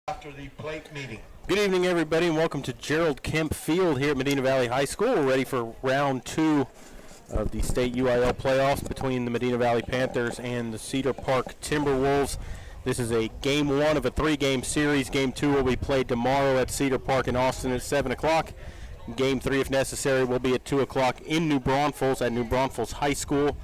After the plate meeting. Good evening, everybody, and welcome to Gerald Kemp Field here at Medina Valley High School. We're ready for round 2 of the state UIL playoffs between the Medina Valley Panthers and the Cedar Park Timberwolves. This is a game 1 of a 3-game series. Game 2 will be played tomorrow at Cedar Park in Austin at 7 o'clock. Game 3, if necessary, will be at 2 o'clock in New Braunfels at New Braunfels High School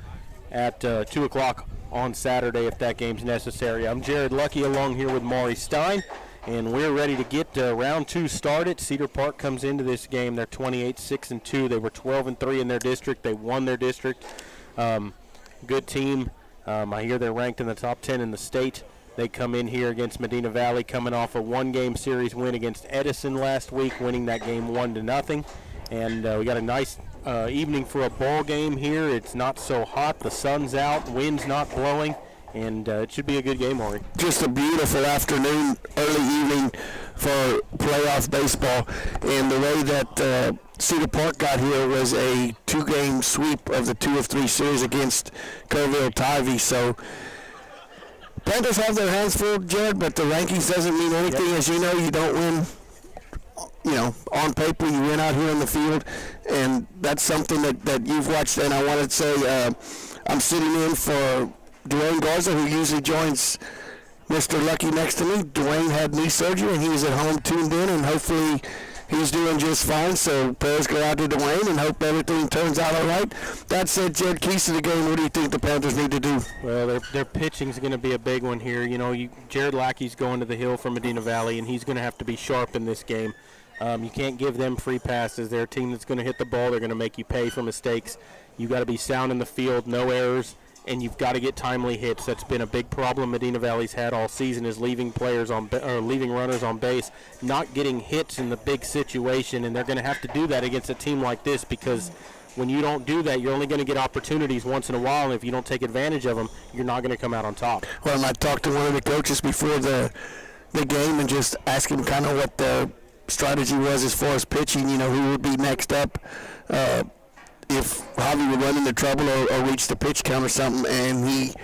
at 2 o'clock on Saturday if that game's necessary. I'm Jared Lucky along here with Maury Stein, and we're ready to get round 2 started. Cedar Park comes into this game. They're 28-6-2. They were 12-3 in their district. They won their district. Good team. I hear they're ranked in the top 10 in the state. They come in here against Medina Valley, coming off a 1-game series win against Edison last week, winning that game 1-0. And we got a nice evening for a ball game here. It's not so hot. The sun's out. Wind's not blowing. And it should be a good game, Maury. Just a beautiful afternoon, early evening for playoff baseball. And the way that Cedar Park got here was a 2-game sweep of the 2 of 3 series against Colville-Tivy. So Panthers have their hands full, Jared, but the rankings doesn't mean anything. Yep. As you know, you don't win, on paper. You win out here in the field. And that's something that you've watched. And I wanted to say I'm sitting in for Dwayne Garza, who usually joins Mr. Lucky next to me. Dwayne had knee surgery, and he was at home tuned in, and hopefully he's doing just fine. So prayers go out to Dwayne, and hope everything turns out all right. That said, Jared, keys to the game, what do you think the Panthers need to do? Well, their pitching's going to be a big one here. Jared Lackey's going to the hill from Medina Valley, and he's going to have to be sharp in this game. You can't give them free passes. They're a team that's going to hit the ball. They're going to make you pay for mistakes. You got to be sound in the field, no errors. And you've got to get timely hits. That's been a big problem Medina Valley's had all season, is leaving runners on base, not getting hits in the big situation. And they're going to have to do that against a team like this, because when you don't do that, you're only going to get opportunities once in a while. And if you don't take advantage of them, you're not going to come out on top. Well, I talked to one of the coaches before the game and just asked him kind of what the strategy was as far as pitching. Who would be next up. If Javi would run into trouble or reach the pitch count or something, and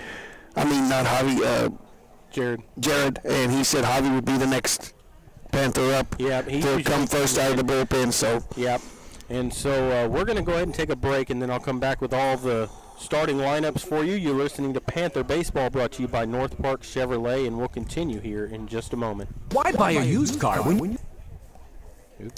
Jared, and he said Javi would be the next Panther up to come first out of the bullpen. So and so we're going to go ahead and take a break, and then I'll come back with all the starting lineups for you. You're listening to Panther Baseball, brought to you by North Park Chevrolet, and we'll continue here in just a moment. Why buy a used car when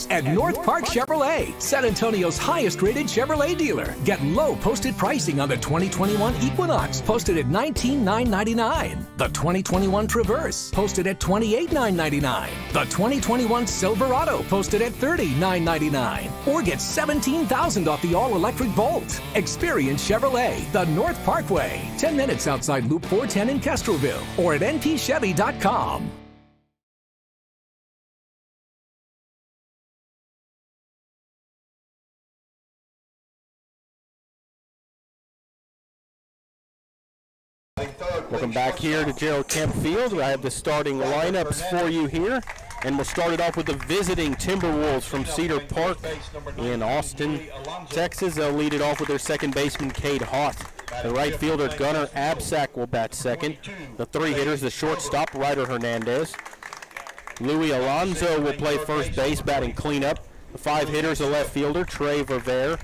at North Park Chevrolet, San Antonio's highest-rated Chevrolet dealer? Get low posted pricing on the 2021 Equinox, posted at $19,999. The 2021 Traverse, posted at $28,999. The 2021 Silverado, posted at $30,999. Or get $17,000 off the all-electric Bolt. Experience Chevrolet, the North Parkway, 10 minutes outside Loop 410 in Kestrelville, or at npchevy.com. Welcome back here to Gerald Kemp Field. I have the starting lineups for you here, and we'll start it off with the visiting Timberwolves from Cedar Park in Austin, Texas. They'll lead it off with their second baseman, Cade Haught. The right fielder, Gunnar Absack, will bat second. The 3 hitters, the shortstop, Ryder Hernandez. Louis Alonzo will play first base, batting cleanup. The 5 hitters, the left fielder, Trey Verver.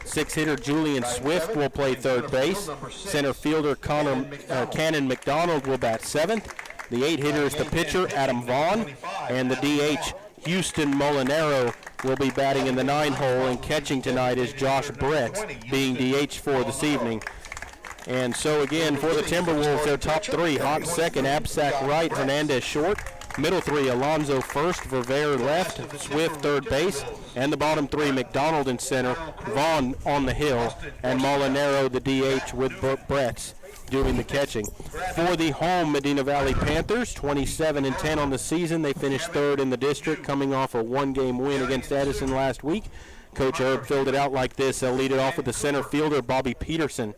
6-hitter Julian Swift will play third base. Center fielder Cannon McDonald will bat 7th. The 8-hitter is the pitcher Adam Vaughn, and the DH Houston Molinaro will be batting in the 9-hole, and catching tonight is Josh Brett, being DH for this evening. And so again, for the Timberwolves, their top 3, Haught second, Absack right, Hernandez short. Middle 3, Alonzo first, Verver left, Swift third base, and the bottom 3, McDonald in center, Vaughn on the hill, and Molinaro the DH with Brett doing the catching. For the home Medina Valley Panthers, 27-10 on the season. They finished 3rd in the district, coming off a 1-game win against Edison last week. Coach Herb filled it out like this. They'll lead it off with the center fielder, Bobby Peterson.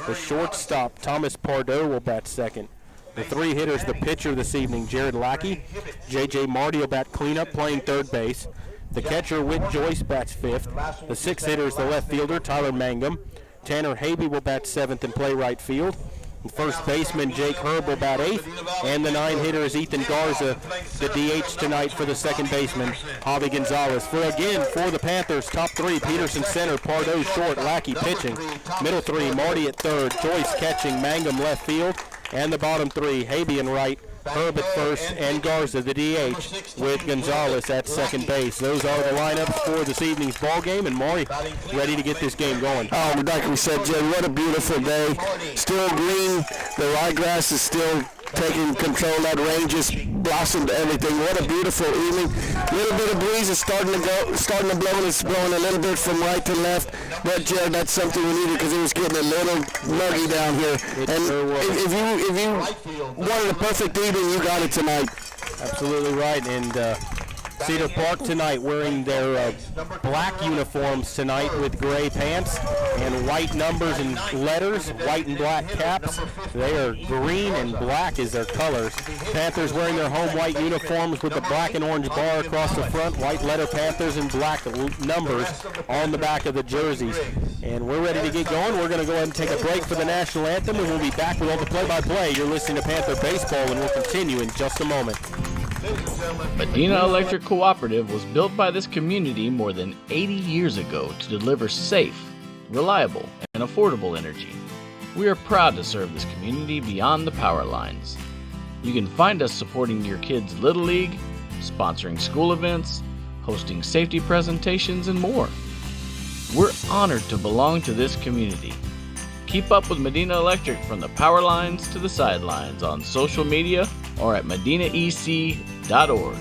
The shortstop, Thomas Pardo, will bat second. The 3 hitters, the pitcher this evening, Jared Lackey. J.J. Marty will bat cleanup, playing third base. The catcher, Whit Joyce, bats 5th. The 6 hitters, the left fielder, Tyler Mangum. Tanner Habe will bat 7th and play right field. First baseman Jake Herb will bat 8th, and the 9 hitter is Ethan Garza, the DH tonight for the second baseman Javi Gonzalez. For the Panthers, top 3, Peterson center, Pardo short, Lackey pitching. Middle 3, Marty at third, Joyce catching, Mangum left field, and the bottom 3, Habian right, Herb at first, and Garza, the DH, with Gonzalez at second base. Those are the lineups for this evening's ball game, and Maury ready to get this game going. Oh, like we said, Jay, what a beautiful day. Still green. The ryegrass is still taking control. That range just blossomed everything. What a beautiful evening. A little bit of breeze is starting to blow, and it's blowing a little bit from right to left. But Jared, that's something we needed because it was getting a little muggy down here. And if you wanted a perfect evening, you got it tonight. Absolutely right. And Cedar Park tonight wearing their black uniforms tonight with gray pants and white numbers and letters, white and black caps. They are green and black is their colors. Panthers wearing their home white uniforms with the black and orange bar across the front, white letter Panthers and black numbers on the back of the jerseys. And we're ready to get going. We're going to go ahead and take a break for the national anthem, and we'll be back with all the play-by-play. You're listening to Panther Baseball, and we'll continue in just a moment. Medina Electric Cooperative was built by this community more than 80 years ago to deliver safe, reliable, and affordable energy. We are proud to serve this community beyond the power lines. You can find us supporting your kids' Little League, sponsoring school events, hosting safety presentations, and more. We're honored to belong to this community. Keep up with Medina Electric from the power lines to the sidelines on social media or at medinaec.org.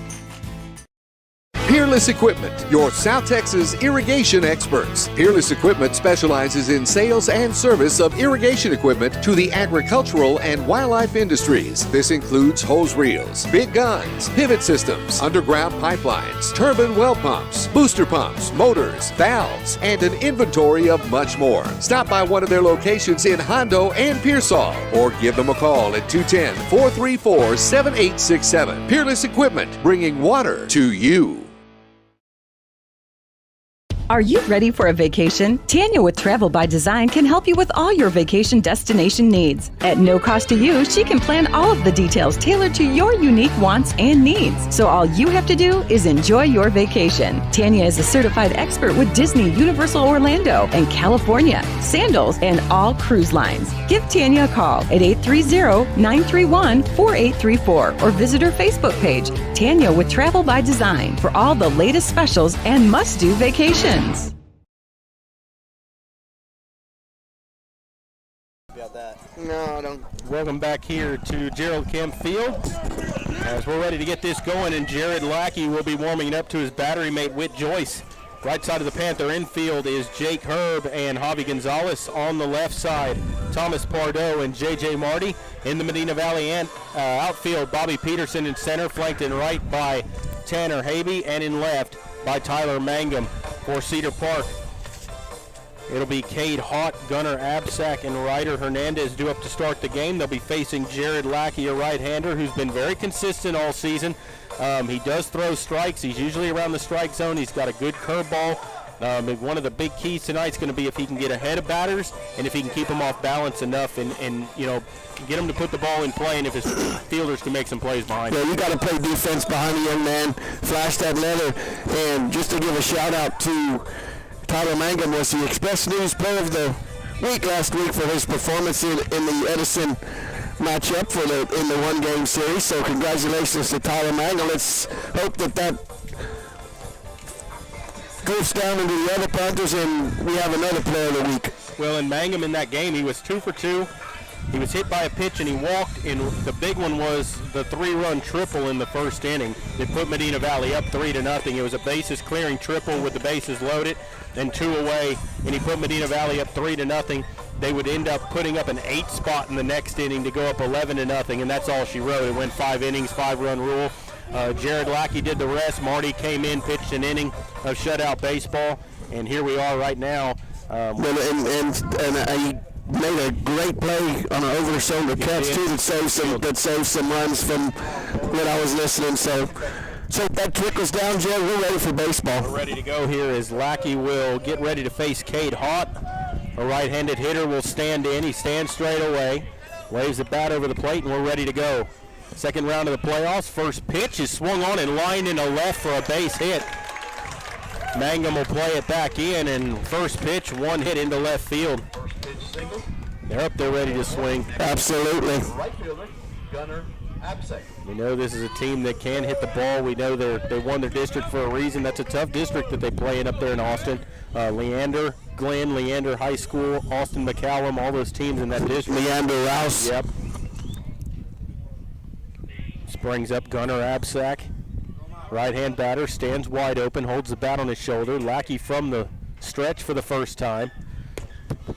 Peerless Equipment, your South Texas irrigation experts. Peerless Equipment specializes in sales and service of irrigation equipment to the agricultural and wildlife industries. This includes hose reels, big guns, pivot systems, underground pipelines, turbine well pumps, booster pumps, motors, valves, and an inventory of much more. Stop by one of their locations in Hondo and Pearsall or give them a call at 210-434-7867. Peerless Equipment, bringing water to you. Are you ready for a vacation? Tanya with Travel by Design can help you with all your vacation destination needs. At no cost to you, she can plan all of the details tailored to your unique wants and needs. So all you have to do is enjoy your vacation. Tanya is a certified expert with Disney, Universal Orlando, and California, Sandals, and all cruise lines. Give Tanya a call at 830-931-4834 or visit her Facebook page, Tanya with Travel by Design, for all the latest specials and must-do vacations. No, I don't. Welcome back here to Gerald Kemp Field as we're ready to get this going, and Jared Lackey will be warming up to his battery mate Whit Joyce. Right side of the Panther infield is Jake Herb and Javi Gonzalez. On the left side, Thomas Pardo and J.J. Marty. In the Medina Valley outfield, Bobby Peterson in center, flanked in right by Tanner Habe, and in left by Tyler Mangum. For Cedar Park, it'll be Cade Haught, Gunnar Absack, and Ryder Hernandez due up to start the game. They'll be facing Jared Lackey, a right-hander who's been very consistent all season. He does throw strikes. He's usually around the strike zone. He's got a good curveball. One of the big keys tonight is going to be if he can get ahead of batters and if he can keep them off balance enough and get him to put the ball in play, and if his fielders can make some plays behind him. Yeah, you got to play defense behind the young man, flash that leather. And just to give a shout out to Tyler Mangum, was the Express News Player of the Week last week for his performance in the Edison matchup in the one-game series. So congratulations to Tyler Mangum. Let's hope that goes down into the other Panthers and we have another Player of the Week. Well, in Mangum in that game, he was 2 for 2. He was hit by a pitch and he walked, and the big one was the 3-run triple in the first inning that put Medina Valley up 3-0. It was a bases clearing triple with the bases loaded and 2 away, and he put Medina Valley up 3-0. They would end up putting up an 8 spot in the next inning to go up 11-0, and that's all she wrote. It went 5 innings, 5-run rule. Jared Lackey did the rest. Marty came in, pitched an inning of shutout baseball, and here we are right now. He made a great play on an over-the-shoulder catch too that saved some runs from what I was listening. So that trickles down, Jay. We're ready for baseball. We're ready to go here as Lackey will get ready to face Cade Haught. A right-handed hitter will stand in. He stands straight away. Waves the bat over the plate, and we're ready to go. Second round of the playoffs. First pitch is swung on and lined into left for a base hit. Mangum will play it back in, and first pitch, one hit into left field. They're up there ready to swing. Absolutely. Right fielder, Gunnar Absek. We know this is a team that can hit the ball. We know they won their district for a reason. That's a tough district that they play in up there in Austin. Leander, Glenn, Leander High School, Austin McCallum, all those teams in that district. Leander Rouse. Yep. Springs up Gunnar Absack. Right-hand batter stands wide open, holds the bat on his shoulder. Lackey from the stretch for the first time.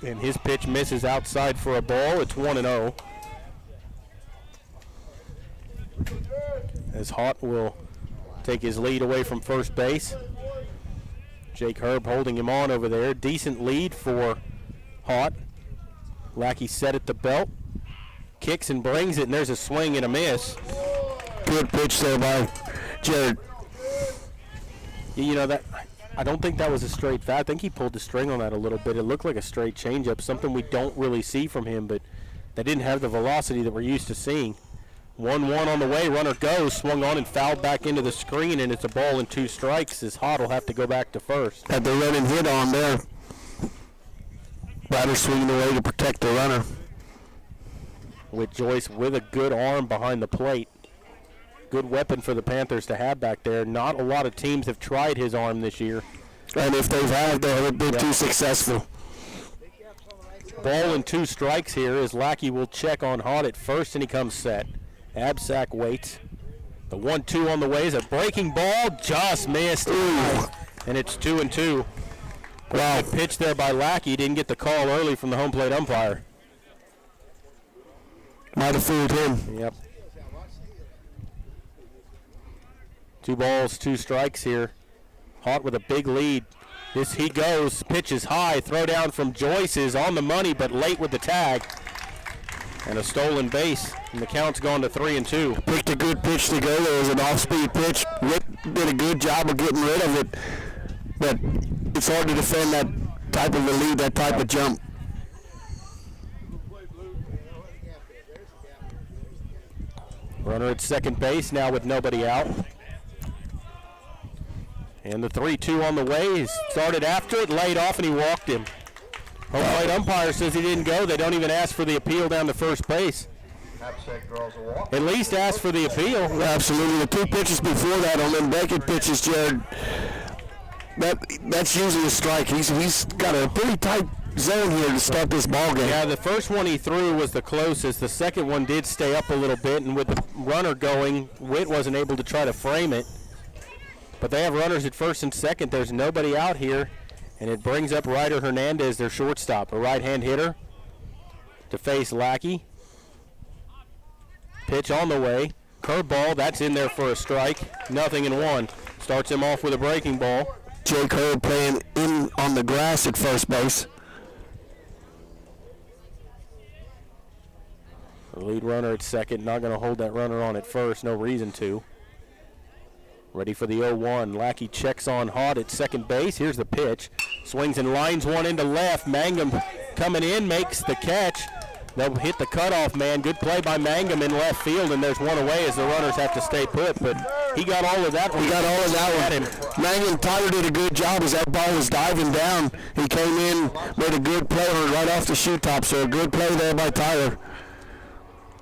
And his pitch misses outside for a ball. It's 1-0. As Haught will take his lead away from first base. Jake Herb holding him on over there. Decent lead for Haught. Lackey set at the belt. Kicks and brings it, and there's a swing and a miss. Good pitch there by Jared. You know, that I don't think that was a straight fat. I think he pulled the string on that a little bit. It looked like a straight changeup, something we don't really see from him, but that didn't have the velocity that we're used to seeing. 1-1 on the way, runner goes, swung on and fouled back into the screen, and it's a ball and 2 strikes as Haught will have to go back to first. Had the running hit on there. Batter swinging away to protect the runner. With Joyce with a good arm behind the plate. Good weapon for the Panthers to have back there. Not a lot of teams have tried his arm this year. And if they've had, they haven't been too successful. Ball and 2 strikes here as Lackey will check on Haught at first, and he comes set. Absack waits. The 1-2 on the way is a breaking ball, just missed. Ooh. And it's 2-2. Wow. Good pitch there by Lackey. Didn't get the call early from the home plate umpire. Might have fooled him. Yep. 2 balls, 2 strikes here. Haught with a big lead. He goes, pitch is high, throw down from Joyce is on the money, but late with the tag. And a stolen base, and the count's gone to 3-2. Picked a good pitch to go. There was an off-speed pitch. Rick did a good job of getting rid of it, but it's hard to defend that type of a lead, that type of jump. Runner at second base now with nobody out. And the 3-2 on the way. He started after it, laid off, and he walked him. Home plate umpire says he didn't go. They don't even ask for the appeal down to first base. Absek draws a walk. At least ask for the appeal. Absolutely. The 2 pitches before that on them breaking pitches, Jared, that's usually a strike. He's got a pretty tight zone here to start this ball game. Yeah, the first one he threw was the closest. The second one did stay up a little bit, and with the runner going, Witt wasn't able to try to frame it. But they have runners at first and second. There's nobody out here, and it brings up Ryder Hernandez, their shortstop, a right-hand hitter, to face Lackey. Pitch on the way. Curveball, that's in there for a strike. 0-1. Starts him off with a breaking ball. Jake Herb playing in on the grass at first base. The lead runner at second, not going to hold that runner on at first, no reason to. Ready for the 0-1. Lackey checks on Haught at second base. Here's the pitch. Swings and lines one into left. Mangum coming in, makes the catch. They'll hit the cutoff man. Good play by Mangum in left field, and there's one away as the runners have to stay put. But he got all of that one. He got all of that one. Mangum, Tyler did a good job as that ball was diving down. He came in, made a good play on it right off the shoe top. So a good play there by Tyler.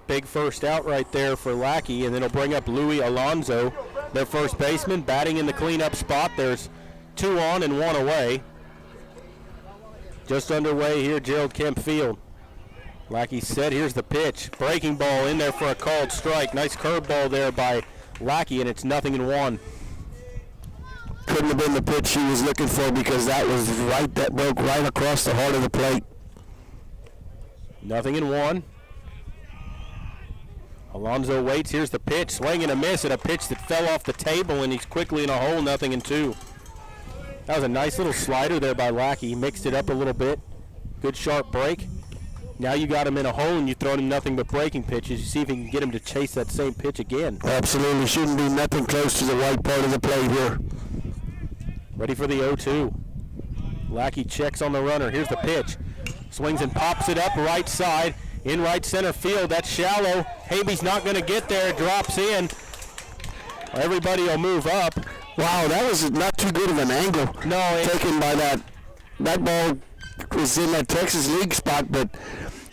Big first out right there for Lackey, and then he'll bring up Louis Alonzo, their first baseman, batting in the cleanup spot. There's 2 on and 1 away. Just underway here, Gerald Kemp Field. Lackey set, here's the pitch. Breaking ball in there for a called strike. Nice curveball there by Lackey, and it's 0-1. Couldn't have been the pitch he was looking for because that was right, that broke right across the heart of the plate. 0-1. Alonzo waits. Here's the pitch. Swing and a miss at a pitch that fell off the table, and he's quickly in a hole. 0-2. That was a nice little slider there by Lackey. He mixed it up a little bit. Good sharp break. Now you got him in a hole, and you've thrown him nothing but breaking pitches. You see if you can get him to chase that same pitch again. Absolutely. Shouldn't be nothing close to the right part of the plate here. Ready for the 0-2. Lackey checks on the runner. Here's the pitch. Swings and pops it up right side. in right center field. That's shallow. Haby's not going to get there. It drops in. Everybody will move up. Wow, that was not too good of an angle. No, taken by that. That ball was in that Texas League spot, but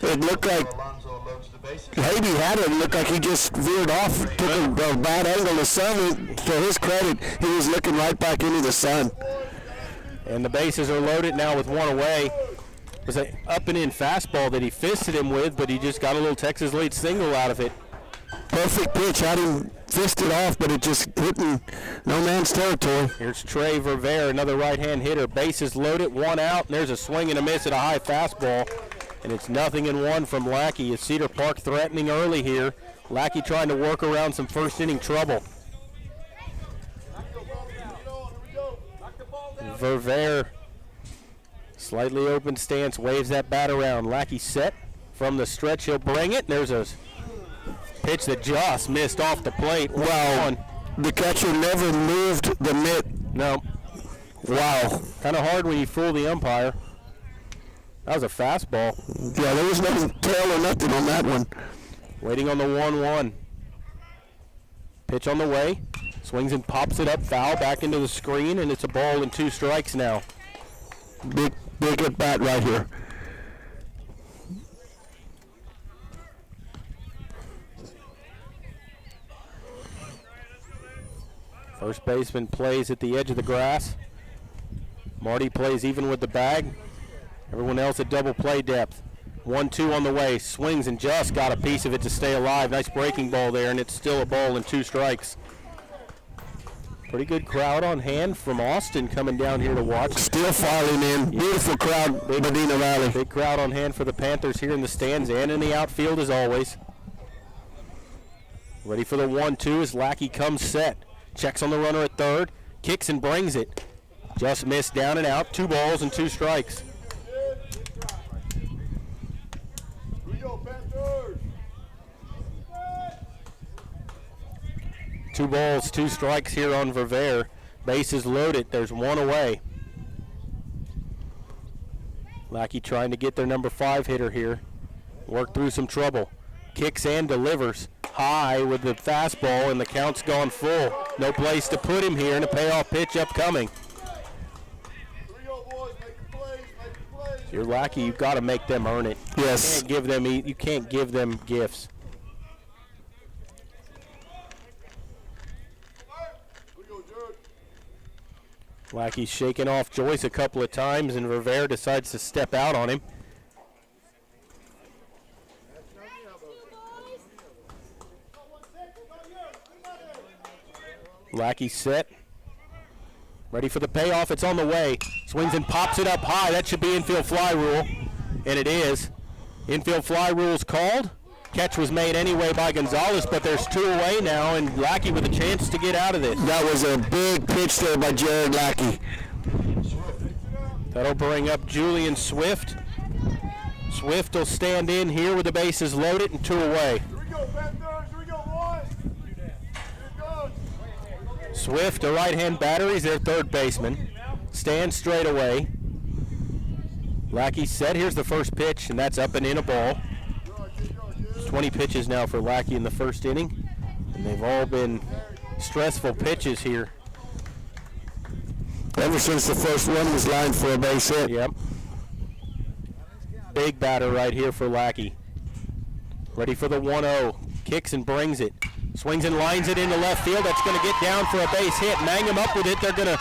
it looked like Haby had it. It looked like he just veered off, took a bad angle. The sun, to his credit, he was looking right back into the sun. And the bases are loaded now with one away. It was an up and in fastball that he fisted him with, but he just got a little Texas lead single out of it. Perfect pitch. Had him fisted off, but it just hit in no man's territory. Here's Trey Verveer, another right-hand hitter. Bases loaded, one out, and there's a swing and a miss at a high fastball. And it's 0-1 from Lackey. It's Cedar Park threatening early here. Lackey trying to work around some first inning trouble. Verveer, slightly open stance, waves that bat around. Lackey set from the stretch. He'll bring it. There's a pitch that just missed off the plate. Wow. The catcher never moved the mitt. No. Wow. Kind of hard when you fool the umpire. That was a fastball. Yeah, there was no tail or nothing on that one. Waiting on the 1-1. Pitch on the way. Swings and pops it up, foul, back into the screen, and it's a ball and 2 strikes now. Big at bat right here. First baseman plays at the edge of the grass. Marty plays even with the bag. Everyone else at double play depth. 1-2 on the way. Swings and just got a piece of it to stay alive. Nice breaking ball there, and it's still a ball and 2 strikes. Pretty good crowd on hand from Austin coming down here to watch. Still filing in. Beautiful crowd, Medina Valley. Big crowd on hand for the Panthers here in the stands and in the outfield as always. Ready for the 1-2 as Lackey comes set. Checks on the runner at third. Kicks and brings it. Just missed, down and out. 2 balls and 2 strikes. Two balls, 2 strikes here on Verveer. Bases loaded. There's 1 away. Lackey trying to get their number 5 hitter here. Work through some trouble. Kicks and delivers. High with the fastball, and the count's gone full. No place to put him here, and a payoff pitch upcoming. If you're Lackey, you've got to make them earn it. Yes. You can't give them gifts. Lackey's shaking off Joyce a couple of times, and Verveer decides to step out on him. Lackey set. Ready for the payoff. It's on the way. Swings and pops it up high. That should be infield fly rule, and it is. Infield fly rule's called. Catch was made anyway by Gonzalez, but there's 2 away now, and Lackey with a chance to get out of this. That was a big pitch there by Jared Lackey. That'll bring up Julian Swift. Swift will stand in here with the bases loaded and 2 away. Swift, a right-hand batter, he's their third baseman. Stands straight away. Lackey set. Here's the first pitch, and that's up and in, a ball. 20 pitches now for Lackey in the first inning, and they've all been stressful pitches here. Ever since the first one was lined for a base hit. Yep. Big batter right here for Lackey. Ready for the 1-0. Kicks and brings it. Swings and lines it into left field. That's going to get down for a base hit. Mangum up with it. They're going to...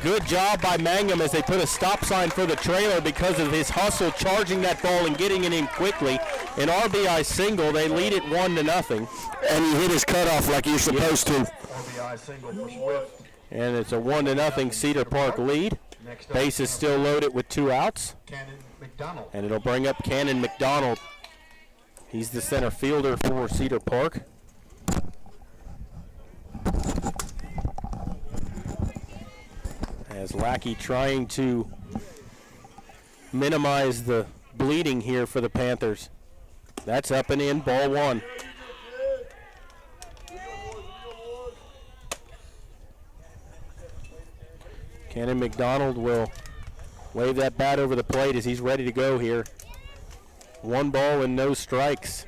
Good job by Mangum as they put a stop sign for the trailer because of his hustle, charging that ball and getting it in quickly. An RBI single. They lead it 1-0. And he hit his cutoff like you're supposed to. RBI single for Swift. And it's a 1-0 Cedar Park lead. Base is still loaded with 2 outs. Cannon McDonald. And it'll bring up Cannon McDonald. He's the center fielder for Cedar Park. As Lackey trying to minimize the bleeding here for the Panthers. That's up and in, ball 1. Cannon McDonald will wave that bat over the plate as he's ready to go here. 1 ball and no strikes.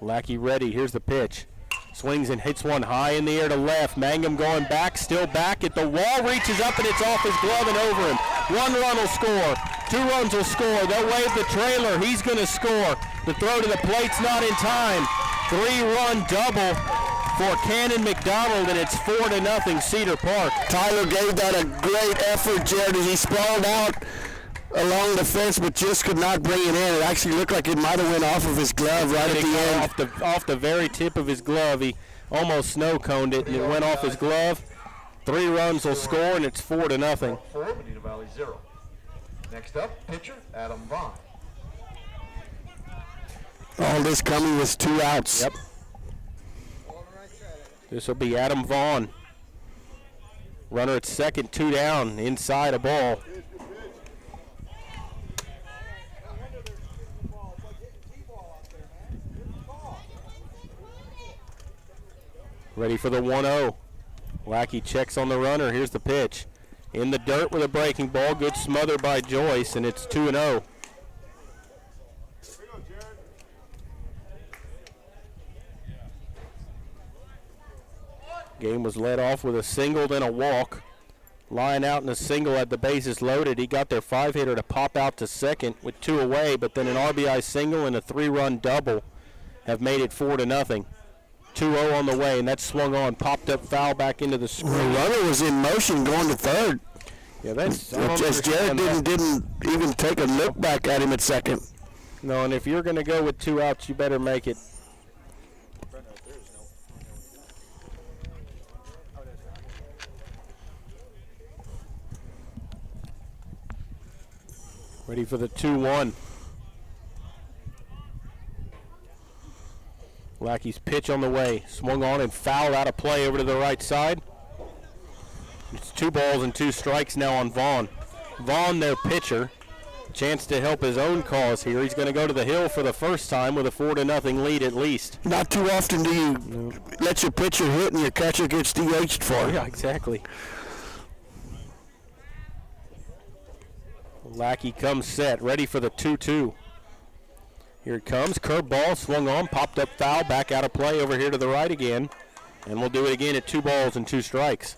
Lackey ready. Here's the pitch. Swings and hits one high in the air to left. Mangum going back, still back at the wall, reaches up and it's off his glove and over him. 1 run will score. 2 runs will score. They'll wave the trailer. He's going to score. The throw to the plate's not in time. 3-run double for Cannon McDonald, and it's 4-0 Cedar Park. Tyler gave that a great effort, Jared, as he sprawled out along the fence, but just could not bring it in. It actually looked like it might have went off of his glove right at the end. Off the very tip of his glove. He almost snow-coned it, and it went off his glove. 3 runs will score, and it's 4-0. 4, Medina Valley 0. Next up, pitcher Adam Vaughn. All this coming was 2 outs. Yep. This will be Adam Vaughn. Runner at second, 2 down, inside a ball. Ready for the 1-0. Lackey checks on the runner. Here's the pitch. In the dirt with a breaking ball. Good smother by Joyce, and it's 2-0. Game was led off with a single, then a walk. Line out and a single had the bases loaded. He got their 5-hitter to pop out to second with 2 away, but then an RBI single and a 3-run double have made it 4-0. 2-0 on the way, and that swung on, popped up foul back into the screen. The runner was in motion going to third. Yeah, that's Just Jared didn't even take a look back at him at second. No, and if you're going to go with 2 outs, you better make it. Ready for the 2-1. Lackey's pitch on the way. Swung on and fouled out of play over to the right side. It's 2 balls and 2 strikes now on Vaughn. Vaughn, their pitcher. Chance to help his own cause here. He's going to go to the hill for the first time with a 4-0 lead at least. Not too often do you let your pitcher hit and your catcher gets DH'd for it. Yeah, exactly. Lackey comes set, ready for the 2-2. Here it comes, curve ball, swung on, popped up foul, back out of play over here to the right again. And we'll do it again at 2 balls and 2 strikes.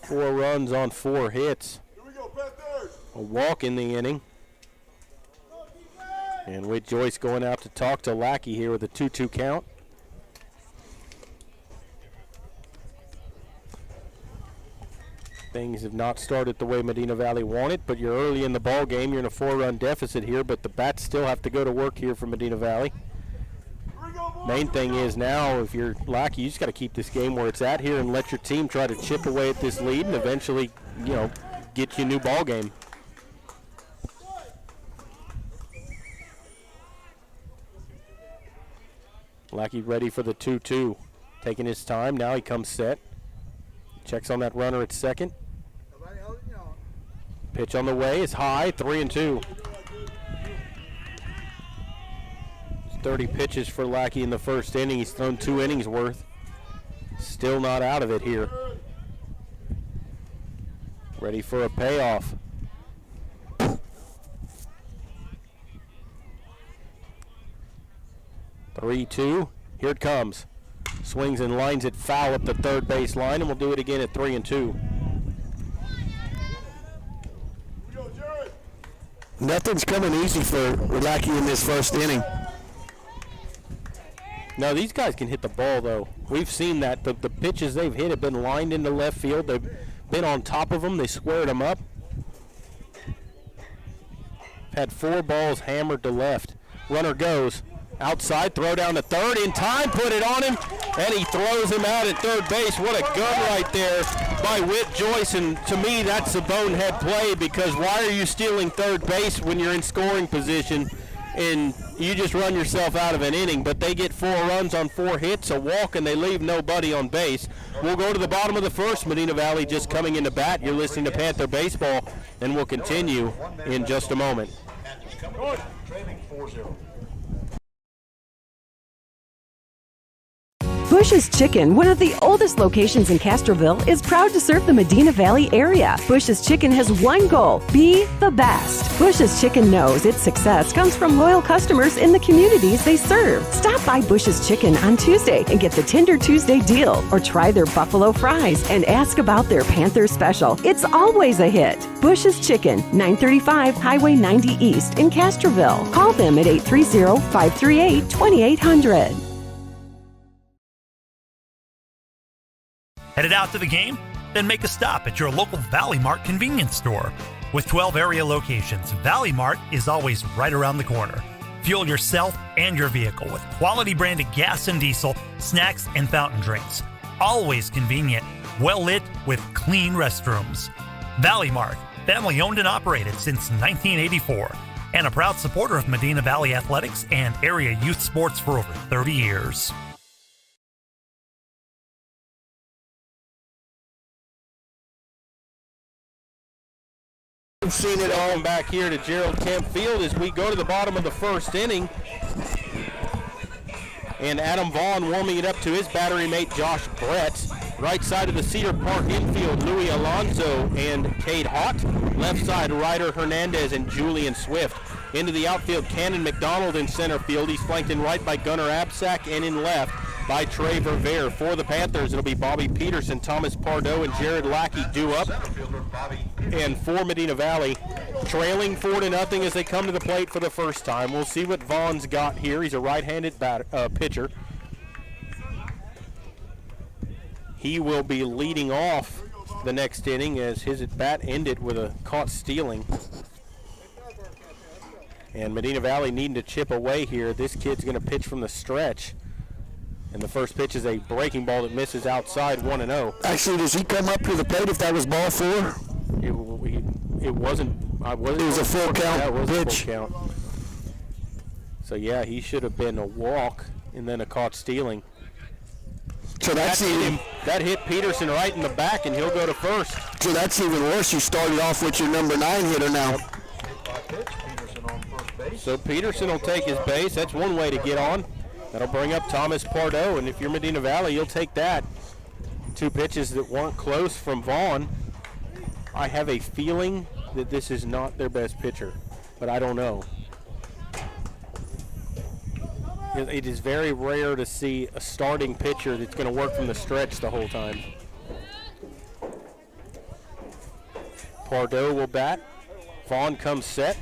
4 runs on 4 hits. A walk in the inning. And with Joyce going out to talk to Lackey here with a 2-2 count. Things have not started the way Medina Valley wanted, but you're early in the ball game. You're in a 4-run deficit here, but the bats still have to go to work here for Medina Valley. Main thing is now, if you're Lackey, you just got to keep this game where it's at here and let your team try to chip away at this lead and eventually, get you a new ball game. Lackey ready for the 2-2. Taking his time. Now he comes set. Checks on that runner at second. Pitch on the way is high, 3-2. 30 pitches for Lackey in the first inning. He's thrown 2 innings worth. Still not out of it here. Ready for a payoff. Three-2. Here it comes. Swings and lines it foul up the third base line, and we'll do it again at 3-2. Nothing's coming easy for Lackey in this first inning. No, these guys can hit the ball, though. We've seen that. The pitches they've hit have been lined into left field. They've been on top of them. They squared them up. Had 4 balls hammered to left. Runner goes. Outside, throw down to third. In time, put it on him, and he throws him out at third base. What a gun right there by Whit Joyce, and to me, that's a bonehead play because why are you stealing third base when you're in scoring position and you just run yourself out of an inning? But they get 4 runs on 4 hits, a walk, and they leave nobody on base. We'll go to the bottom of the first. Medina Valley just coming into bat. You're listening to Panther Baseball, and we'll continue in just a moment. Trailing 4-0. Bush's Chicken, one of the oldest locations in Castroville, is proud to serve the Medina Valley area. Bush's Chicken has one goal: be the best. Bush's Chicken knows its success comes from loyal customers in the communities they serve. Stop by Bush's Chicken on Tuesday and get the Tender Tuesday deal, or try their buffalo fries and ask about their Panther special. It's always a hit. Bush's Chicken, 935 Highway 90 East in Castroville. Call them at 830-538-2800. Headed out to the game? Then make a stop at your local Valley Mart convenience store. With 12 area locations, Valley Mart is always right around the corner. Fuel yourself and your vehicle with quality branded gas and diesel, snacks, and fountain drinks. Always convenient, well lit with clean restrooms. Valley Mart, family owned and operated since 1984, and a proud supporter of Medina Valley athletics and area youth sports for over 30 years. We've seen it all back here to Gerald Kemp Field as we go to the bottom of the first inning. And Adam Vaughn warming it up to his battery mate Josh Brett. Right side of the Cedar Park infield, Louis Alonso and Cade Hott. Left side, Ryder Hernandez and Julian Swift. Into the outfield, Cannon McDonald in center field. He's flanked in right by Gunnar Absack, and in left by Trey Verveer. For the Panthers, it'll be Bobby Peterson, Thomas Pardo, and Jared Lackey due up. And for Medina Valley, trailing 4-0 as they come to the plate for the first time. We'll see what Vaughn's got here. He's a right-handed pitcher. He will be leading off the next inning as his at-bat ended with a caught stealing. And Medina Valley needing to chip away here. This kid's going to pitch from the stretch. And the first pitch is a breaking ball that misses outside, 1-0. Actually, does he come up to the plate if that was ball 4? It wasn't. It was a full count pitch. Full count. So yeah, he should have been a walk and then a caught stealing. So that's even, that hit Peterson right in the back, and he'll go to first. So that's even worse. You started off with your number 9 hitter now. So Peterson will take his base. That's one way to get on. That'll bring up Thomas Pardo, and if you're Medina Valley, you'll take that. 2 pitches that weren't close from Vaughn. I have a feeling that this is not their best pitcher, but I don't know. It is very rare to see a starting pitcher that's going to work from the stretch the whole time. Pardo will bat. Vaughn comes set.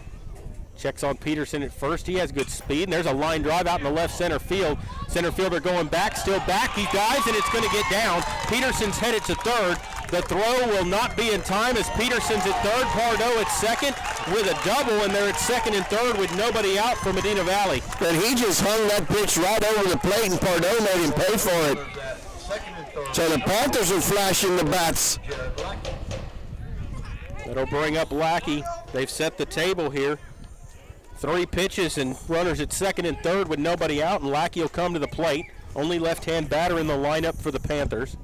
Checks on Peterson at first. He has good speed, and there's a line drive out in the left center field. Center fielder going back, still back. He dives, and it's going to get down. Peterson's headed to third. The throw will not be in time as Peterson's at third. Pardo at second with a double, and they're at second and third with nobody out for Medina Valley. But he just hung that pitch right over the plate, and Pardo made him pay for it. So the Panthers are flashing the bats. That'll bring up Lackey. They've set the table here. 3 pitches and runners at second and third with nobody out, and Lackey will come to the plate. Only left-hand batter in the lineup for the Panthers.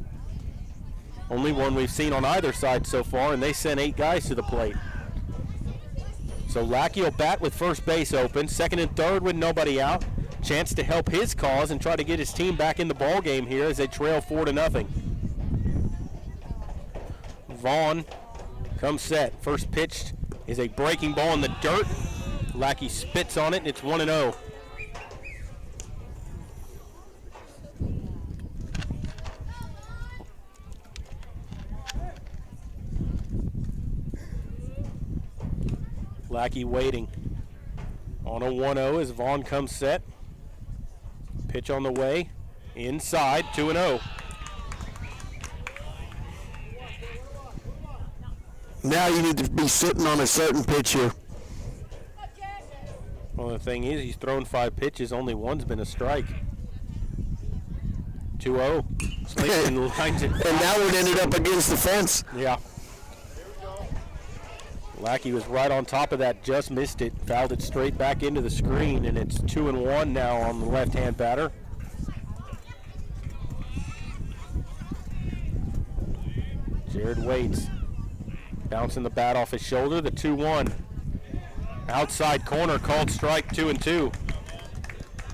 Only one we've seen on either side so far, and they sent 8 guys to the plate. So Lackey will bat with first base open, second and third with nobody out. Chance to help his cause and try to get his team back in the ball game here as they trail 4-0. Vaughn comes set. First pitch is a breaking ball in the dirt. Lackey spits on it, and it's 1-0. Lackey waiting on a 1-0 as Vaughn comes set. Pitch on the way. Inside, 2-0. Now you need to be sitting on a certain pitch here. Well, the thing is, he's thrown 5 pitches. Only one's been a strike. 2-0. Slayton lines it. And now it ended up against the fence. Yeah. Lackey was right on top of that, just missed it, fouled it straight back into the screen, and it's 2-1 now on the left-hand batter. Jared waits. Bouncing the bat off his shoulder, the 2-1. Outside corner, called strike, 2-2.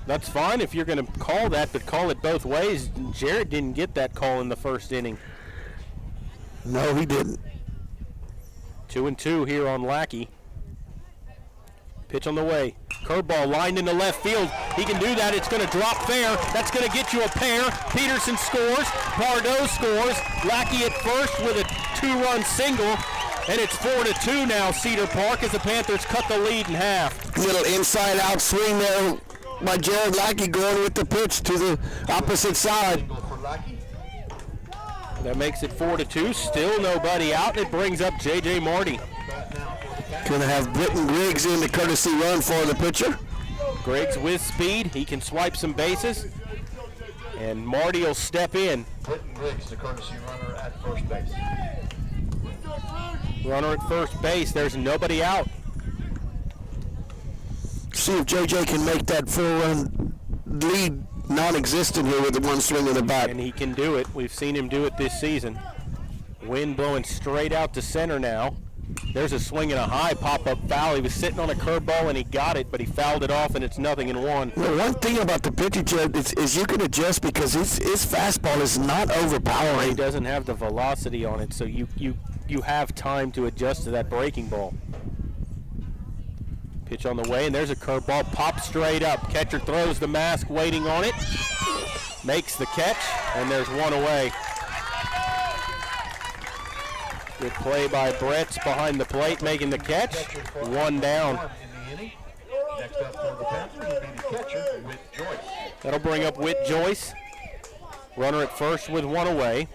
That's fine if you're going to call that, but call it both ways. Jared didn't get that call in the first inning. No, he didn't. 2-2 here on Lackey. Pitch on the way. Curveball lined into left field. He can do that. It's going to drop fair. That's going to get you a pair. Peterson scores. Pardo scores. Lackey at first with a 2-run single. And it's 4-2 now, Cedar Park, as the Panthers cut the lead in half. Little inside-out swing there by Jared Lackey, going with the pitch to the opposite side. That makes it 4-2. Still nobody out. It brings up J.J. Marty. Going to have Britton Griggs in the courtesy run for the pitcher. Griggs with speed. He can swipe some bases. And Marty will step in. Britton Griggs, the courtesy runner at first base. Runner at first base. There's nobody out. See if J.J. can make that full-run lead non-existent here with the one swing of the bat. And he can do it. We've seen him do it this season. Wind blowing straight out to center now. There's a swing and a high pop-up foul. He was sitting on a curveball and he got it, but he fouled it off, and it's 0-1. Well, one thing about the pitcher, Jed, is you can adjust because his fastball is not overpowering. He doesn't have the velocity on it, so you have time to adjust to that breaking ball. Pitch on the way, and there's a curveball. Pop straight up. Catcher throws the mask, waiting on it. Makes the catch, and there's one away. Good play by Bretts behind the plate, making the catch. One down. Next up for the Panthers will be the catcher, Whit Joyce. That'll bring up Whit Joyce. Runner at first with one away.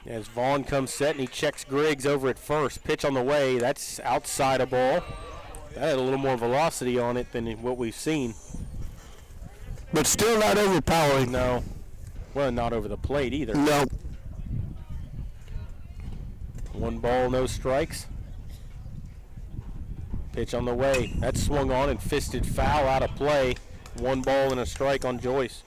As Vaughn comes set and he checks Griggs over at first. Pitch on the way. That's outside a ball. That had a little more velocity on it than what we've seen. But still not overpowering. No. Well, not over the plate either. No. 1 ball, no strikes. Pitch on the way. That swung on and fisted foul out of play. 1 ball and a strike on Joyce.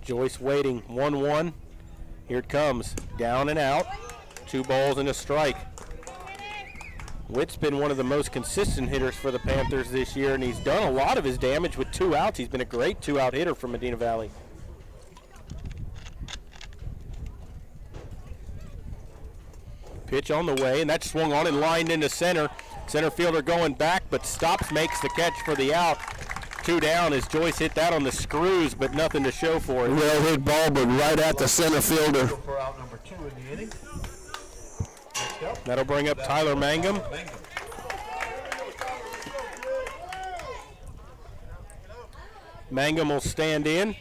Joyce waiting, 1-1. Here it comes, down and out. 2 balls and a strike. Whit's been one of the most consistent hitters for the Panthers this year, and he's done a lot of his damage with 2 outs. He's been a great 2-out hitter for Medina Valley. Pitch on the way, and that swung on and lined into center. Center fielder going back, but stops, makes the catch for the out. 2 down as Joyce hit that on the screws, but nothing to show for it. Well hit ball, but right at the center fielder. For out number 2 in the inning. That'll bring up Tyler Mangum. Mangum will stand in.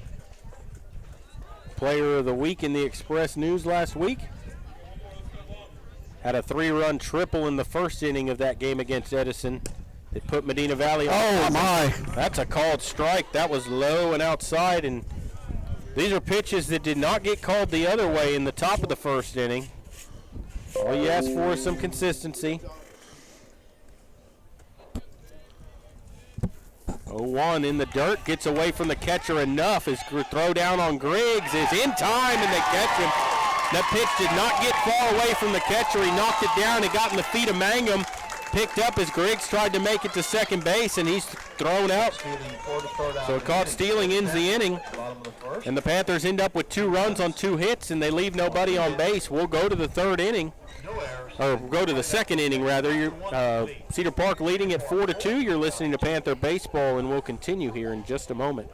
Player of the week in the Express News last week. Had a 3-run triple in the first inning of that game against Edison. It put Medina Valley on top. My. That's a called strike. That was low and outside, and these are pitches that did not get called the other way in the top of the first inning. All you ask for is some consistency. 0-1 in the dirt, gets away from the catcher enough. His throw down on Griggs is in time, and they catch him. That pitch did not get far away from the catcher. He knocked it down and got in the feet of Mangum. Picked up as Griggs tried to make it to second base, and he's thrown out. So a caught stealing ends the inning. And the Panthers end up with 2 runs on 2 hits, and they leave nobody on base. We'll go to the third inning. Or go to the second inning, rather. Cedar Park leading at 4-2. You're listening to Panther Baseball, and we'll continue here in just a moment.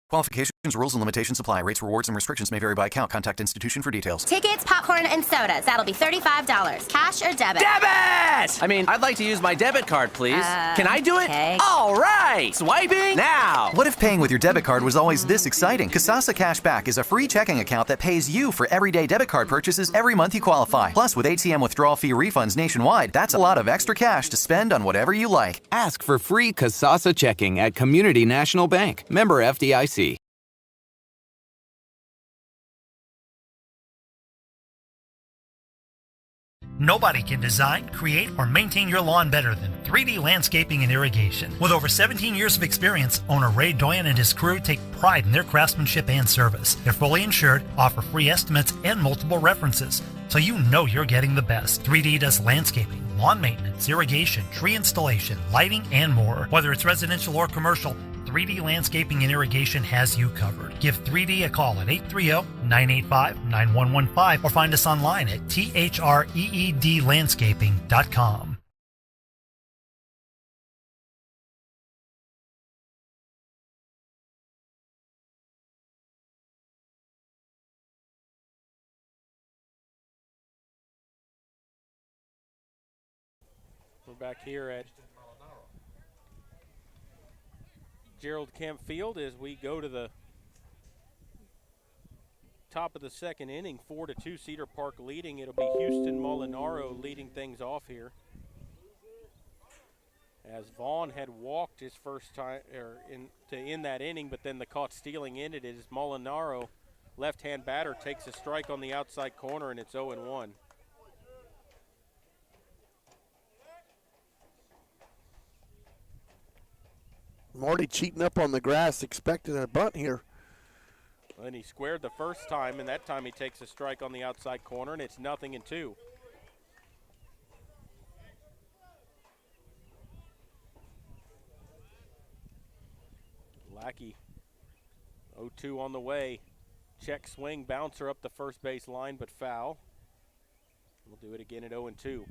Qualifications, rules, and limitations apply. Rates, rewards, and restrictions may vary by account. Contact institution for details. Tickets, popcorn, and sodas. That'll be $35. Cash or debit? Debit! I mean, I'd like to use my debit card, please. Can I do it? Okay. All right! Swiping now! What if paying with your debit card was always this exciting? Kasasa Cashback is a free checking account that pays you for everyday debit card purchases every month you qualify. Plus, with ATM withdrawal fee refunds nationwide, that's a lot of extra cash to spend on whatever you like. Ask for free Kasasa checking at Community National Bank. Member FDIC. Nobody can design, create, or maintain your lawn better than 3D Landscaping and Irrigation. With over 17 years of experience, owner Ray Doyen and his crew take pride in their craftsmanship and service. They're fully insured, offer free estimates, and multiple references, so you know you're getting the best. 3D does landscaping, lawn maintenance, irrigation, tree installation, lighting, and more. Whether it's residential or commercial, 3D Landscaping and Irrigation has you covered. Give 3D a call at 830-985-9115 or find us online at threedlandscaping.com. We're back here at Gerald Kemp Field as we go to the top of the second inning. 4-2 Cedar Park leading. It'll be Houston Molinaro leading things off here, as Vaughn had walked his first time to end that inning, but then the caught stealing ended it as Molinaro, left-hand batter, takes a strike on the outside corner, and it's 0-1. Marty cheating up on the grass, expecting a bunt here. And he squared the first time, and that time he takes a strike on the outside corner, and it's 0-2. Lackey, 0-2 on the way. Check swing, bouncer up the first base line, but foul. We'll do it again at 0-2.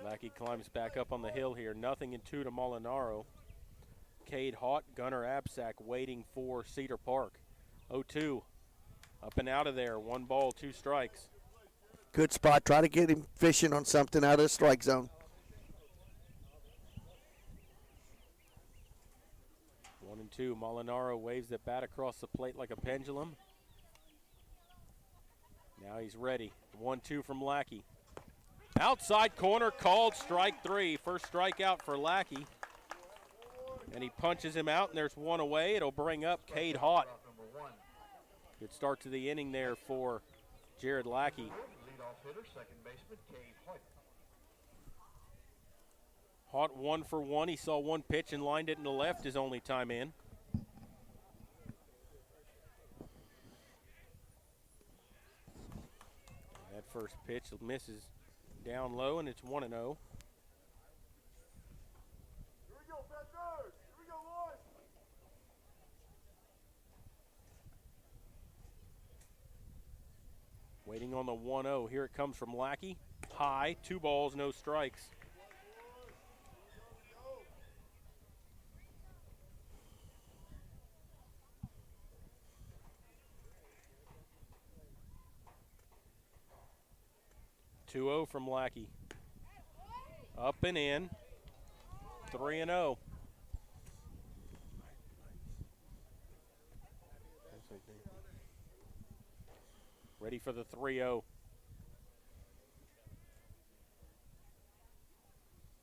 Lackey climbs back up on the hill here. 0-2 to Molinaro. Cade Haught, Gunnar Absack waiting for Cedar Park. 0-2. Up and out of there. 1 ball, 2 strikes. Good spot. Try to get him fishing on something out of the strike zone. 1-2. Molinaro waves the bat across the plate like a pendulum. Now he's ready. 1-2 from Lackey. Outside corner called, strike 3. First strikeout for Lackey. And he punches him out, and there's 1 away. It'll bring up Cade Haught. Good start to the inning there for Jared Lackey. Leadoff hitter, second baseman, Cade Haught. Haught 1 for 1. He saw 1 pitch and lined it in the left his only time in. That first pitch misses down low, and it's 1-0. Waiting on the 1-0. Here it comes from Lackey. High, 2 balls, no strikes. (2-0) from Lackey. Up and in. 3-0. Ready for the 3-0.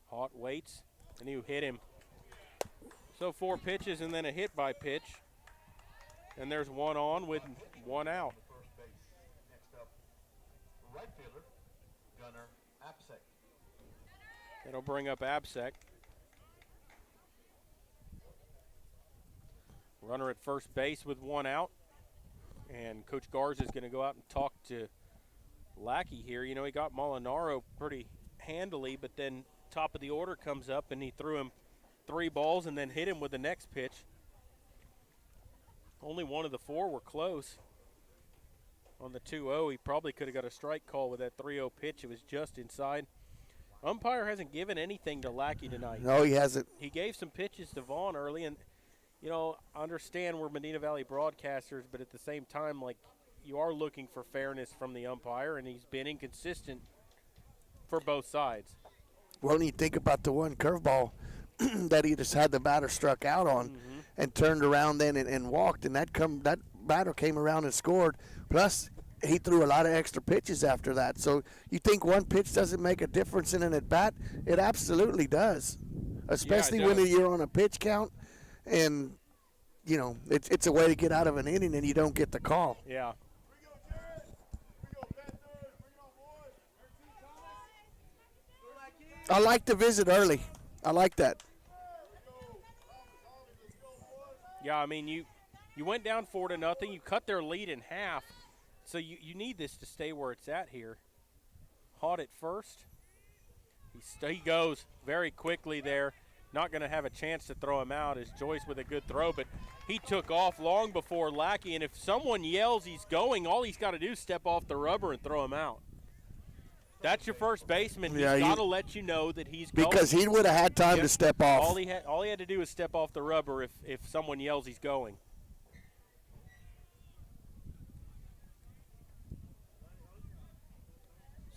Haught waits, and you hit him. So 4 pitches and then a hit by pitch. And there's 1 on with 1 out. Next up, right fielder, Gunnar Absack. That'll bring up Absack. Runner at first base with 1 out. And Coach Garza is going to go out and talk to Lackey here. You know, he got Molinaro pretty handily, but then top of the order comes up and he threw him 3 balls and then hit him with the next pitch. Only 1 of the 4 were close. On the 2-0, he probably could have got a strike call with that 3-0 pitch. It was just inside. Umpire hasn't given anything to Lackey tonight. No, he hasn't. He gave some pitches to Vaughn early, and you know, I understand we're Medina Valley broadcasters, but at the same time, like, you are looking for fairness from the umpire, and he's been inconsistent for both sides. Well, when you think about the 1 curveball that he just had the batter struck out on and turned around then and walked, and that batter came around and scored. Plus, he threw a lot of extra pitches after that. So you think 1 pitch doesn't make a difference in an at-bat? It absolutely does, especially when you're on a pitch count. And you know, it's a way to get out of an inning and you don't get the call. Yeah. I like the visit early. I like that. Yeah, I mean, you went down 4-0. You cut their lead in half. So you need this to stay where it's at here. Haught it first. He goes very quickly there. Not going to have a chance to throw him out as Joyce with a good throw, but he took off long before Lackey, and if someone yells he's going, all he's got to do is step off the rubber and throw him out. That's your first baseman. He's got to let you know that he's going. Because he would have had time to step off. All he had to do is step off the rubber if someone yells he's going.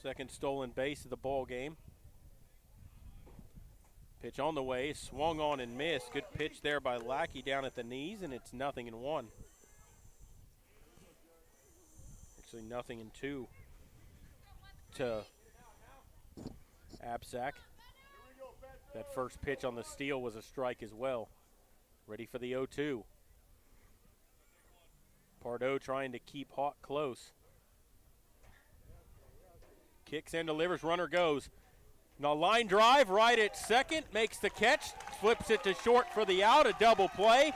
Second stolen base of the ball game. Pitch on the way, swung on and missed. Good pitch there by Lackey down at the knees, and it's 0-1. Actually 0-2 to Absack. That first pitch on the steal was a strike as well. Ready for the 0-2. Pardo trying to keep Hawk close. Kicks and delivers, runner goes. Now line drive right at second, makes the catch, flips it to short for the out, a double play.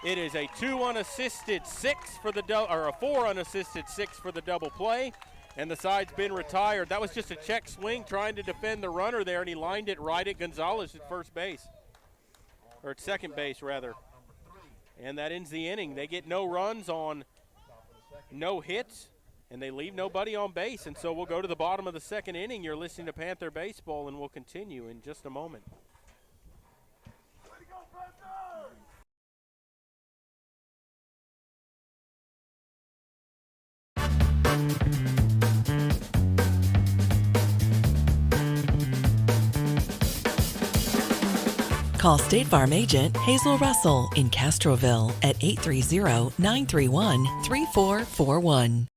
It is a 2 unassisted 6 for the or a 4 unassisted 6 for the double play, and the side's been retired. That was just a check swing trying to defend the runner there, and he lined it right at Gonzalez at first base, or at second base rather. And that ends the inning. They get no runs on no hits, and they leave nobody on base. And so we'll go to the bottom of the second inning. You're listening to Panther Baseball, and we'll continue in just a moment. Call State Farm agent Hazel Russell in Castroville at 830-931-3441.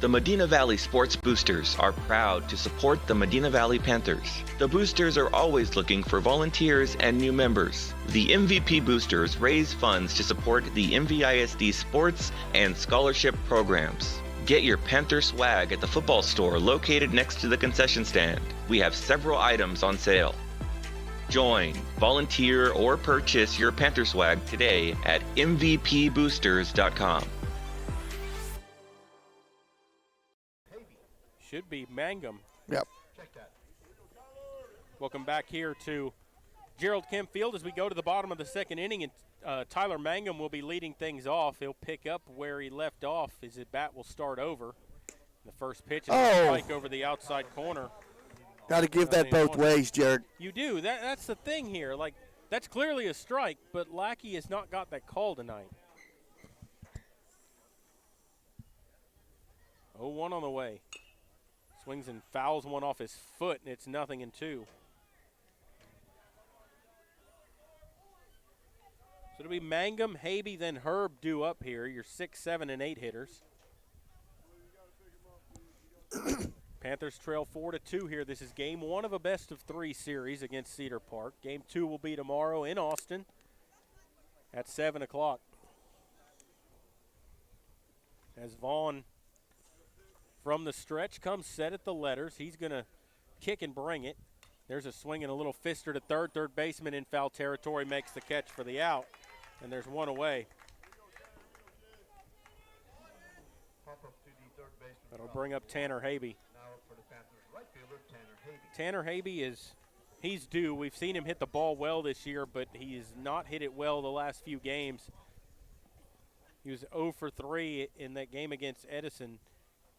The Medina Valley Sports Boosters are proud to support the Medina Valley Panthers. The Boosters are always looking for volunteers and new members. The MVP Boosters raise funds to support the MVISD sports and scholarship programs. Get your Panther swag at the football store located next to the concession stand. We have several items on sale. Join, volunteer, or purchase your Panther swag today at mvpboosters.com. Should be Mangum. Yep. Welcome back here to Gerald Kemp Field as we go to the bottom of the second inning, and Tyler Mangum will be leading things off. He'll pick up where he left off. His bat will start over. The first pitch is a strike over the outside corner. Got to give that both ways, Jared. You do. That's the thing here. Like, that's clearly a strike, but Lackey has not got that call tonight. 0-1 on the way. Swings and fouls one off his foot, and it's 0-2. So it'll be Mangum, Habe, then Herb due up here, your 6, 7, and 8 hitters. Panthers trail 4-2 here. This is game 1 of a best-of-3 series against Cedar Park. Game 2 will be tomorrow in Austin at 7 o'clock. As Vaughn from the stretch comes set at the letters. He's going to kick and bring it. There's a swing and a little fister to third. Third baseman in foul territory makes the catch for the out, and there's one away. That'll bring up Tanner Habe. Tanner Habe he's due. We've seen him hit the ball well this year, but he has not hit it well the last few games. He was 0 for 3 in that game against Edison.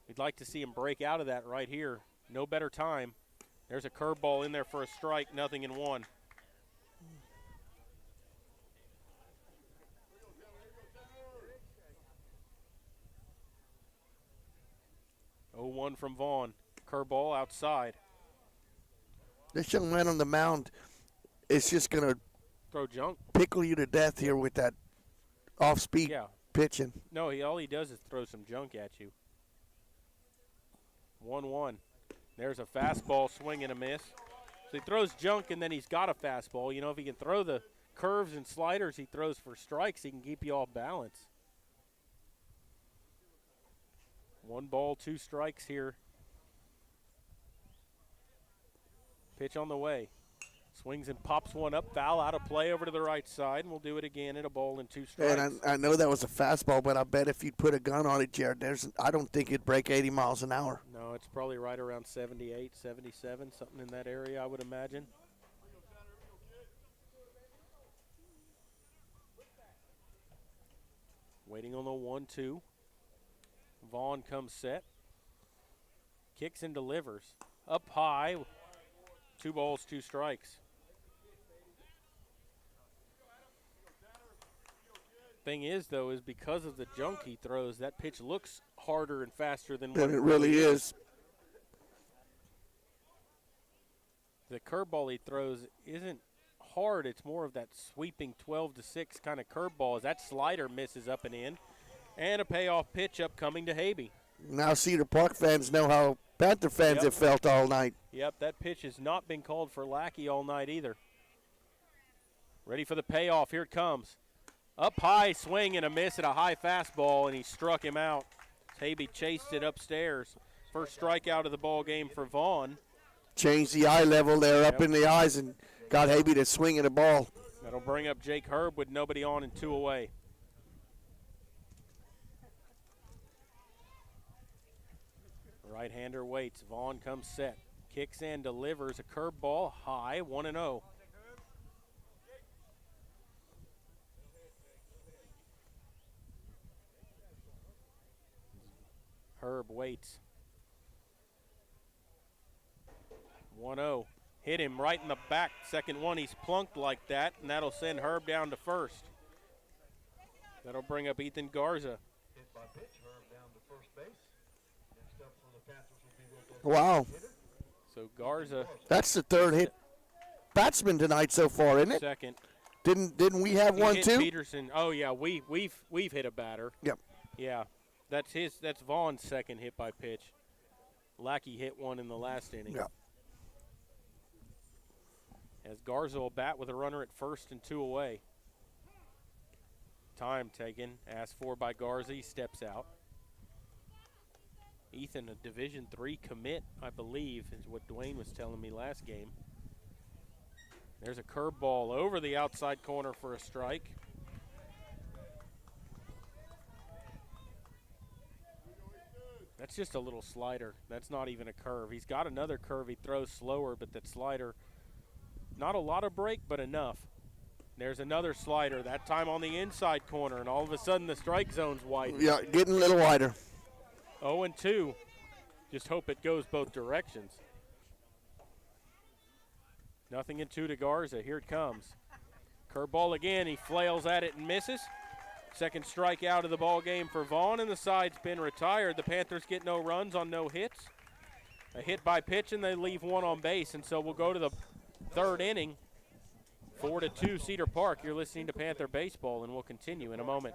We'd like to see him break out of that right here. No better time. There's a curveball in there for a strike, 0-1. Oh, 0-1 from Vaughn. Curveball outside. This young man on the mound is just going to throw junk, pickle you to death here with that off-speed pitching. No, all he does is throw some junk at you. 1-1. There's a fastball, swing and a miss. So he throws junk, and then he's got a fastball. You know, if he can throw the curves and sliders he throws for strikes, he can keep you off balance. 1 ball, 2 strikes here. Pitch on the way. Swings and pops one up, foul out of play over to the right side, and we'll do it again at a ball and 2 strikes. And I know that was a fastball, but I bet if you'd put a gun on it, Jared, I don't think it'd break 80 miles an hour. No, it's probably right around 78, 77, something in that area, I would imagine. Waiting on the 1-2. Vaughn comes set. Kicks and delivers. Up high. 2 balls, 2 strikes. Thing is, though, is because of the junk he throws, that pitch looks harder and faster than what it really is. The curveball he throws isn't hard. It's more of that sweeping 12-6 kind of curveball as that slider misses up and in. And a payoff pitch upcoming to Habe. Now Cedar Park fans know how Panther fans have felt all night. Yep, that pitch has not been called for Lackey all night either. Ready for the payoff. Here it comes. Up high, swing and a miss at a high fastball, and he struck him out. Habe chased it upstairs. First strikeout of the ball game for Vaughn. Changed the eye level there up in the eyes and got Habe to swing at a ball. That'll bring up Jake Herb with nobody on and 2 away. Right-hander waits. Vaughn comes set. Kicks and delivers a curveball high, 1-0. Herb waits. 1-0. Hit him right in the back. Second one, he's plunked like that, and that'll send Herb down to first. That'll bring up Ethan Garza. Hit by pitch, Herb down to first base. Next up for the Panthers will be Wow. So Garza. That's the 3rd hit batsman tonight so far, isn't it? Second. Didn't we have one too? Peterson. Oh yeah, we've hit a batter. Yep. Yeah. That's Vaughn's second hit by pitch. Lackey hit one in the last inning. Yeah. As Garza will bat with a runner at first and 2 away. Time taken, asked for by Garza. He steps out. Ethan, a Division III commit, I believe, is what Dwayne was telling me last game. There's a curveball over the outside corner for a strike. That's just a little slider. That's not even a curve. He's got another curve he throws slower, but that slider, not a lot of break, but enough. There's another slider, that time on the inside corner, and all of a sudden the strike zone's wide. Yeah, getting a little wider. 0-2. Just hope it goes both directions. 0-2 to Garza. Here it comes. Curveball again. He flails at it and misses. Second strikeout of the ball game for Vaughn, and the side's been retired. The Panthers get no runs on no hits. A hit by pitch, and they leave 1 on base, and so we'll go to the 3rd inning. 4-2 Cedar Park. You're listening to Panther Baseball, and we'll continue in a moment.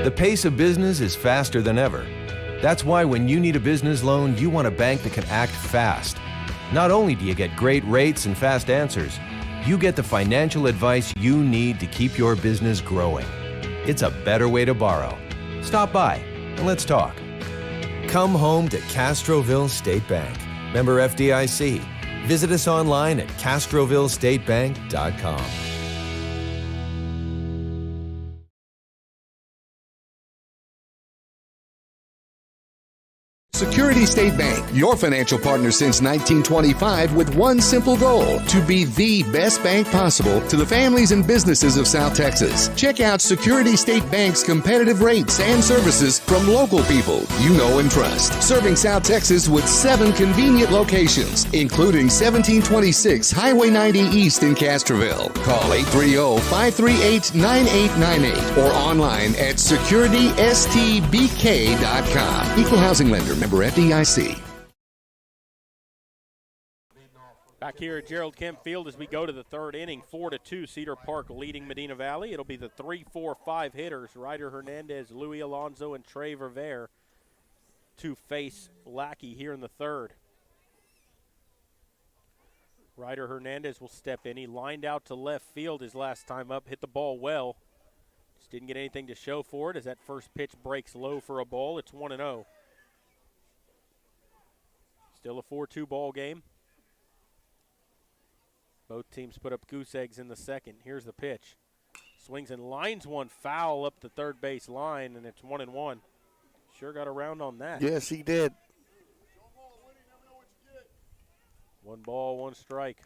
The pace of business is faster than ever. That's why when you need a business loan, you want a bank that can act fast. Not only do you get great rates and fast answers, you get the financial advice you need to keep your business growing. It's a better way to borrow. Stop by and let's talk. Come home to Castroville State Bank. Member FDIC. Visit us online at CastrovilleStateBank.com. Security State Bank, your financial partner since 1925 with one simple goal, to be the best bank possible to the families and businesses of South Texas. Check out Security State Bank's competitive rates and services from local people you know and trust. Serving South Texas with 7 convenient locations, including 1726 Highway 90 East in Castroville. Call 830-538-9898 or online at securitystbk.com. Equal housing lender. Member FDIC. Back here at Gerald Kemp Field as we go to the third inning, 4-2, Cedar Park leading Medina Valley. It'll be the 3-4-5 hitters, Ryder Hernandez, Louis Alonso, and Trey Verver, to face Lackey here in the third. Ryder Hernandez will step in. He lined out to left field his last time up, hit the ball well. Just didn't get anything to show for it as that first pitch breaks low for a ball. It's 1-0. Still a 4-2 ball game. Both teams put up goose eggs in the second. Here's the pitch. Swings and lines one foul up the third base line, and it's 1-1. Sure got around on that. Yes, he did. 1 ball, 1 strike.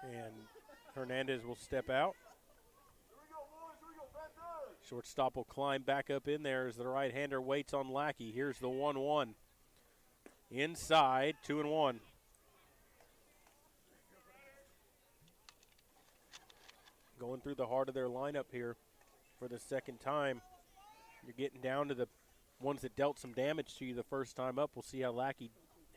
And Hernandez will step out. Shortstop will climb back up in there as the right-hander waits on Lackey. Here's the 1-1. Inside, 2-1. Going through the heart of their lineup here for the second time. You're getting down to the ones that dealt some damage to you the first time up. We'll see how Lackey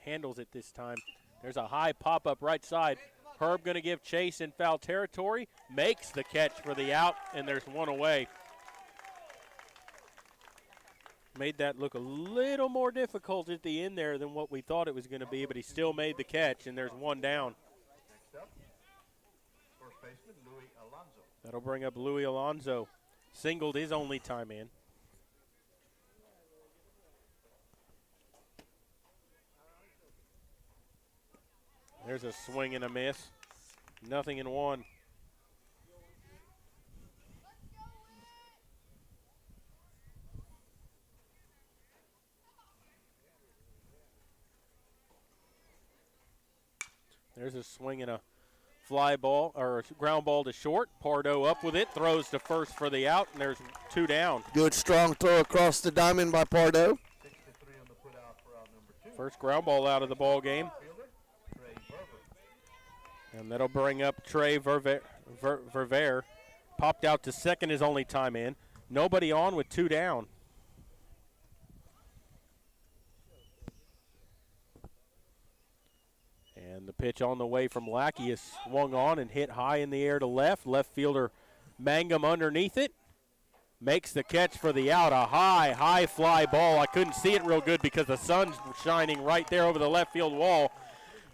handles it this time. There's a high pop-up right side. Herb going to give chase in foul territory. Makes the catch for the out, and there's 1 away. Made that look a little more difficult at the end there than what we thought it was going to be, but he still made the catch, and there's 1 down. Next up, first baseman Louis Alonso. That'll bring up Louis Alonso. Singled his only time in. There's a swing and a miss. 0-1. There's a swing and a fly ball, or a ground ball to short. Pardo up with it, throws to first for the out, and there's 2 down. Good strong throw across the diamond by Pardo. First ground ball out of the ball game. And that'll bring up Trey Verver. Popped out to second his only time in. Nobody on with 2 down. And the pitch on the way from Lackey is swung on and hit high in the air to left. Left fielder Mangum underneath it. Makes the catch for the out. A high fly ball. I couldn't see it real good because the sun's shining right there over the left field wall.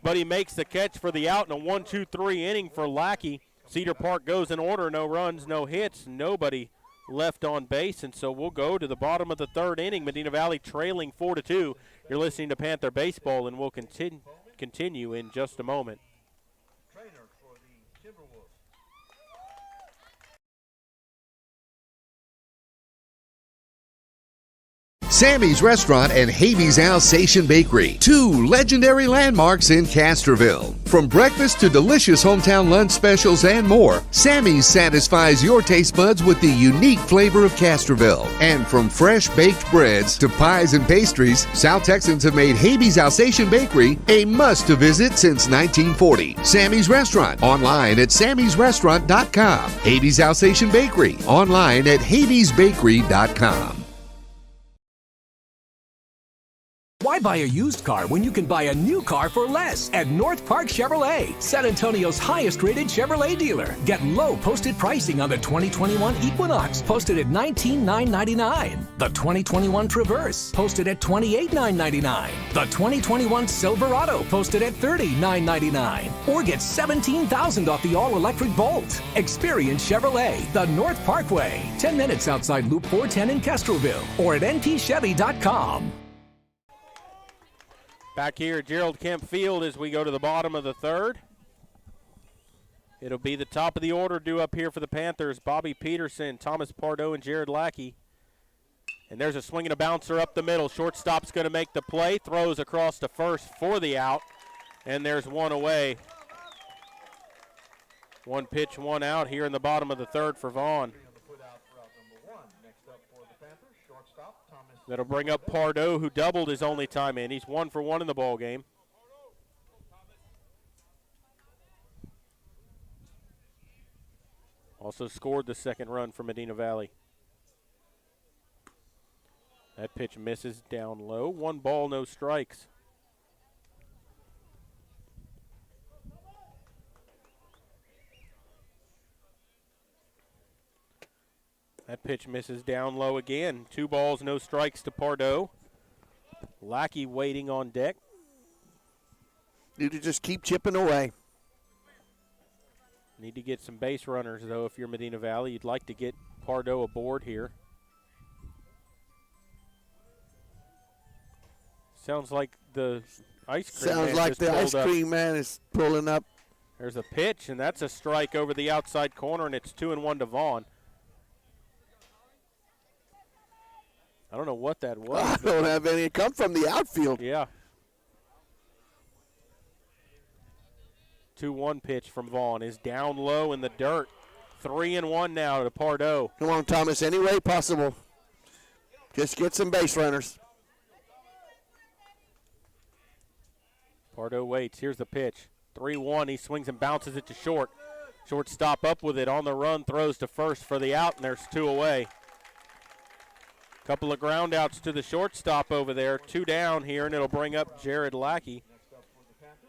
But he makes the catch for the out in a 1-2-3 inning for Lackey. Cedar Park goes in order. No runs, no hits, nobody left on base. And so we'll go to the bottom of the third inning. Medina Valley trailing 4-2. You're listening to Panther Baseball, and we'll continue in just a moment. Trainer for the Timberwolves. Sammy's Restaurant and Habeas Alsatian Bakery, 2 legendary landmarks in Castroville. From breakfast to delicious hometown lunch specials and more, Sammy's satisfies your taste buds with the unique flavor of Castroville. And from fresh baked breads to pies and pastries, South Texans have made Habeas Alsatian Bakery a must-to-visit since 1940. Sammy's Restaurant, online at sammysrestaurant.com. Habeas Alsatian Bakery, online at habeasbakery.com. Why buy a used car when you can buy a new car for less at North Park Chevrolet, San Antonio's highest-rated Chevrolet dealer? Get low posted pricing on the 2021 Equinox, posted at $19,999. The 2021 Traverse, posted at $28,999. The 2021 Silverado, posted at $30,999. Or get $17,000 off the all-electric Bolt. Experience Chevrolet, the North Parkway, 10 minutes outside Loop 410 in Castroville, or at npchevy.com. Back here at Gerald Kemp Field as we go to the bottom of the third. It'll be the top of the order due up here for the Panthers. Bobby Peterson, Thomas Pardo, and Jared Lackey. And there's a swing and a bouncer up the middle. Shortstop's going to make the play. Throws across to first for the out. And there's 1 away. 1 pitch, 1 out here in the bottom of the third for Vaughn. That'll bring up Pardo, who doubled his only time in. He's 1 for 1 in the ball game. Also scored the second run for Medina Valley. That pitch misses down low. 1 ball, no strikes. That pitch misses down low again. 2 balls, no strikes to Pardo. Lackey waiting on deck. Need to just keep chipping away. Need to get some base runners, though, if you're Medina Valley. You'd like to get Pardo aboard here. Sounds like the ice cream man Sounds like just the pulled ice up. cream man is pulling up. There's a pitch, and that's a strike over the outside corner, and it's 2-1 to Vaughn. I don't know what that was. I don't have any. It come from the outfield. Yeah. 2-1 pitch from Vaughn is down low in the dirt. 3-1 now to Pardo. Come on, Thomas, any way possible. Just get some base runners. Pardo waits. Here's the pitch. 3-1. He swings and bounces it to short. Shortstop up with it on the run, throws to first for the out, and there's 2 away. Couple of ground outs to the shortstop over there. 2 down here, and it'll bring up Jared Lackey.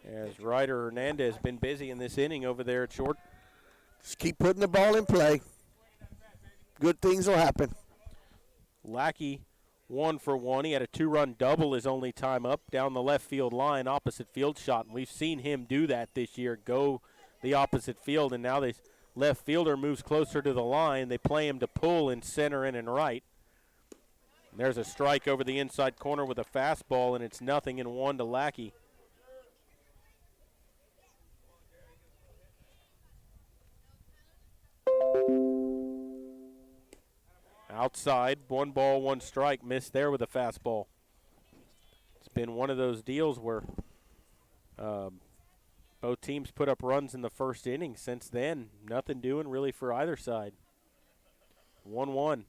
As Ryder Hernandez been busy in this inning over there at short. Just keep putting the ball in play. Good things will happen. Lackey 1 for 1. He had a 2-run double his only time up down the left field line, opposite field shot. And we've seen him do that this year, go the opposite field. And now the left fielder moves closer to the line. They play him to pull in center in and right. And there's a strike over the inside corner with a fastball, and it's 0-1 to Lackey. Outside, 1 ball, 1 strike, missed there with a fastball. It's been one of those deals where both teams put up runs in the first inning. Since then, nothing doing really for either side. 1-1.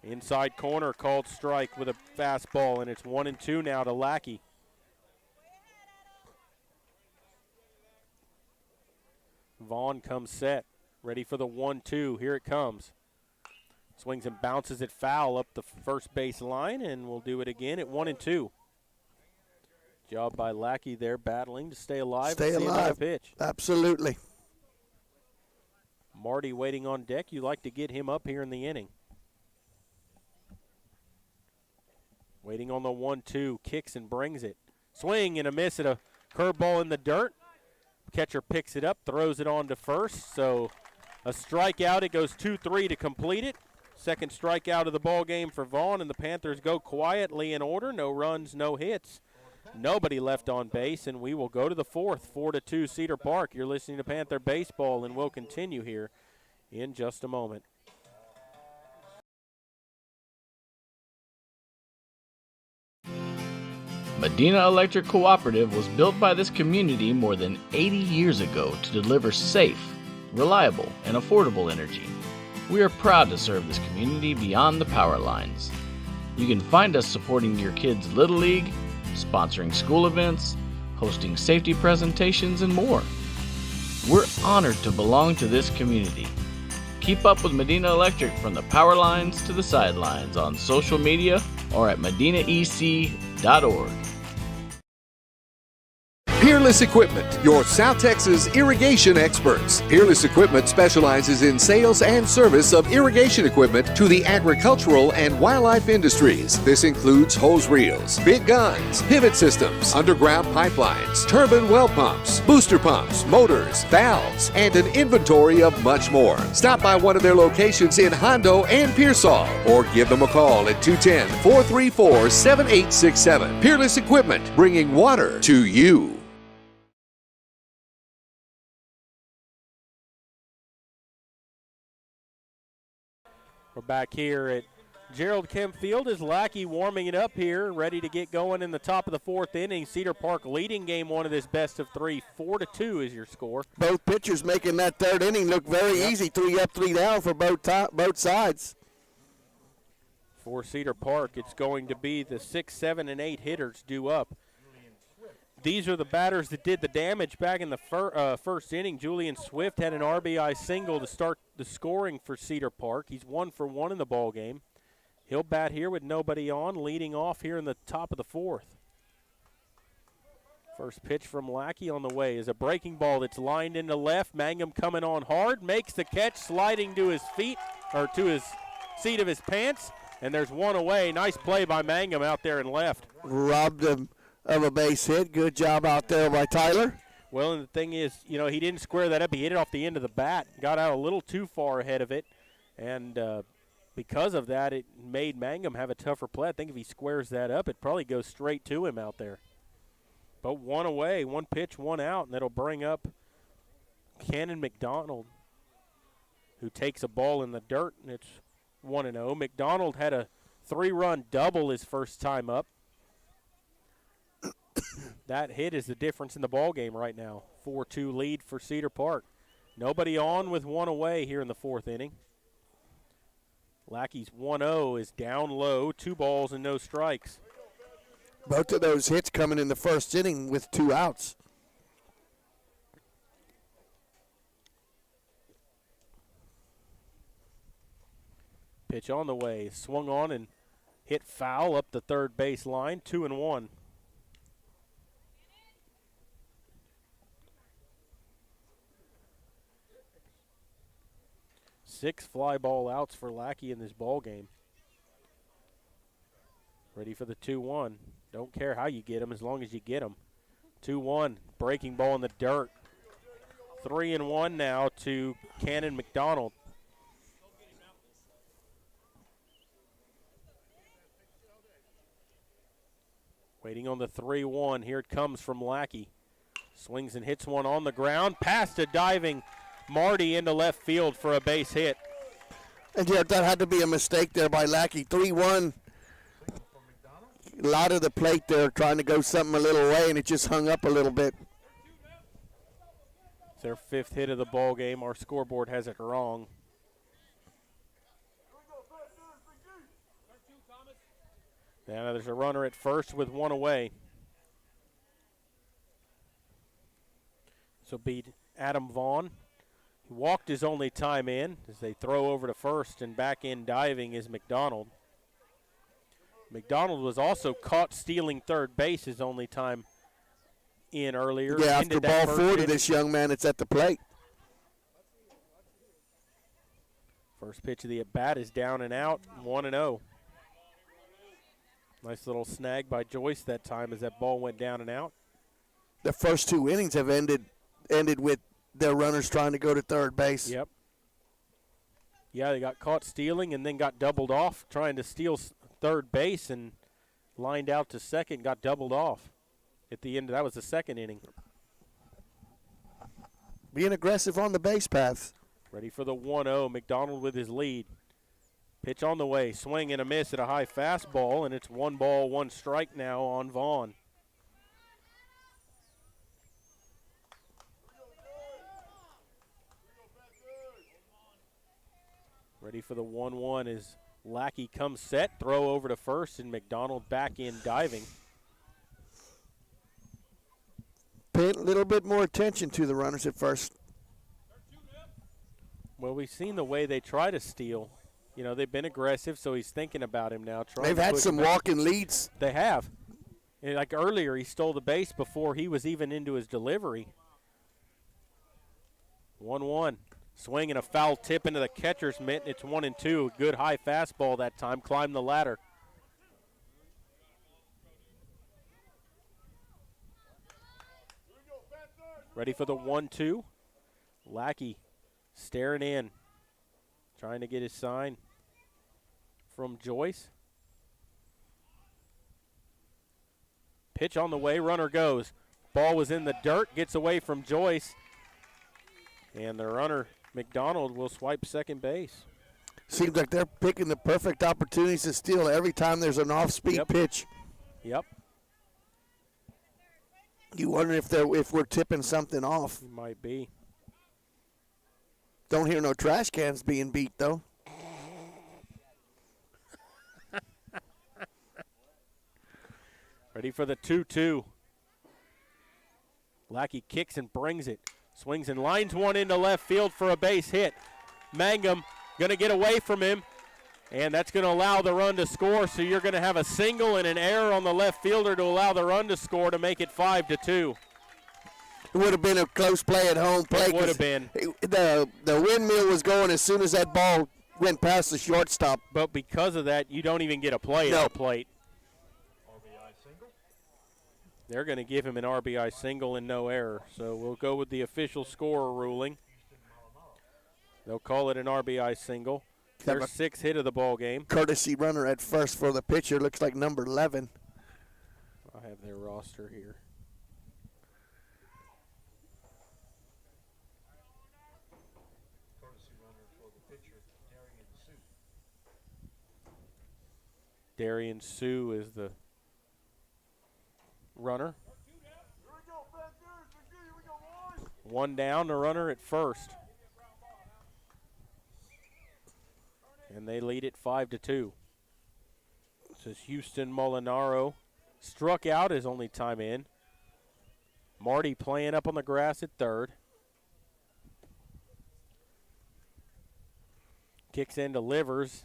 Inside corner, called strike with a fastball, and it's 1-2 now to Lackey. Vaughn comes set, ready for the 1-2. Here it comes. Swings and bounces it foul up the first base line, and we'll do it again at 1-2. Job by Lackey there, battling to stay alive. Stay and see alive. another pitch. Absolutely. Marty waiting on deck. You like to get him up here in the inning. Waiting on the 1-2, kicks and brings it. Swing and a miss at a curveball in the dirt. Catcher picks it up, throws it on to first. So a strikeout. It goes 2-3 to complete it. Second strikeout of the ball game for Vaughn, and the Panthers go quietly in order. No runs, no hits. Nobody left on base, and we will go to the 4th, 4-2 Cedar Park. You're listening to Panther Baseball, and we'll continue here in just a moment. Medina Electric Cooperative was built by this community more than 80 years ago to deliver safe, reliable, and affordable energy. We are proud to serve this community beyond the power lines. You can find us supporting your kids' Little League, sponsoring school events, hosting safety presentations, and more. We're honored to belong to this community. Keep up with Medina Electric from the power lines to the sidelines on social media or at medinaec.org. Peerless Equipment, your South Texas irrigation experts. Peerless Equipment specializes in sales and service of irrigation equipment to the agricultural and wildlife industries. This includes hose reels, big guns, pivot systems, underground pipelines, turbine well pumps, booster pumps, motors, valves, and an inventory of much more. Stop by one of their locations in Hondo and Pearsall or give them a call at 210-434-7867. Peerless Equipment, bringing water to you. We're back here at Gerald Kemp Field as Lackey warming it up here, ready to get going in the top of the 4th inning. Cedar Park leading game 1 of this best of 3. 4-2 is your score. Both pitchers making that 3rd inning look very easy. 3 up, 3 down for both sides. For Cedar Park, it's going to be the 6, 7, and 8 hitters due up. these are the batters that did the damage back in the first inning. Julian Swift had an RBI single to start the scoring for Cedar Park. He's 1 for 1 in the ball game. He'll bat here with nobody on, leading off here in the top of the fourth. First pitch from Lackey on the way is a breaking ball that's lined into left. Mangum coming on hard, makes the catch, sliding to his feet, or to his seat of his pants, and there's one away. Nice play by Mangum out there in left. Robbed him of a base hit. Good job out there by Tyler. Well, and the thing is, he didn't square that up. He hit it off the end of the bat, got out a little too far ahead of it, and because of that, it made Mangum have a tougher play. I think if he squares that up, it probably goes straight to him out there. But one away, one pitch, one out, and that'll bring up Cannon McDonald, who takes a ball in the dirt, and it's 1-0. McDonald had a 3-run double his first time up. That hit is the difference in the ball game right now. 4-2 lead for Cedar Park. Nobody on with one away here in the fourth inning. Lackey's 1-0 is down low, 2 balls and no strikes. Both of those hits coming in the first inning with 2 outs. Pitch on the way, swung on and hit foul up the third base line, 2-1. Six fly ball outs for Lackey in this ball game. Ready for the 2-1. Don't care how you get them as long as you get them. 2-1, breaking ball in the dirt. 3-1 now to Cannon McDonald. Waiting on the 3-1. Here it comes from Lackey. Swings and hits one on the ground. Past a diving Marty into left field for a base hit. And yeah, that had to be a mistake there by Lackey. 3-1. A lot of the plate there trying to go something a little way, and it just hung up a little bit. It's their 5th hit of the ball game. Our scoreboard has it wrong. Now there's a runner at first with one away. So beat Adam Vaughn. He walked his only time in as they throw over to first, and back in diving is McDonald. McDonald was also caught stealing third base his only time in earlier. Yeah, after ball 4 to this young man, it's at the plate. First pitch of the at-bat is down and out, 1-0. Nice little snag by Joyce that time as that ball went down and out. The first 2 innings have ended with their runners trying to go to third base. Yep. Yeah, they got caught stealing and then got doubled off trying to steal third base and lined out to second, got doubled off at the end. That was the second inning. Being aggressive on the base paths. Ready for the 1-0. McDonald with his lead. Pitch on the way. Swing and a miss at a high fastball, and it's 1 ball, 1 strike now on Vaughn. Ready for the 1-1 as Lackey comes set, throw over to first, and McDonald back in diving. Pay a little bit more attention to the runners at first. Well, we've seen the way they try to steal. They've been aggressive, so he's thinking about him now. They've had some walking leads. They have. And like earlier, he stole the base before he was even into his delivery. 1-1. Swing and a foul tip into the catcher's mitt. It's 1-2. Good high fastball that time. Climbed the ladder. Ready for the 1-2. Lackey staring in. Trying to get his sign from Joyce. Pitch on the way. Runner goes. Ball was in the dirt. Gets away from Joyce. And the runner, McDonald, will swipe second base. Seems like they're picking the perfect opportunities to steal every time there's an off-speed pitch. Yep. You wonder if we're tipping something off. It might be. Don't hear no trash cans being beat, though. Ready for the 2-2. Lackey kicks and brings it. Swings and lines one into left field for a base hit. Mangum going to get away from him, and that's going to allow the run to score. So you're going to have a single and an error on the left fielder to allow the run to score to make it 5-2. It would have been a close play at home plate. It would have been. The windmill was going as soon as that ball went past the shortstop. But because of that, you don't even get a play at the plate. They're going to give him an RBI single and no error. So we'll go with the official scorer ruling. They'll call it an RBI single. Their sixth hit of the ball game. Courtesy runner at first for the pitcher. Looks like number 11. I have their roster here. Courtesy runner for the pitcher, Darian Sue. Darian Sue is the runner. One down, the runner at first. And they lead it 5-2. This is Houston Molinaro. Struck out his only time in. Marty playing up on the grass at third. Kicks in, delivers.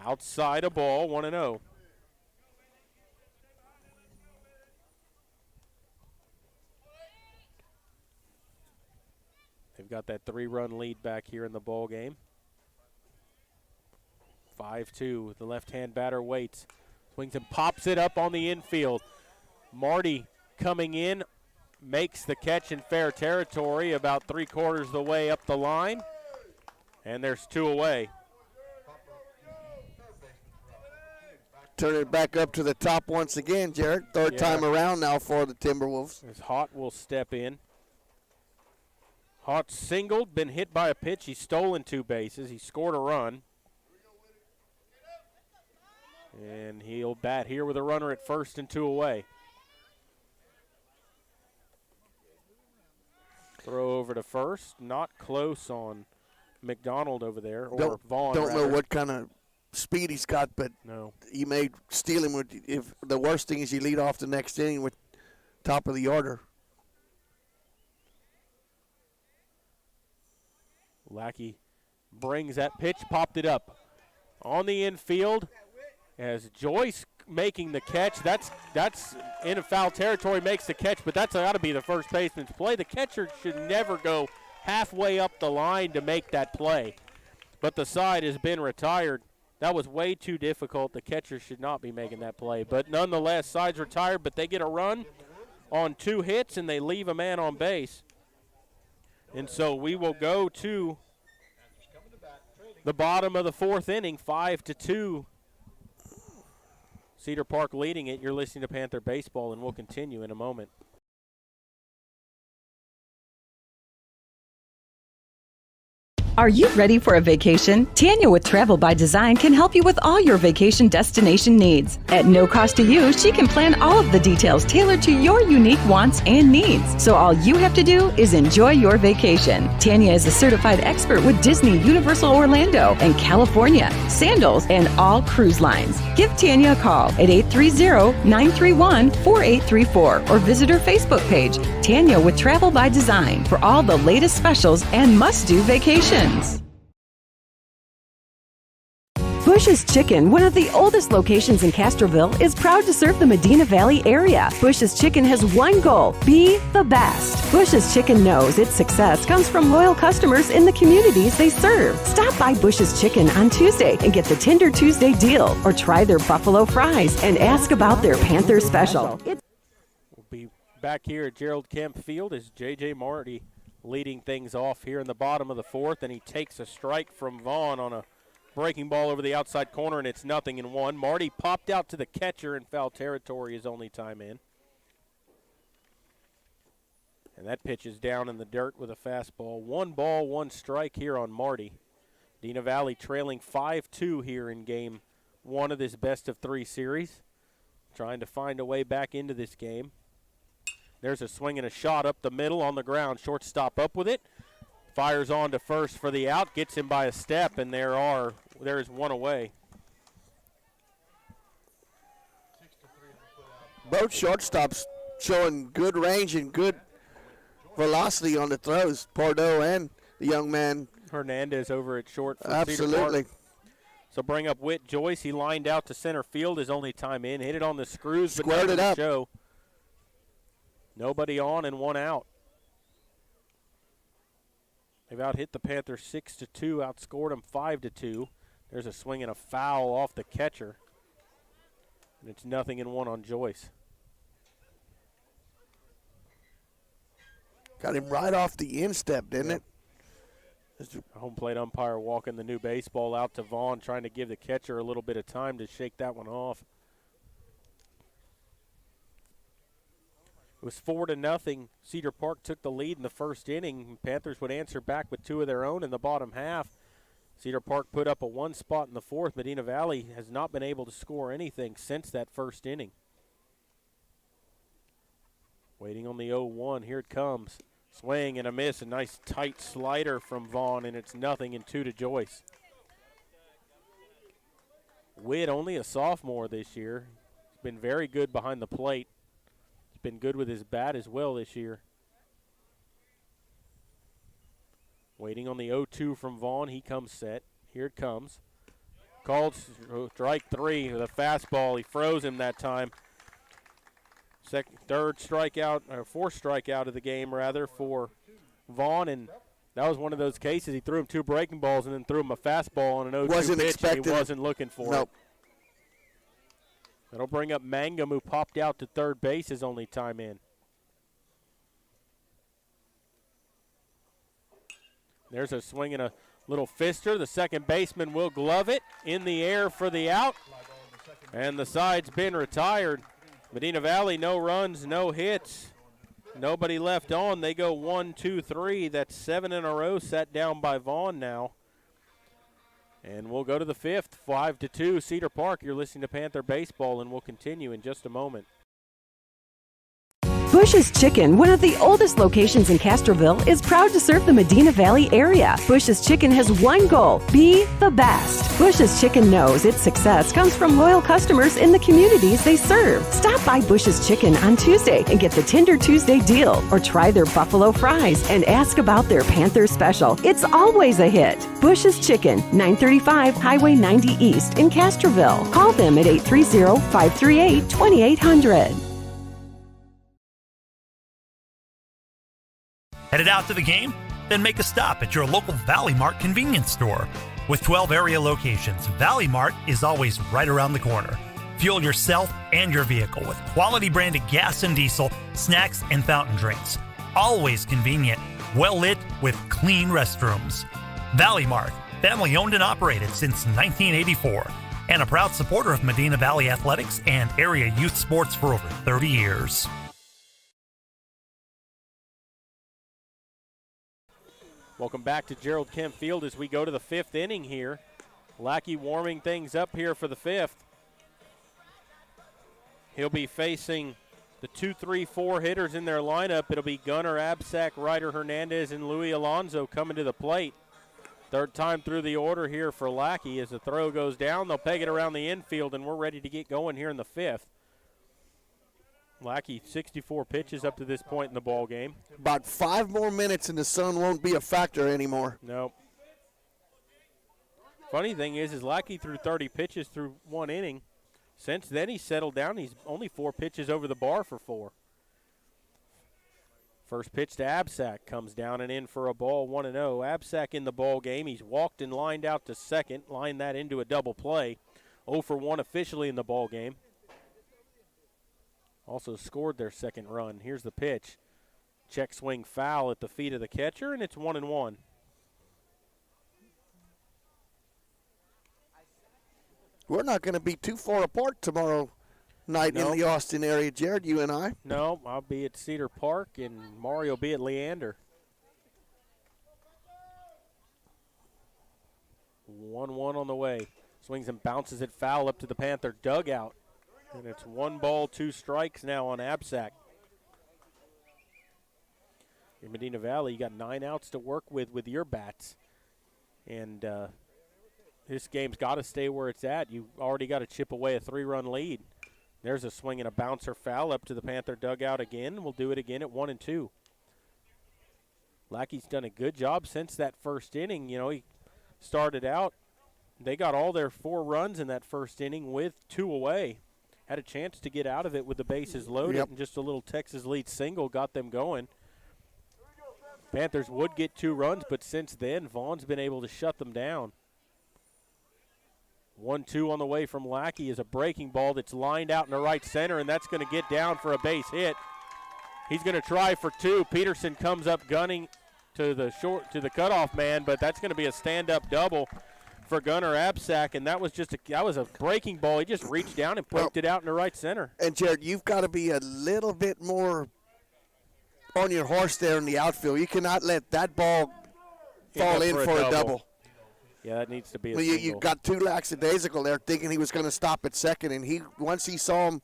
Outside a ball, 1-0. They've got that 3-run lead back here in the ball game. 5-2. The left-hand batter waits. Swings and pops it up on the infield. Marty coming in, makes the catch in fair territory about 3/4 of the way up the line. And there's 2 away. Turn it back up to the top once again, Jared. Third time around now for the Timberwolves. As Hott will step in. Hott singled, been hit by a pitch. He's stolen 2 bases. He scored a run. And he'll bat here with a runner at first and 2 away. Throw over to first. Not close on McDonald over there, or Vaughn. Don't know what kind of speed he's got, but you may steal him. If the worst thing is you lead off the next inning with top of the order. Lackey brings that pitch, popped it up on the infield as Joyce making the catch. That's in a foul territory, makes the catch, but that's got to be the first baseman's play. The catcher should never go halfway up the line to make that play, but the side has been retired. That was way too difficult. The catcher should not be making that play, but nonetheless, side's retired, but they get a run on 2 hits and they leave a man on base. And so we will go to the bottom of the 4th inning, 5-2. Cedar Park leading it. You're listening to Panther Baseball, and we'll continue in a moment. Are you ready for a vacation? Tanya with Travel by Design can help you with all your vacation destination needs. At no cost to you, she can plan all of the details tailored to your unique wants and needs. So all you have to do is enjoy your vacation. Tanya is a certified expert with Disney, Universal Orlando, and California, Sandals, and all cruise lines. Give Tanya a call at 830-931-4834 or visit her Facebook page, Tanya with Travel by Design, for all the latest specials and must-do vacations. Bush's Chicken, one of the oldest locations in Castroville, is proud to serve the Medina Valley area. Bush's Chicken has one goal: be the best. Bush's Chicken knows its success comes from loyal customers in the communities they serve. Stop by Bush's Chicken on Tuesday and get the Tender Tuesday deal, or try their buffalo fries and ask about their Panther special. We'll be back here at Gerald Kemp Field as J.J. Marty leading things off here in the bottom of the 4th, and he takes a strike from Vaughn on a breaking ball over the outside corner, and it's 0-1. Marty popped out to the catcher in foul territory his only time in. And that pitch is down in the dirt with a fastball. 1 ball, 1 strike here on Marty. Medina Valley trailing 5-2 here in game 1 of this best-of-3 series. Trying to find a way back into this game. There's a swing and a shot up the middle on the ground. Shortstop up with it. Fires on to first for the out. Gets him by a step, and there is 1 away. Both shortstops showing good range and good velocity on the throws. Pardo and the young man. Hernandez over at short for Cedar Absolutely. Park. So bring up Whit Joyce. He lined out to center field his only time in. Hit it on the screws, but Squared not it on the up. show. Nobody on and one out. They've out-hit the Panthers 6-2, outscored them 5-2. There's a swing and a foul off the catcher. And it's 0-1 on Joyce. Got him right off the instep, didn't it? Home plate umpire walking the new baseball out to Vaughn, trying to give the catcher a little bit of time to shake that one off. It was 4-0. Cedar Park took the lead in the first inning. Panthers would answer back with two of their own in the bottom half. Cedar Park put up a one spot in the fourth. Medina Valley has not been able to score anything since that first inning. Waiting on the 0-1. Here it comes. Swing and a miss. A nice tight slider from Vaughn, and it's 0-2 to Joyce. Witt, only a sophomore this year. He's been very good behind the plate. He's been good with his bat as well this year. Waiting on the 0-2 from Vaughn. He comes set. Here it comes. Called strike three with a fastball. He froze him that time. Fourth strikeout of the game, rather, for Vaughn, and that was one of those cases. He threw him two breaking balls and then threw him a fastball on an 0-2 pitch, and he wasn't looking for it. That'll bring up Mangum, who popped out to third base his only time in. There's a swing and a little fister. The second baseman will glove it in the air for the out, and the side's been retired. Medina Valley, no runs, no hits. Nobody left on. They go 1, 2, 3. That's 7 in a row set down by Vaughn now. And we'll go to the fifth, 5-2, Cedar Park. You're listening to Panther Baseball, and we'll continue in just a moment. Bush's Chicken, one of the oldest locations in Castroville, is proud to serve the Medina Valley area. Bush's Chicken has one goal: be the best. Bush's Chicken knows its success comes from loyal customers in the communities they serve. Stop by Bush's Chicken on Tuesday and get the Tender Tuesday deal, or try their buffalo fries and ask about their Panther special. It's always a hit. Bush's Chicken, 935 Highway 90 East in Castroville. Call them at 830-538-2800. Headed out to the game? Then make a stop at your local Valley Mart convenience store. With 12 area locations, Valley Mart is always right around the corner. Fuel yourself and your vehicle with quality branded gas and diesel, snacks, and fountain drinks. Always convenient, well lit with clean restrooms. Valley Mart, family owned and operated since 1984, and a proud supporter of Medina Valley athletics and area youth sports for over 30 years. Welcome back to Gerald Kemp Field as we go to the fifth inning here. Lackey warming things up here for the fifth. He'll be facing the 2, 3, 4 hitters in their lineup. It'll be Gunner, Absack, Ryder, Hernandez, and Louis Alonso coming to the plate. Third time through the order here for Lackey. As the throw goes down, they'll peg it around the infield, and we're ready to get going here in the fifth. Lackey, 64 pitches up to this point in the ball game. About 5 more minutes and the sun won't be a factor anymore. Nope. Funny thing is Lackey threw 30 pitches through one inning. Since then, he's settled down. He's only 4 pitches over the bar for 4. First pitch to Absack comes down and in for a ball, 1-0. Absack in the ball game. He's walked and lined out to second, lined that into a double play. 0 for 1 officially in the ball game. Also scored their second run. Here's the pitch. Check swing foul at the feet of the catcher, and it's 1-1. We're not going to be too far apart tomorrow night in the Austin area, Jared, you and I. No, I'll be at Cedar Park, and Mario will be at Leander. 1-1 on the way. Swings and bounces it foul up to the Panther dugout. And it's 1 ball, 2 strikes now on Absack. In Medina Valley, you got 9 outs to work with your bats. And this game's got to stay where it's at. You already got to chip away a 3-run lead. There's a swing and a bouncer foul up to the Panther dugout again. We'll do it again at 1-2. Lackey's done a good job since that first inning. You know, he started out. They got all their 4 runs in that first inning with 2 away. Had a chance to get out of it with the bases loaded, and just a little Texas lead single got them going. Panthers would get 2 runs, but since then, Vaughn's been able to shut them down. 1-2 on the way from Lackey is a breaking ball that's lined out in the right center, and that's going to get down for a base hit. He's going to try for 2. Peterson comes up gunning to the cutoff man, but that's going to be a stand-up double for Gunnar Absack, and that was a breaking ball. He just reached down and poked it out in the right center. And Jared, you've got to be a little bit more on your horse there in the outfield. You cannot let that ball fall in for a double. Yeah, that needs to be a single. You got too lackadaisical there, thinking he was going to stop at second, and once he saw him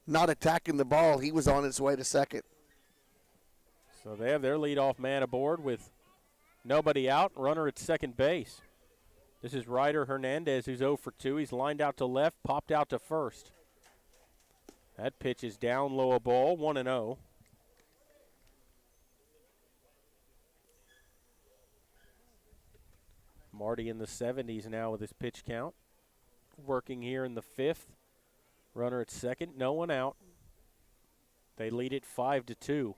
not attacking the ball, he was on his way to second. So they have their leadoff man aboard with nobody out, runner at second base. This is Ryder Hernandez, who's 0 for 2. He's lined out to left, popped out to first. That pitch is down low, a ball, 1-0. Marty in the 70s now with his pitch count. Working here in the 5th. Runner at second, no one out. They lead it 5-2.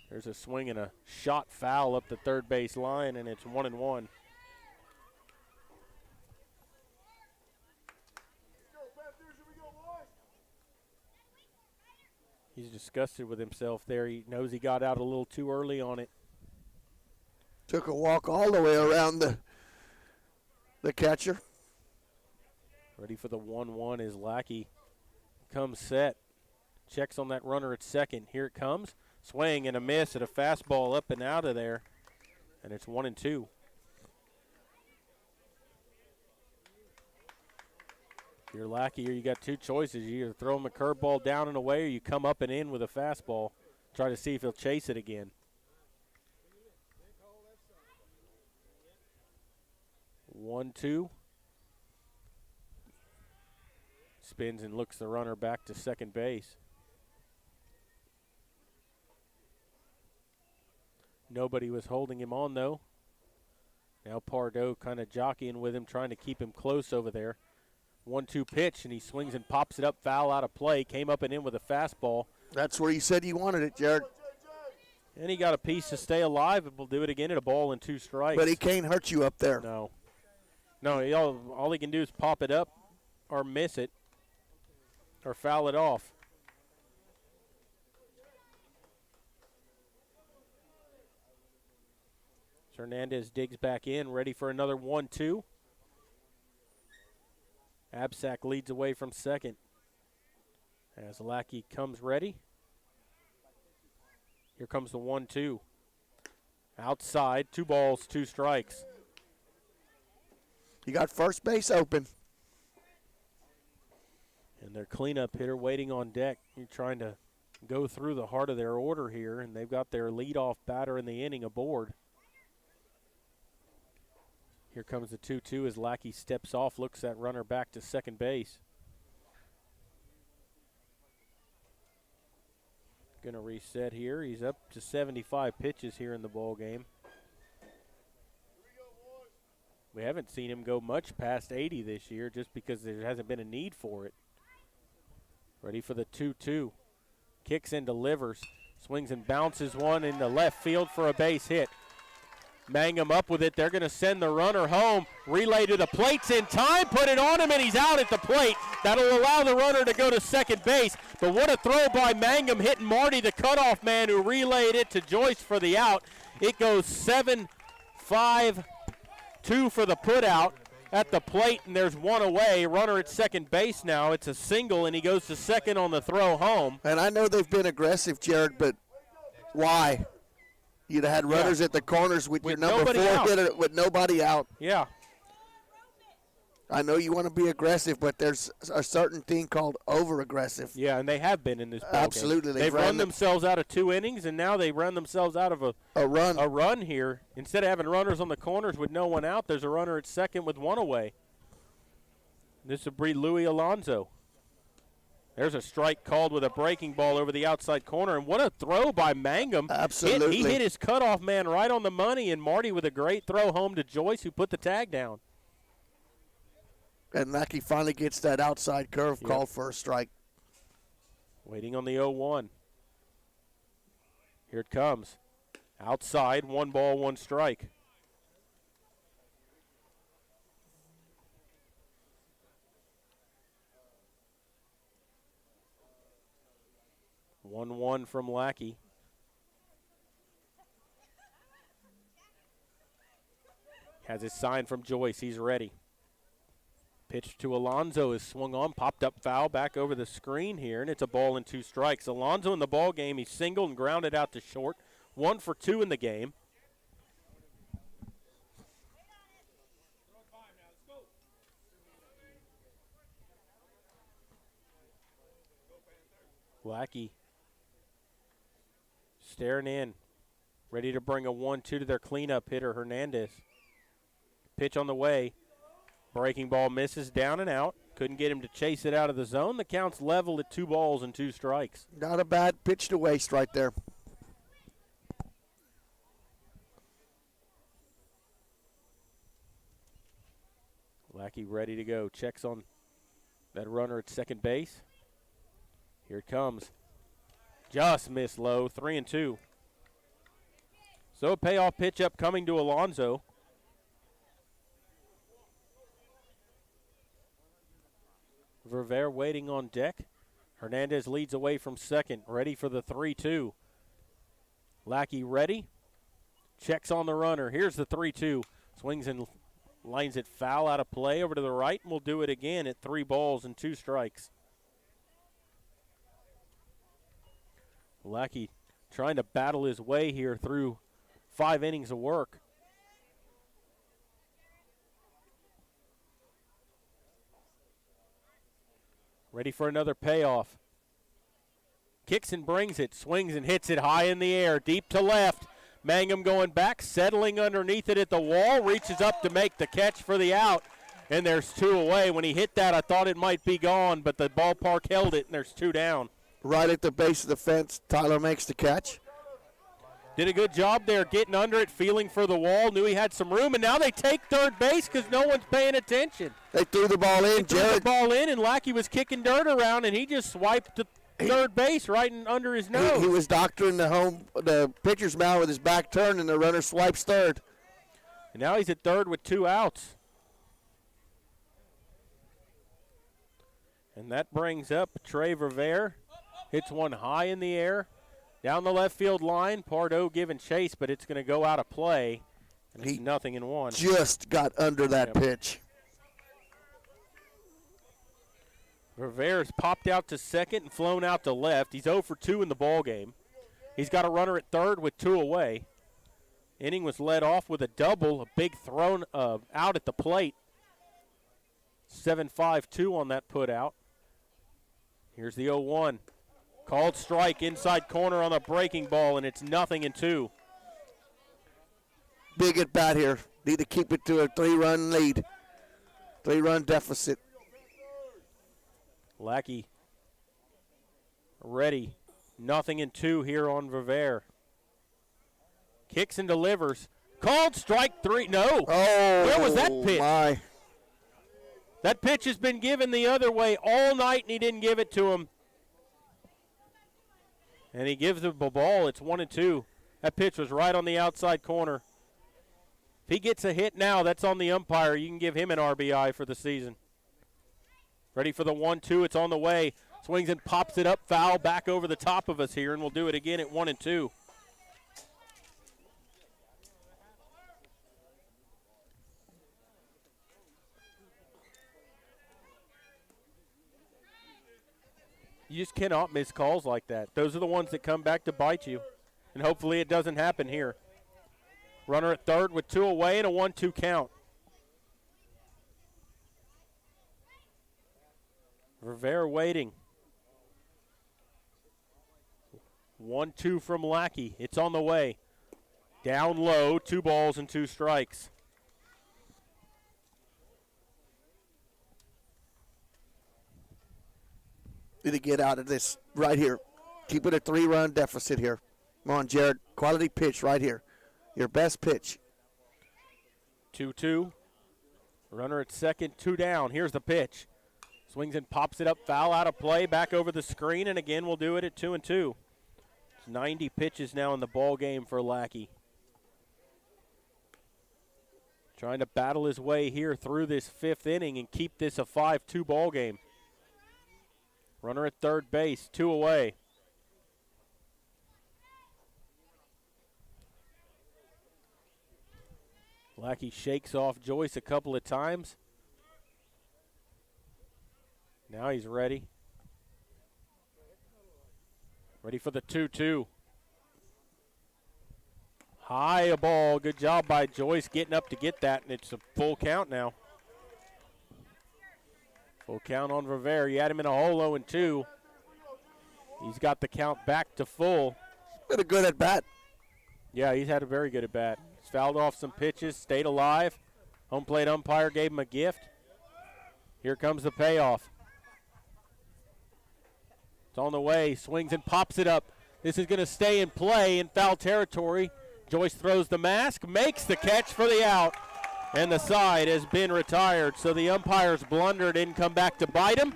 There's a swing and a shot foul up the third base line, and it's 1-1. He's disgusted with himself there. He knows he got out a little too early on it. Took a walk all the way around the catcher. Ready for the 1-1 as Lackey comes set. Checks on that runner at second. Here it comes. Swing and a miss at a fastball up and out of there. And it's 1-2. If you're Lackey here, you got 2 choices. You either throw him a curveball down and away, or you come up and in with a fastball. Try to see if he'll chase it again. 1-2. Spins and looks the runner back to second base. Nobody was holding him on, though. Now Pardo kind of jockeying with him, trying to keep him close over there. 1-2 pitch, and he swings and pops it up, foul out of play. Came up and in with a fastball. That's where you said you wanted it, Jared. And he got a piece to stay alive, and we'll do it again at a ball and 2 strikes. But he can't hurt you up there. No. No, all he can do is pop it up or miss it or foul it off. Hernandez digs back in, ready for another 1-2. Absack leads away from second. As Lackey comes ready. Here comes the 1-2. Outside, 2 balls, 2 strikes. You got first base open. And their cleanup hitter waiting on deck. You're trying to go through the heart of their order here, and they've got their leadoff batter in the inning aboard. Here comes the 2-2 as Lackey steps off, looks that runner back to second base. Going to reset here. He's up to 75 pitches here in the ball game. We haven't seen him go much past 80 this year just because there hasn't been a need for it. Ready for the 2-2. Kicks and delivers. Swings and bounces one into left field for a base hit. Mangum up with it. They're going to send the runner home. Relay to the plate's in time. Put it on him, and he's out at the plate. That'll allow the runner to go to second base. But what a throw by Mangum, hitting Marty, the cutoff man, who relayed it to Joyce for the out. It goes 7-5-2 for the putout at the plate, and there's 1 away. Runner at second base now. It's a single, and he goes to second on the throw home. And I know they've been aggressive, Jared, but why? You'd have had runners at the corners with your number 4 hitter with nobody out. Yeah. I know you want to be aggressive, but there's a certain thing called over-aggressive. Yeah, and they have been in this ball Absolutely. game. They've run themselves out of 2 innings, and now they run themselves out of a run here. Instead of having runners on the corners with no one out, there's a runner at second with 1 away. This will breed Louis Alonso. There's a strike called with a breaking ball over the outside corner, and what a throw by Mangum. Absolutely. He hit his cutoff man right on the money, and Marty with a great throw home to Joyce, who put the tag down. And Lackey finally gets that outside curve called for a strike. Waiting on the 0-1. Here it comes. Outside, 1 ball, 1 strike. One from Lackey. Has his sign from Joyce. He's ready. Pitch to Alonso is swung on, popped up foul back over the screen here, and it's a ball and 2 strikes. Alonso in the ball game, he singled and grounded out to short. 1 for 2 in the game. Lackey staring in, ready to bring a 1-2 to their cleanup hitter, Hernandez. Pitch on the way. Breaking ball misses down and out. Couldn't get him to chase it out of the zone. The count's level at 2 balls and 2 strikes. Not a bad pitch to waste right there. Lackey ready to go. Checks on that runner at second base. Here it comes. Just missed low. 3-2. So a payoff pitch up coming to Alonso. Verveer waiting on deck. Hernandez leads away from second, ready for the 3-2. Lackey ready. Checks on the runner. Here's the 3-2. Swings and lines it foul out of play over to the right, and we'll do it again at 3 balls and 2 strikes. Lackey trying to battle his way here through 5 innings of work. Ready for another payoff. Kicks and brings it, swings and hits it high in the air, deep to left. Mangum going back, settling underneath it at the wall, reaches up to make the catch for the out, and there's 2 away. When he hit that, I thought it might be gone, but the ballpark held it, and there's 2 down. Right at the base of the fence, Tyler makes the catch. Did a good job there getting under it, feeling for the wall, knew he had some room, and now they take third base because no one's paying attention. They threw the ball in, Threw the ball in, and Lackey was kicking dirt around, and he just swiped to third base right under his nose. He was doctoring the pitcher's mound with his back turned, and the runner swipes third. And now he's at third with 2 outs. And that brings up Trey Verveer. Hits one high in the air. Down the left field line, Pardo giving chase, but it's going to go out of play. And it's 0-1. Just got under that pitch. Verveer's popped out to second and flown out to left. He's 0 for 2 in the ball game. He's got a runner at third with 2 away. Inning was led off with a double, a big thrown out at the plate. 7-5-2 on that put out. Here's the 0-1. Called strike inside corner on the breaking ball, and it's 0-2. Big at bat here. Need to keep it to a 3-run lead. 3-run deficit. Lackey ready. 0-2 here on Verveer. Kicks and delivers. Called strike 3. No. Oh, where was that pitch? My. That pitch has been given the other way all night, and he didn't give it to him. And he gives the ball. It's 1-2. That pitch was right on the outside corner. If he gets a hit now, that's on the umpire. You can give him an RBI for the season. Ready for the 1-2. It's on the way. Swings and pops it up foul back over the top of us here, and we'll do it again at 1-2. You just cannot miss calls like that. Those are the ones that come back to bite you, and hopefully it doesn't happen here. Runner at third with 2 away and a 1-2 count. Verveer waiting. 1-2 from Lackey. It's on the way. Down low, 2 balls and 2 strikes. Need to get out of this right here. Keep it a 3-run deficit here. Come on, Jared. Quality pitch right here. Your best pitch. 2-2. Runner at second, 2 down. Here's the pitch. Swings and pops it up, foul out of play, back over the screen, and again we'll do it at 2-2. It's 90 pitches now in the ball game for Lackey. Trying to battle his way here through this 5th inning and keep this a 5-2 ball game. Runner at third base, 2 away. Lackey shakes off Joyce a couple of times. Now he's ready. Ready for the 2-2. High a ball. Good job by Joyce getting up to get that, and it's a full count now. Full count on Rivera. You had him in a hole 0-2. He's got the count back to full. Been a good at bat. Yeah, he's had a very good at bat. He's fouled off some pitches, stayed alive. Home plate umpire gave him a gift. Here comes the payoff. It's on the way, swings and pops it up. This is going to stay in play in foul territory. Joyce throws the mask, makes the catch for the out, and the side has been retired. So the umpires blundered, didn't come back to bite him.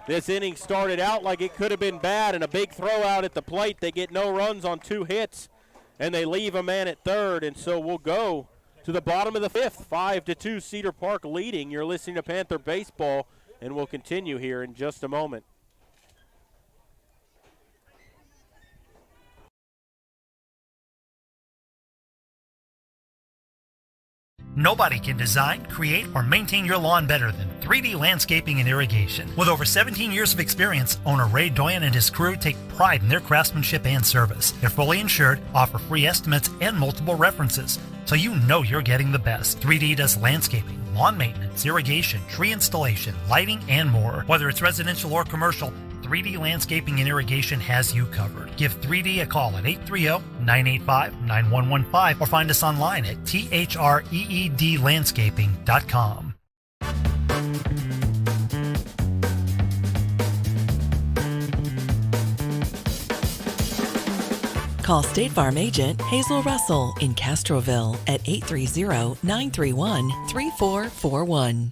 This inning started out like it could have been bad, and a big throw out at the plate. They get no runs on 2 hits, and they leave a man at third, and so we'll go to the bottom of the 5th. 5-2, Cedar Park leading. You're listening to Panther Baseball, and we'll continue here in just a moment. Nobody can design, create, or maintain your lawn better than 3D Landscaping and Irrigation. With over 17 years of experience, owner Ray Doyen and his crew take pride in their craftsmanship and service. They're fully insured, offer free estimates and multiple references, so you know you're getting the best. 3D does landscaping, lawn maintenance, irrigation, tree installation, lighting, and more. Whether it's residential or commercial, 3D Landscaping and Irrigation has you covered. Give 3D a call at 830-985-9115 or find us online at threedlandscaping.com. Call State Farm agent Hazel Russell in Castroville at 830-931-3441.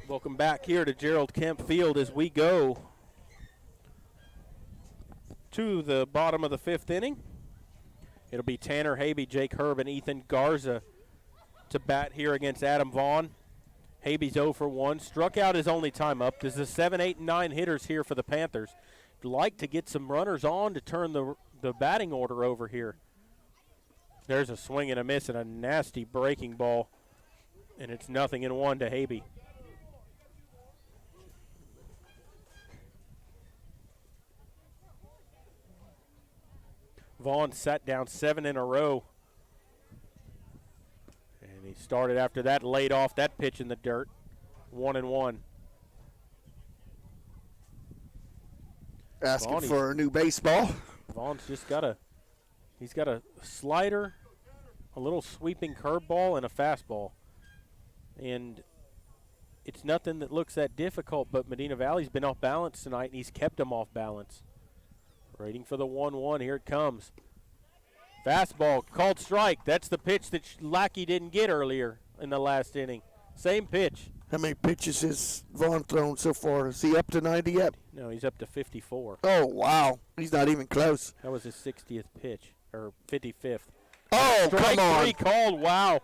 Welcome back here to Gerald Kemp Field as we go to the bottom of the 5th inning. It'll be Tanner Habe, Jake Herb, and Ethan Garza to bat here against Adam Vaughn. Habe's 0 for 1. Struck out his only time up. There's a 7, 8, and 9 hitters here for the Panthers. Would like to get some runners on to turn the batting order over here. There's a swing and a miss and a nasty breaking ball, and it's 0-1 to Habe. Vaughn sat down 7 in a row. And he started after that, laid off that pitch in the dirt. 1-1. Asking for a new baseball. Vaughn's just got a slider, a little sweeping curveball, and a fastball. And it's nothing that looks that difficult, but Medina Valley's been off balance tonight, and he's kept them off balance. Waiting for the 1-1. Here it comes. Fastball, called strike. That's the pitch that Lackey didn't get earlier in the last inning. Same pitch. How many pitches has Vaughn thrown so far? Is he up to 90 yet? No, he's up to 54. Oh, wow. He's not even close. That was his 60th pitch, or 55th. Oh, strike come on. 3 called. Wow.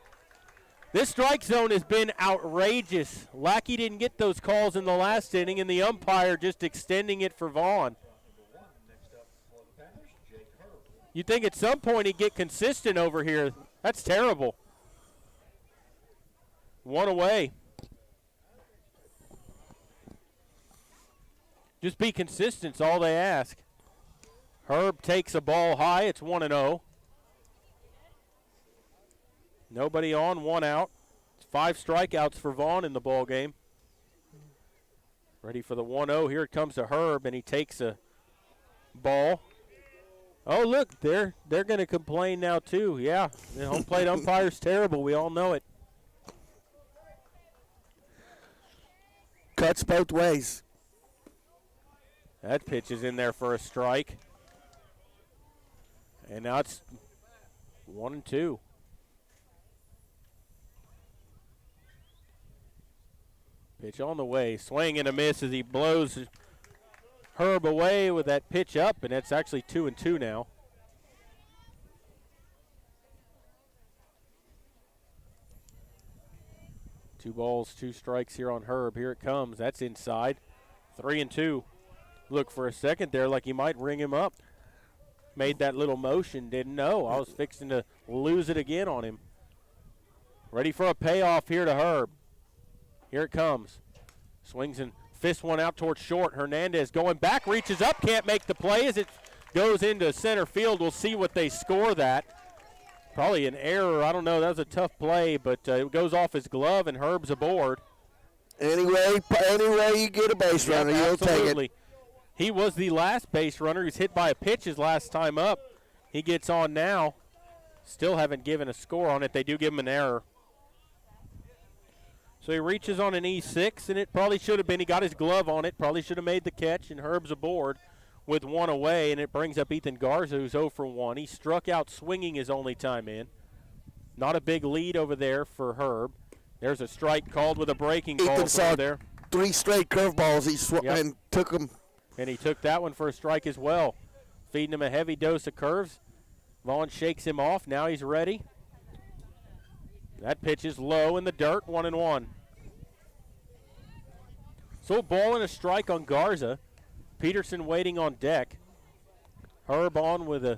This strike zone has been outrageous. Lackey didn't get those calls in the last inning, and the umpire just extending it for Vaughn. You'd think at some point he'd get consistent over here. That's terrible. 1 away. Just be consistent's all they ask. Herb takes a ball high. It's 1-0. Nobody on, 1 out. It's 5 strikeouts for Vaughn in the ball game. Ready for the 1-0. Here it comes to Herb, and he takes a ball. Oh, look, they're going to complain now, too. Yeah, the home plate umpire's terrible. We all know it. cuts both ways. That pitch is in there for a strike. And now it's 1-2. Pitch on the way. Swing and a miss as he blows Herb away with that pitch up, and it's actually 2-2 now. Two balls, two strikes here on Herb. Here it comes. That's inside. 3-2. Look for a second there like he might ring him up. Made that little motion. Didn't know. I was fixing to lose it again on him. Ready for a payoff here to Herb. Here it comes. Swings and fists one out towards short. Hernandez going back, reaches up, can't make the play as it goes into center field. We'll see what they score that. Probably an error. I don't know. That was a tough play, but it goes off his glove, and Herb's aboard. Anyway you get a base runner, you'll take it. He was the last base runner. He was hit by a pitch his last time up. He gets on now. Still haven't given a score on it. They do give him an error. So he reaches on an E6, and it probably should have been. He got his glove on it. Probably should have made the catch, and Herb's aboard with one away, and it brings up Ethan Garza, who's 0 for 1. He struck out swinging his only time in. Not a big lead over there for Herb. There's a strike called with a breaking ball over there. 3 straight curveballs and took them. And he took that one for a strike as well. Feeding him a heavy dose of curves. Vaughn shakes him off. Now he's ready. That pitch is low in the dirt, 1-1. So a ball and a strike on Garza. Peterson waiting on deck. Herb on with a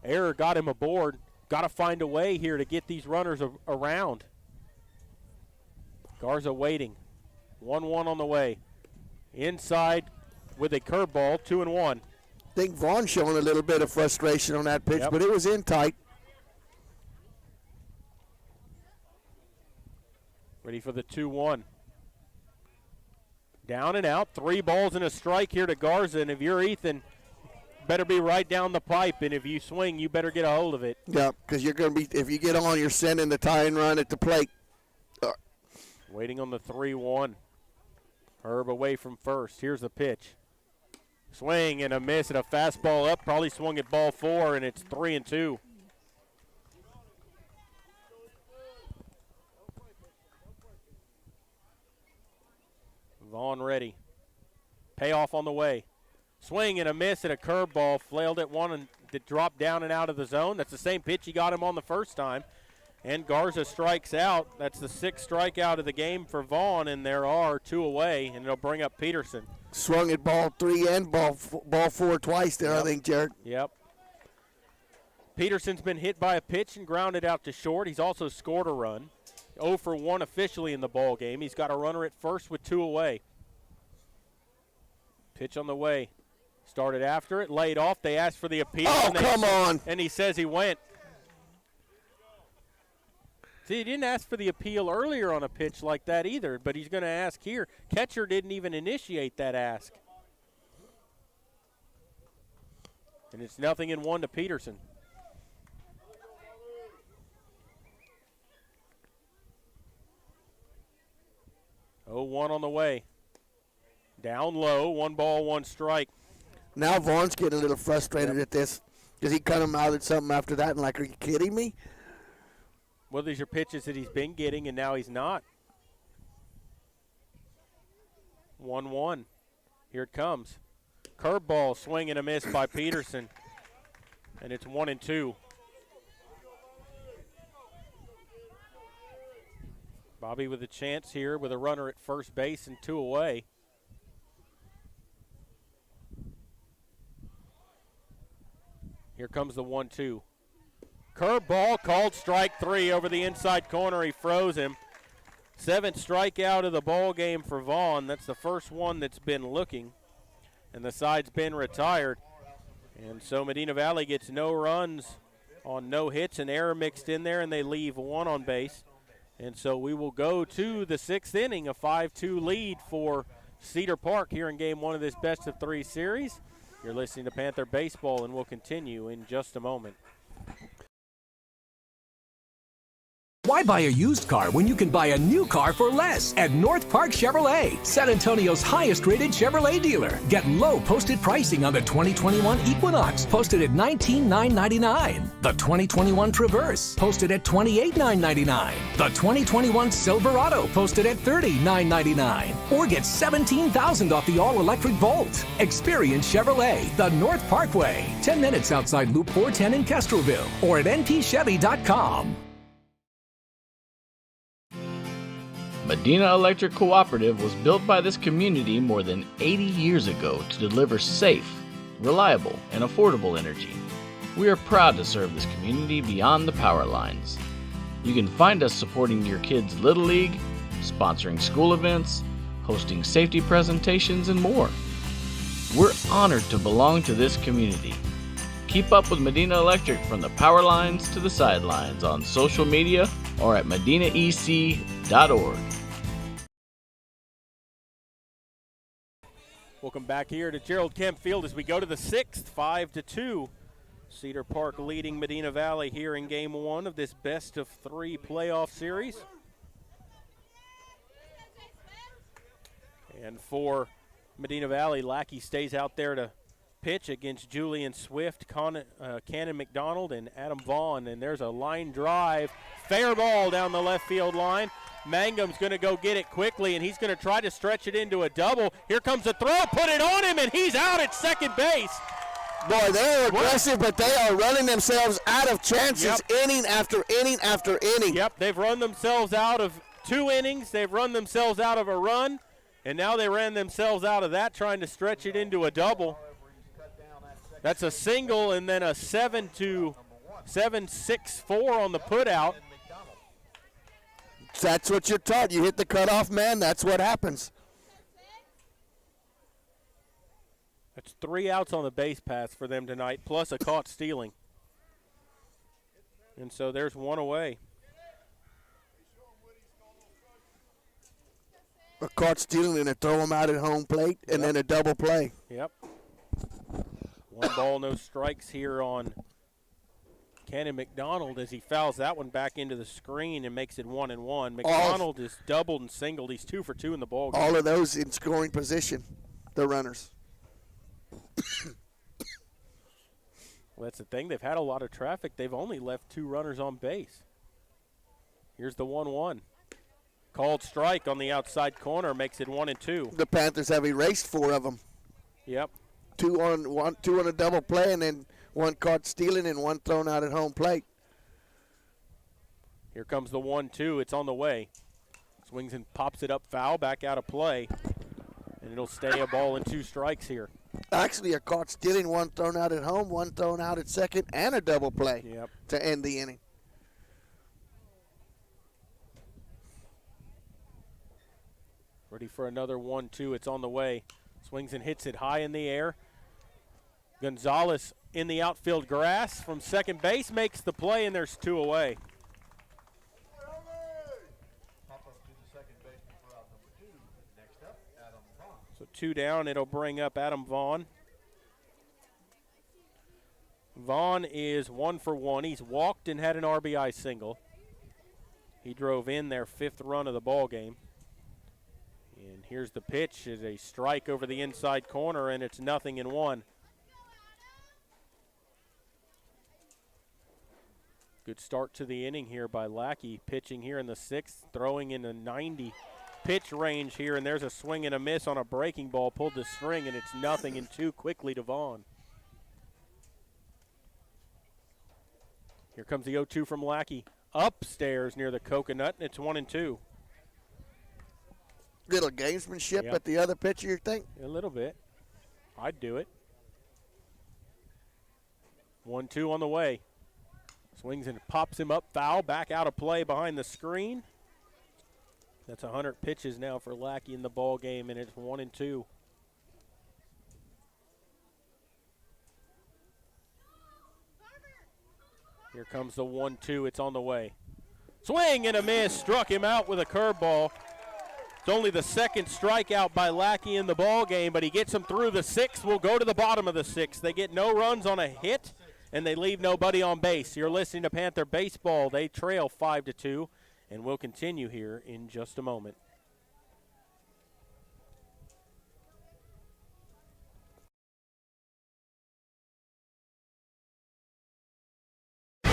error, got him aboard. Got to find a way here to get these runners around. Garza waiting. 1-1 on the way. Inside with a curveball, 2-1. I think Vaughn showing a little bit of frustration on that pitch, but it was in tight. Ready for the 2-1. Down and out, 3 balls and a strike here to Garza, and if you're Ethan, better be right down the pipe, and if you swing, you better get a hold of it. Yeah, because you're going to be, if you get on, you're sending the tying run at the plate. Waiting on the 3-1. Herb away from first. Here's the pitch. Swing and a miss and a fastball up. Probably swung at ball 4, and it's 3-2. Vaughn ready. Payoff on the way. Swing and a miss and a curveball. Flailed at one and dropped down and out of the zone. That's the same pitch he got him on the first time. And Garza strikes out. That's the 6th strikeout of the game for Vaughn, and there are 2 away, and it'll bring up Peterson. Swung at ball 3 and ball 4 twice there, I think, Jared. Yep. Peterson's been hit by a pitch and grounded out to short. He's also scored a run. 0 for 1 officially in the ball game. He's got a runner at first with 2 away. Pitch on the way. Started after it, laid off. They asked for the appeal. Oh, come on. And he says he went. See, he didn't ask for the appeal earlier on a pitch like that either, but he's going to ask here. Catcher didn't even initiate that ask. And it's 0-1 to Peterson. Oh, 1 on the way. Down low, 1 ball, 1 strike. Now Vaughn's getting a little frustrated at this because he cut him out at something after that and like, are you kidding me? Well, these are pitches that he's been getting, and now he's not. 1-1. Here it comes. Curveball, swing and a miss by Peterson. And it's 1-2. Bobby with a chance here with a runner at first base and 2 away. Here comes the 1-2. Curveball called strike 3 over the inside corner. He froze him. 7th strikeout of the ball game for Vaughn. That's the first one that's been looking. And the side's been retired. And so Medina Valley gets no runs on no hits, an error mixed in there, and they leave 1 on base. And so we will go to the 6th inning, a 5-2 lead for Cedar Park here in game 1 of this best-of-3 series. You're listening to Panther Baseball, and we'll continue in just a moment. Why buy a used car when you can buy a new car for less at North Park Chevrolet, San Antonio's highest-rated Chevrolet dealer? Get low posted pricing on the 2021 Equinox, posted at $19,999. The 2021 Traverse, posted at $28,999. The 2021 Silverado, posted at $30,999. Or get $17,000 off the all-electric Volt. Experience Chevrolet, the North Parkway, 10 minutes outside Loop 410 in Castroville, or at npchevy.com. Medina Electric Cooperative was built by this community more than 80 years ago to deliver safe, reliable, and affordable energy. We are proud to serve this community beyond the power lines. You can find us supporting your kids' Little League, sponsoring school events, hosting safety presentations, and more. We're honored to belong to this community. Keep up with Medina Electric from the power lines to the sidelines on social media or at medinaec.org. Welcome back here to Gerald Kemp Field as we go to the 6th, 5-2. Cedar Park leading Medina Valley here in Game 1 of this best-of-3 playoff series. And for Medina Valley, Lackey stays out there to pitch against Julian Swift, Cannon McDonald, and Adam Vaughn. And there's a line drive. Fair ball down the left field line. Mangum's going to go get it quickly, and he's going to try to stretch it into a double. Here comes a throw, put it on him, and he's out at second base. Boy, they're aggressive, but they are running themselves out of chances inning after inning after inning. Yep, they've run themselves out of 2 innings. They've run themselves out of a run, and now they ran themselves out of that trying to stretch it into a double. That's a single and then a 7-6-4 on the putout. That's what you're taught. You hit the cutoff man, that's what happens. That's 3 outs on the base paths for them tonight, plus a caught stealing. And so there's 1 away. A caught stealing and a throw him out at home plate, and then a double play. Yep. 1 ball, no strikes here on Cannon McDonald as he fouls that one back into the screen and makes it 1-1. McDonald is doubled and singled. He's 2 for 2 in the ball game. All of those in scoring position, the runners. Well, that's the thing. They've had a lot of traffic. They've only left 2 runners on base. Here's the 1-1. Called strike on the outside corner makes it 1-2. The Panthers have erased 4 of them. Yep. 2 on a double play, and then 1 caught stealing and 1 thrown out at home plate. Here comes the 1-2. It's on the way. Swings and pops it up foul, back out of play. And it'll stay a ball and 2 strikes here. Actually, a caught stealing, 1 thrown out at home, 1 thrown out at second, and a double play to end the inning. Ready for another 1-2. It's on the way. Swings and hits it high in the air. Gonzalez in the outfield grass from second base makes the play, and there's 2 away. So 2 down, it'll bring up Adam Vaughn. Vaughn is 1 for 1. He's walked and had an RBI single. He drove in their 5th run of the ball game. And here's the pitch. Is a strike over the inside corner, and it's 0-1. Good start to the inning here by Lackey, pitching here in the 6th, throwing in the 90 pitch range here, and there's a swing and a miss on a breaking ball, pulled the string, and it's 0-2 quickly to Vaughn. Here comes the 0-2 from Lackey. Upstairs near the coconut, and it's 1-2. Little gamesmanship at the other pitcher, you think? A little bit. I'd do it. 1-2 on the way. Swings and pops him up, foul, back out of play behind the screen. That's 100 pitches now for Lackey in the ball game, and it's 1-2. Here comes the 1-2. It's on the way. Swing and a miss. Struck him out with a curveball. It's only the 2nd strikeout by Lackey in the ball game, but he gets him through the 6th. We'll go to the bottom of the 6th. They get no runs on a hit, and they leave nobody on base. You're listening to Panther Baseball. They trail 5-2. and we'll continue here in just a moment.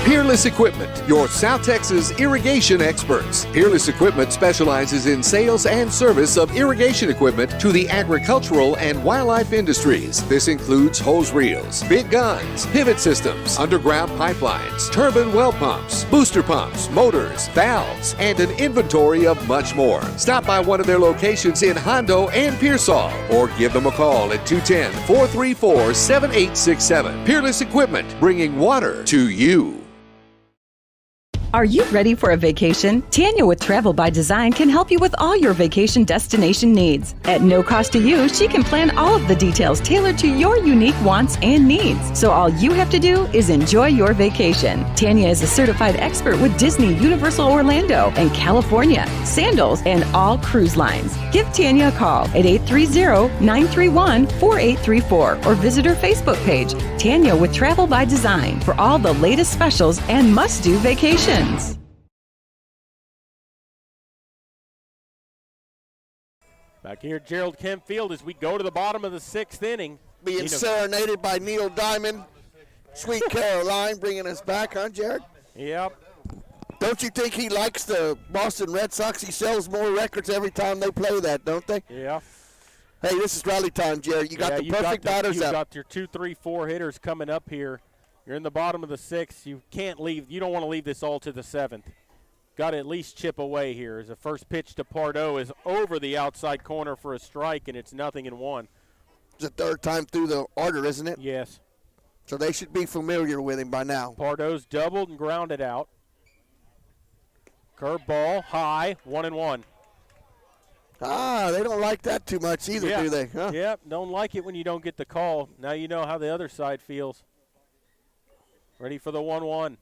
Peerless Equipment, your South Texas irrigation experts. Peerless Equipment specializes in sales and service of irrigation equipment to the agricultural and wildlife industries. This includes hose reels, big guns, pivot systems, underground pipelines, turbine well pumps, booster pumps, motors, valves, and an inventory of much more. Stop by one of their locations in Hondo and Pearsall or give them a call at 210-434-7867. Peerless Equipment, bringing water to you. Are you ready for a vacation? Tanya with Travel by Design can help you with all your vacation destination needs. At no cost to you, she can plan all of the details tailored to your unique wants and needs. So all you have to do is enjoy your vacation. Tanya is a certified expert with Disney, Universal Orlando, and California, Sandals, and all cruise lines. Give Tanya a call at 830-931-4834 or visit her Facebook page, Tanya with Travel by Design, for all the latest specials and must-do vacations. Back here at Gerald Kemp Field as we go to the bottom of the 6th inning. Being serenaded by Neil Diamond, Sweet Caroline, bringing us back, huh, Jared? Yep. Don't you think he likes the Boston Red Sox? He sells more records every time they play that, don't they? Yeah. Hey, this is rally time, Jared. You got the perfect batters up. You've got your 2, 3, 4 hitters coming up here. You're in the bottom of the 6th. You can't leave. You don't want to leave this all to the 7th. Got to at least chip away here. As the first pitch to Pardo is over the outside corner for a strike, and it's 0-1. It's the third time through the order, isn't it? Yes. So they should be familiar with him by now. Pardo's doubled and grounded out. Curveball, high, 1-1. Ah, they don't like that too much either, do they? Huh? Yep, don't like it when you don't get the call. Now you know how the other side feels. Ready for the 1-1.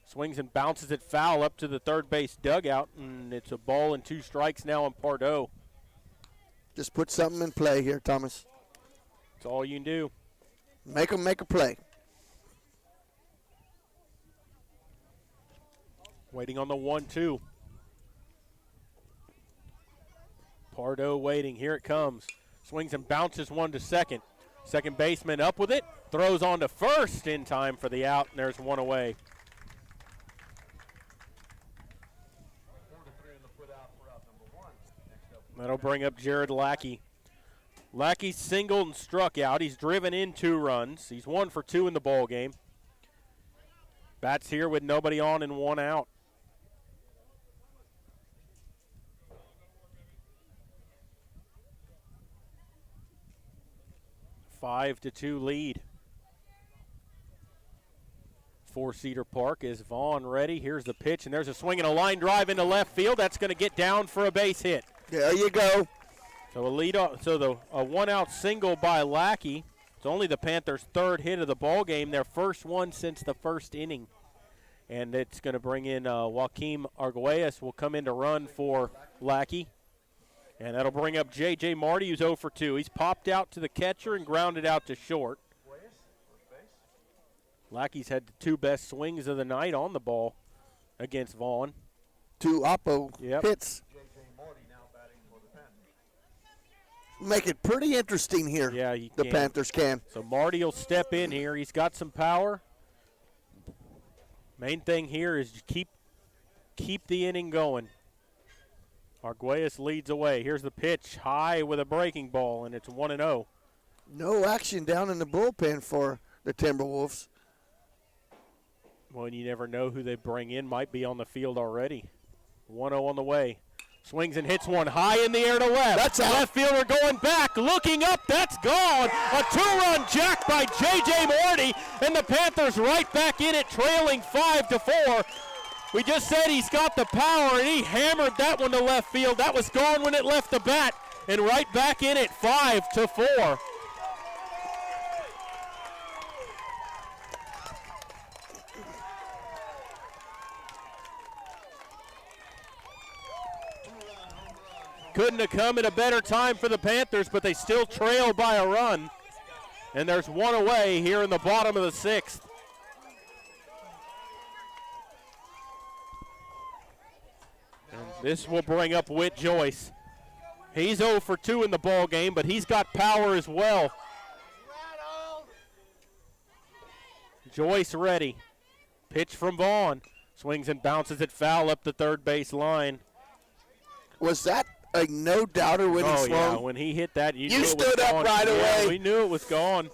Swings and bounces it foul up to the third base dugout, and it's a ball and 2 strikes now on Pardo. Just put something in play here, Thomas. That's all you can do. Make them make a play. Waiting on the 1-2. Pardo waiting. Here it comes. Swings and bounces one to second. Second baseman up with it. Throws on to first in time for the out, and there's one away. That'll bring up Jared Lackey. Lackey singled and struck out. He's driven in 2 runs. He's 1 for 2 in the ball game. Bats here with nobody on and 1 out. A 5-2 lead for Cedar Park. Is Vaughn ready? Here's the pitch, and there's a swing and a line drive into left field. That's going to get down for a base hit. There you go. So a 1-out single by Lackey. It's only the Panthers' 3rd hit of the ball game, their first one since the first inning. And it's going to bring in Joaquim Arguelles will come in to run for Lackey. And that'll bring up J.J. Marty, who's 0 for 2. He's popped out to the catcher and grounded out to short. Lackey's had the 2 best swings of the night on the ball against Vaughn. 2 Oppo hits. Make it pretty interesting here. Yeah, the Panthers can. So Marty will step in here. He's got some power. Main thing here is keep the inning going. Arguelles leads away. Here's the pitch, high with a breaking ball, and it's 1-0. No action down in the bullpen for the Timberwolves. Well, you never know who they bring in. Might be on the field already. 1-0 on the way. Swings and hits one high in the air to left. That's out. Left fielder going back, looking up. That's gone. A 2-run jack by J.J. Morty, and the Panthers right back in it, trailing 5-4. We just said he's got the power, and he hammered that one to left field. That was gone when it left the bat, and right back in it, 5-4. Couldn't have come at a better time for the Panthers, but they still trail by a run. And there's 1 away here in the bottom of the 6th. This will bring up Whit Joyce. He's 0 for 2 in the ball game, but he's got power as well. Joyce ready. Pitch from Vaughn. Swings and bounces it foul up the third base line. Was that a no-doubter when he swung? Yeah, when he hit that, you knew it was stood up gone. right away. Yeah, we knew it was gone.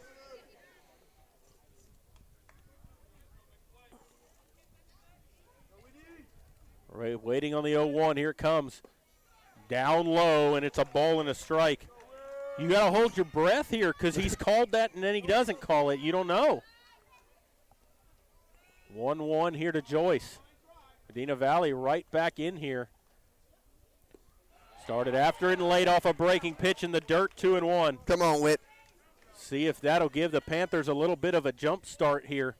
Right, waiting on the 0-1. Here it comes. Down low, and it's a ball and a strike. You got to hold your breath here because he's called that and then he doesn't call it. You don't know. 1-1 here to Joyce. Medina Valley right back in here. Started after it and laid off a breaking pitch in the dirt, 2-1. Come on, Whit. See if that'll give the Panthers a little bit of a jump start here.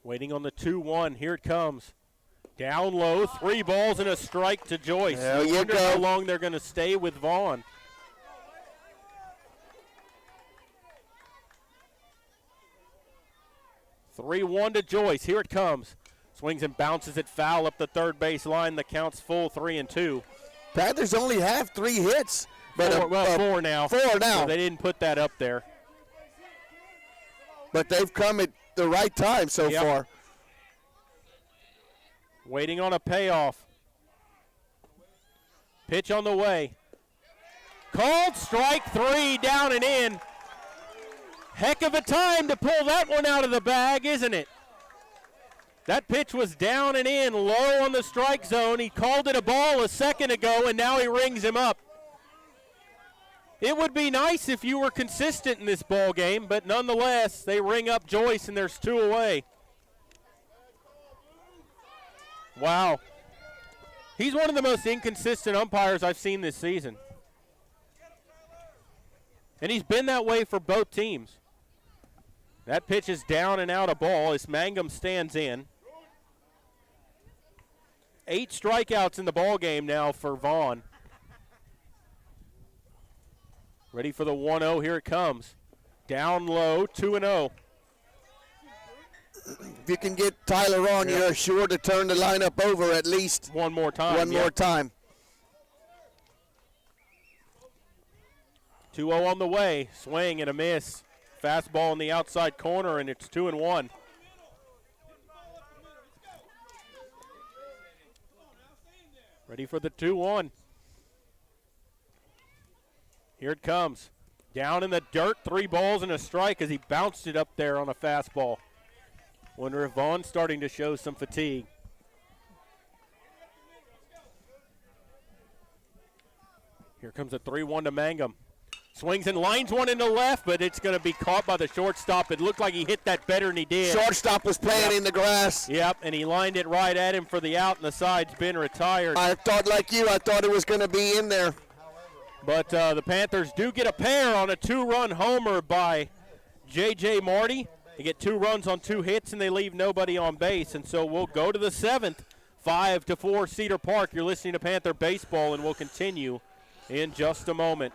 Waiting on the 2-1. Here it comes. Down low, 3 balls and a strike to Joyce. There I you wonder go. how long they're going to stay with Vaughn. (3-1) to Joyce. Here it comes. Swings and bounces it foul up the third base line. The count's full, 3-2. Panthers only have 3 hits. But 4 now. 4 now. So they didn't put that up there. But they've come at the right time so far. Waiting on a payoff. Pitch on the way. Called strike 3, down and in. Heck of a time to pull that one out of the bag, isn't it? That pitch was down and in, low on the strike zone. He called it a ball a second ago, and now he rings him up. It would be nice if you were consistent in this ball game, but nonetheless, they ring up Joyce, and there's 2 away. Wow. He's one of the most inconsistent umpires I've seen this season. And he's been that way for both teams. That pitch is down and out of ball as Mangum stands in. 8 strikeouts in the ball game now for Vaughn. Ready for the 1-0. Here it comes. Down low, 2-0. If you can get Tyler on, you're sure to turn the lineup over at least one more time. One more time. 2-0 on the way. Swing and a miss. Fastball in the outside corner, and it's 2-1. Ready for the 2-1. Here it comes. Down in the dirt, 3 balls and a strike as he bounced it up there on a fastball. Wonder if Vaughn's starting to show some fatigue. Here comes a 3-1 to Mangum. Swings and lines one into left, but it's going to be caught by the shortstop. It looked like he hit that better than he did. Shortstop was playing in the grass. Yep, and he lined it right at him for the out, and the side's been retired. I thought like you. I thought it was going to be in there. But the Panthers do get a pair on a 2-run homer by J.J. Marty. They get 2 runs on 2 hits, and they leave nobody on base. And so we'll go to the 7th, 5-4 Cedar Park. You're listening to Panther Baseball, and we'll continue in just a moment.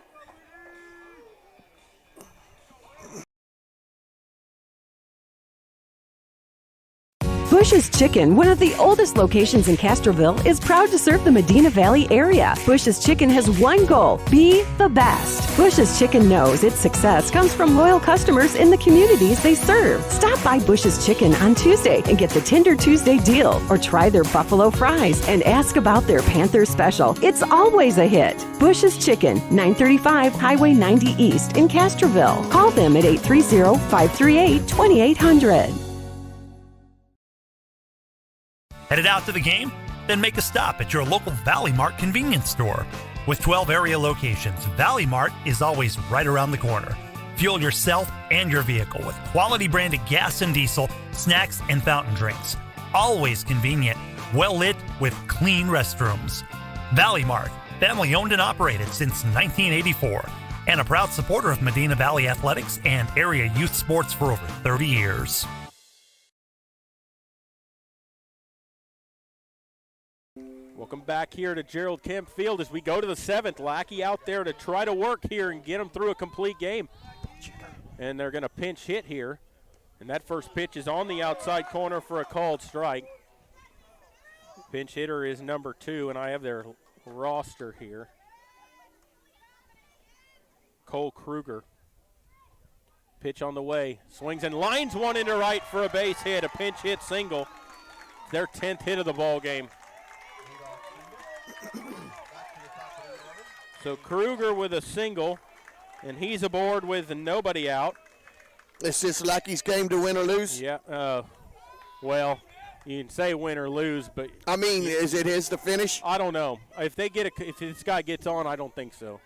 Bush's Chicken, one of the oldest locations in Castroville, is proud to serve the Medina Valley area. Bush's Chicken has one goal: be the best. Bush's Chicken knows its success comes from loyal customers in the communities they serve. Stop by Bush's Chicken on Tuesday and get the Tender Tuesday deal, or try their buffalo fries and ask about their Panther special. It's always a hit. Bush's Chicken, 935 Highway 90 East in Castroville. Call them at 830-538-2800. Headed out to the game? Then make a stop at your local Valley Mart convenience store. With 12 area locations, Valley Mart is always right around the corner. Fuel yourself and your vehicle with quality branded gas and diesel, snacks, and fountain drinks. Always convenient, well lit with clean restrooms. Valley Mart, family owned and operated since 1984, and a proud supporter of Medina Valley athletics and area youth sports for over 30 years. Welcome back here to Gerald Kemp Field as we go to the 7th. Lackey out there to try to work here and get them through a complete game. And they're going to pinch hit here. And that first pitch is on the outside corner for a called strike. Pinch hitter is number 2, and I have their roster here. Cole Kruger. Pitch on the way. Swings and lines one into right for a base hit, a pinch hit single. Their 10th hit of the ball game. So Kruger with a single, and he's aboard with nobody out. It's just Lucky's game to win or lose? Yeah, well, you can say win or lose, but I mean, is it his to finish? I don't know. If this guy gets on, I don't think so.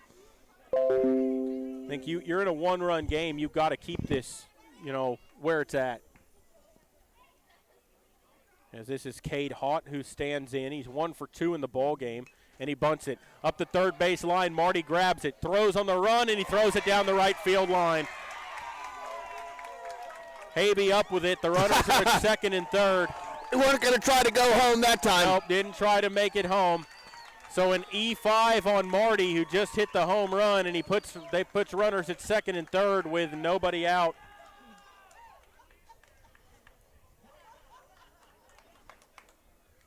I think you're in a one-run game. You've got to keep this, where it's at. As this is Cade Haught who stands in. He's 1 for 2 in the ball game, and he bunts it up the third base line. Marty grabs it, throws on the run, and he throws it down the right field line. Habe up with it. The runners are at second and third. They weren't going to try to go home that time. Nope, didn't try to make it home. So an E5 on Marty, who just hit the home run, and they puts runners at second and third with nobody out.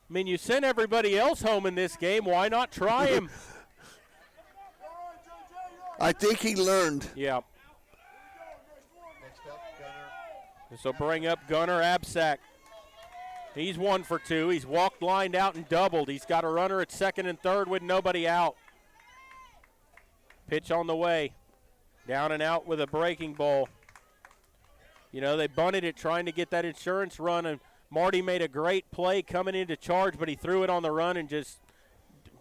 I mean, you sent everybody else home in this game. Why not try him? I think he learned. Yeah. This will bring up Gunnar Absack. He's 1 for 2. He's walked, lined out, and doubled. He's got a runner at second and third with nobody out. Pitch on the way. Down and out with a breaking ball. They bunted it trying to get that insurance run, and Marty made a great play coming into charge, but he threw it on the run and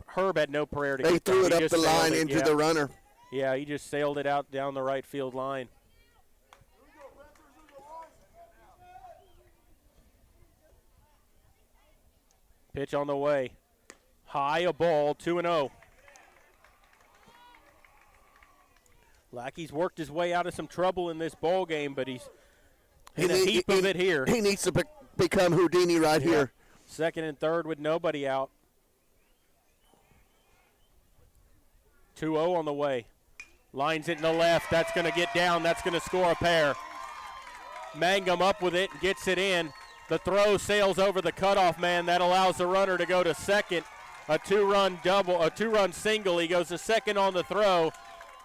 Herb had no prayer to get there. They threw it up the line into the runner. Yeah, he just sailed it out down the right field line. Pitch on the way. High, a ball, 2-0. Lackey's worked his way out of some trouble in this ball game, but he's in a heap of it here. He needs to become Houdini right here. Second and third with nobody out. 2-0 on the way. Lines it in the left. That's going to get down. That's going to score a pair. Mangum up with it and gets it in. The throw sails over the cutoff man. That allows the runner to go to second. A two-run single. He goes to second on the throw,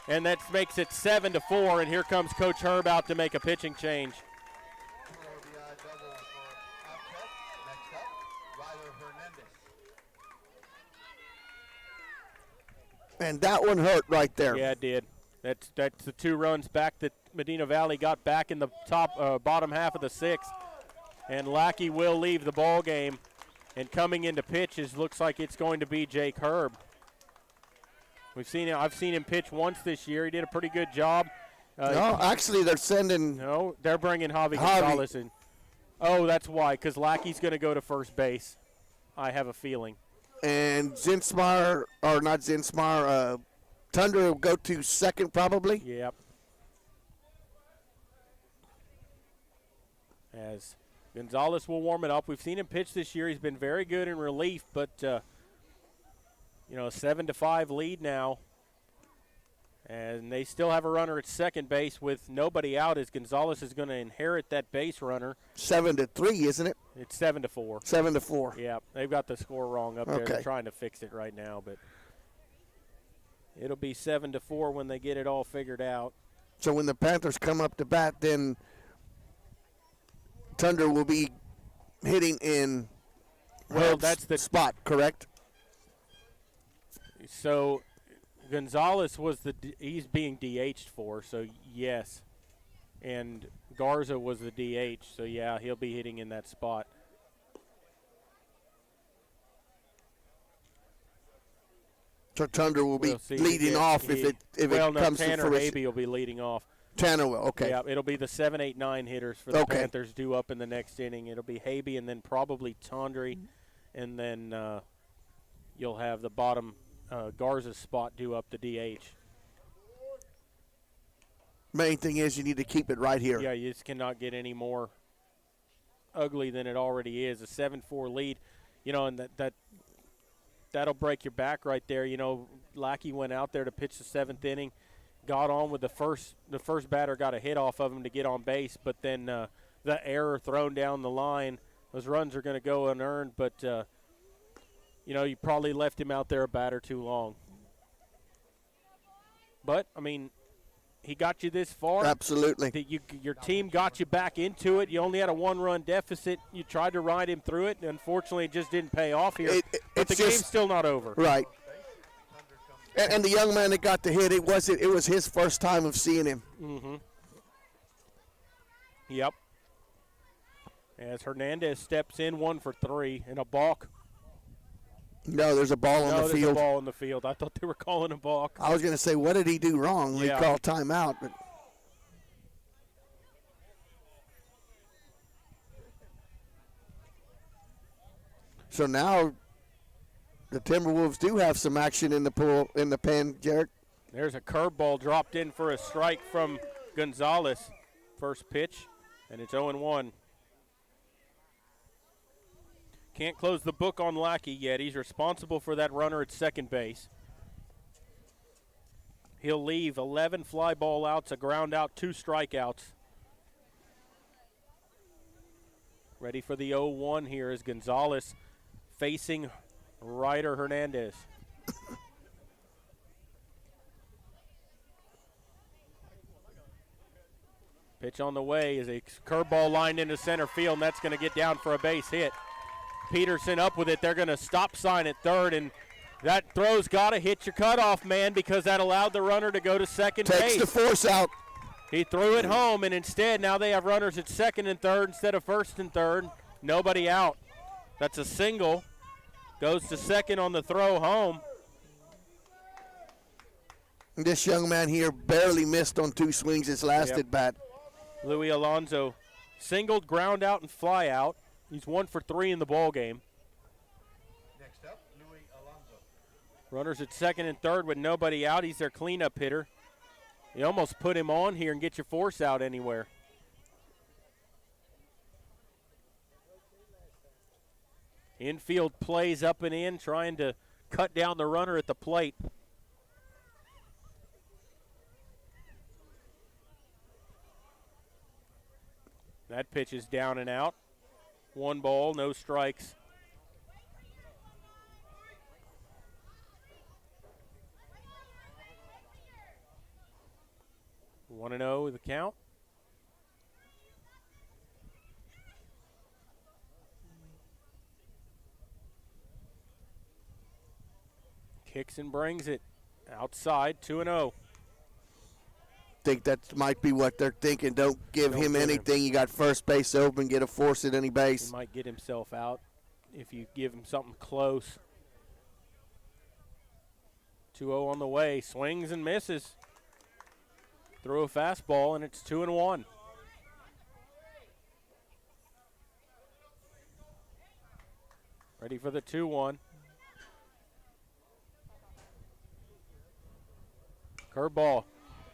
and that makes it 7-4. And here comes Coach Herb out to make a pitching change. And that one hurt right there. Yeah, it did. That's the 2 runs back that Medina Valley got back in the bottom half of the 6th. And Lackey will leave the ball game. And coming into pitches, looks like it's going to be Jake Herb. I've seen him pitch once this year. He did a pretty good job. No, actually they're sending. No, they're bringing Javi Gonzalez in. Oh, that's why, because Lackey's going to go to first base. I have a feeling. And Tundra will go to second probably. Yep. As Gonzalez will warm it up. We've seen him pitch this year. He's been very good in relief, but, a 7-5 lead now. And they still have a runner at second base with nobody out, as Gonzalez is going to inherit that base runner. 7-3, isn't it? It's 7-4. 7-4. Yeah, they've got the score wrong up there. Okay. They're trying to fix it right now, but it'll be 7-4 when they get it all figured out. So when the Panthers come up to bat, then Tundra will be hitting in that's the spot, correct? So Gonzalez he's being DH'd for, so yes. And Garza was the DH, so yeah, he'll be hitting in that spot. So Tundra will be leading off if it comes Tanner to fruition. Habe will be leading off. Tanner will, okay. Yeah, it'll be the 7, 8, 9 hitters for the Panthers due up in the next inning. It'll be Habe and then probably Tondre, and then you'll have the bottom Garza spot due up the DH. Main thing is you need to keep it right here. Yeah, you just cannot get any more ugly than it already is. A 7-4 lead, and that'll break your back right there. Lackey went out there to pitch the 7th inning, got on with the first batter got a hit off of him to get on base, but then the error thrown down the line. Those runs are going to go unearned, but, you probably left him out there a batter too long. But, I mean, he got you this far. Absolutely. Your team got you back into it. You only had a one-run deficit. You tried to ride him through it, and unfortunately it just didn't pay off here. But the game's still not over. Right. And the young man that got the hit, it was his first time of seeing him. Mm-hmm. Yep. As Hernandez steps in, 1 for 3, and a balk. No, there's a ball on the there's field. A ball on the field. I thought they were calling a balk. I was going to say, what did he do wrong? Yeah. They called timeout. But so now the Timberwolves do have some action in the pen, Jarek. There's a curveball dropped in for a strike from Gonzalez. First pitch, and it's 0-1. Can't close the book on Lackey yet. He's responsible for that runner at second base. He'll leave 11 fly ball outs, a ground out, 2 strikeouts. Ready for the 0-1 here is Gonzalez facing Ryder Hernandez. Pitch on the way is a curveball lined into center field, and that's going to get down for a base hit. Peterson up with it. They're going to stop sign at third, and that throw's got to hit your cutoff man because that allowed the runner to go to second base. Takes the force out. He threw it home, and instead now they have runners at second and third instead of first and third. Nobody out. That's a single. Goes to second on the throw home. This young man here barely missed on 2 swings his last at bat. Louis Alonso singled, ground out, and fly out. He's 1 for 3 in the ball game. Next up, Louis Alonso. Runners at second and third with nobody out. He's their cleanup hitter. You almost put him on here and get your force out anywhere. Infield plays up and in, trying to cut down the runner at the plate. That pitch is down and out. 1 ball, no strikes. One and 0 the count. Kicks and brings it outside, 2-0. Think that might be what they're thinking. Don't give him anything. You got first base open. Get a force at any base. He might get himself out if you give him something close. 2-0 on the way. Swings and misses. Throw a fastball, and it's 2-1. Ready for the 2-1. Curveball.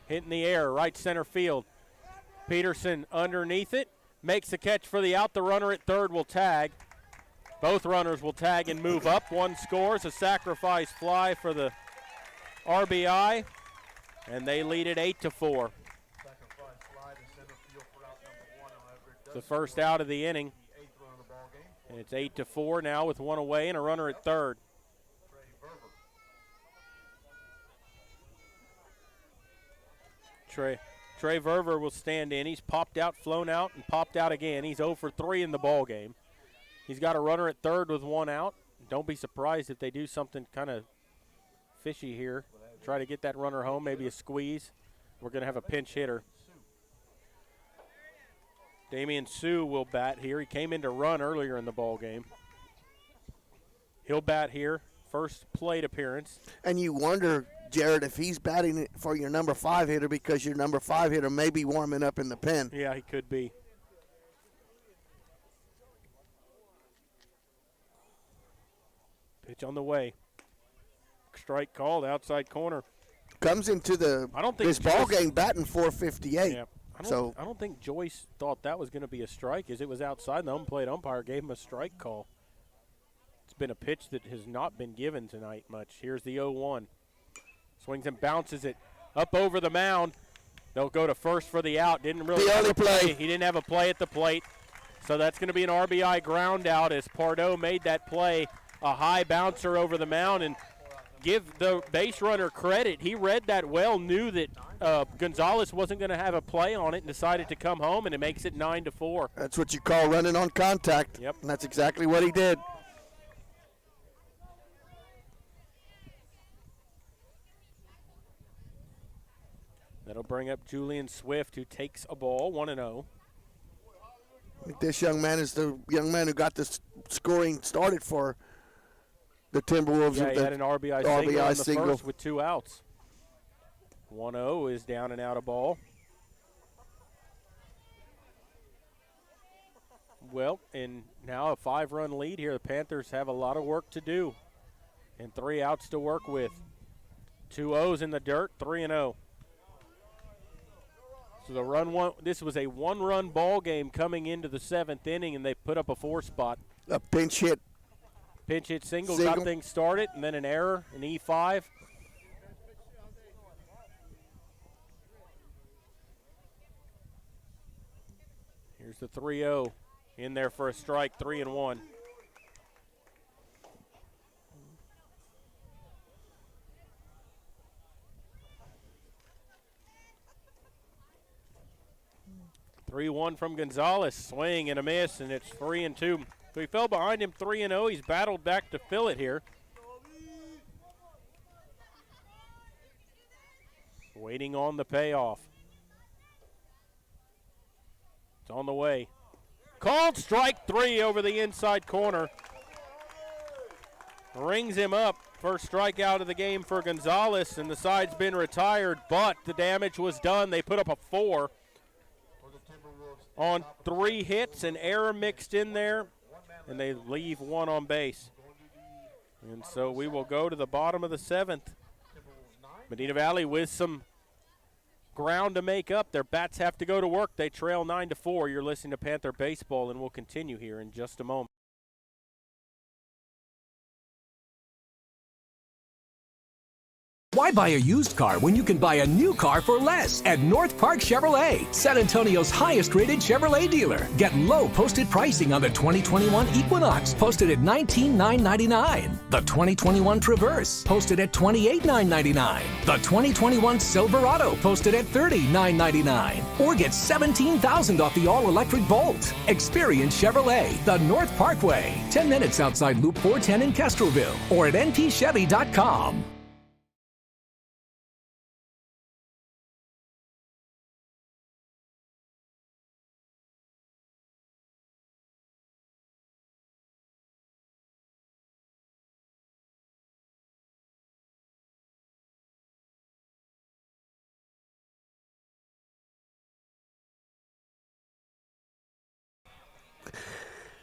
Hit in the air, right center field. Peterson underneath it. Makes the catch for the out. The runner at third will tag. Both runners will tag and move up. One scores, a sacrifice fly for the RBI. And they lead it 8-4. It's the first out of the inning. And it's 8-4 now with 1 away and a runner at third. Trey Verver will stand in. He's popped out, flown out, and popped out again. He's 0 for 3 in the ball game. He's got a runner at third with 1 out. Don't be surprised if they do something kind of fishy here. Try to get that runner home, maybe a squeeze. We're going to have a pinch hitter. Damian Sue will bat here. He came in to run earlier in the ball game. He'll bat here. First plate appearance. And you wonder, Jared, if he's batting it for your number 5 hitter because your number 5 hitter may be warming up in the pen. Yeah, he could be. Pitch on the way. Strike called, outside corner. Comes into this ball game batting .458. Yeah. I don't think Joyce thought that was going to be a strike as it was outside. The home plate umpire gave him a strike call. It's been a pitch that has not been given tonight much. Here's the 0-1. Swings and bounces it up over the mound. They'll go to first for the out. Didn't really The have only a play. play. He didn't have a play at the plate. So that's going to be an RBI ground out as Pardo made that play, a high bouncer over the mound. And give the base runner credit. He read that well, knew that Gonzalez wasn't going to have a play on it, and decided to come home, and it makes it 9-4. That's what you call running on contact. Yep. And that's exactly what he did. That'll bring up Julian Swift, who takes a ball, 1-0. I think this young man is the young man who got the scoring started for the Timberwolves. Yeah, he had an RBI single in the single. first with 2 outs. 1-0 is down and out of ball. Well, and now a 5-run lead here. The Panthers have a lot of work to do and 3 outs to work with. 2 O's in the dirt, 3-0. So this was a 1-run ball game coming into the 7th inning, and they put up a 4 spot. A pinch hit Single got things started, and then an error, an E5. Here's the 3-0 in there for a strike, 3-1. From Gonzalez, swing and a miss, and it's 3-2. So he fell behind him 3-0. He's battled back to fill it here. Waiting on the payoff. It's on the way. Called strike 3 over the inside corner. Rings him up. First strikeout of the game for Gonzalez, and the side's been retired, but the damage was done. They put up a 4 on 3 hits, an error mixed in there, and they leave 1 on base. And so we will go to the bottom of the 7th. Medina Valley with some ground to make up. Their bats have to go to work. They trail 9-4. You're listening to Panther Baseball, and we'll continue here in just a moment. Why buy a used car when you can buy a new car for less at North Park Chevrolet, San Antonio's highest-rated Chevrolet dealer? Get low posted pricing on the 2021 Equinox, posted at $19,999. The 2021 Traverse, posted at $28,999. The 2021 Silverado, posted at $30,999. Or get $17,000 off the all-electric Bolt. Experience Chevrolet, the North Parkway, 10 minutes outside Loop 410 in Kestrelville, or at npchevy.com.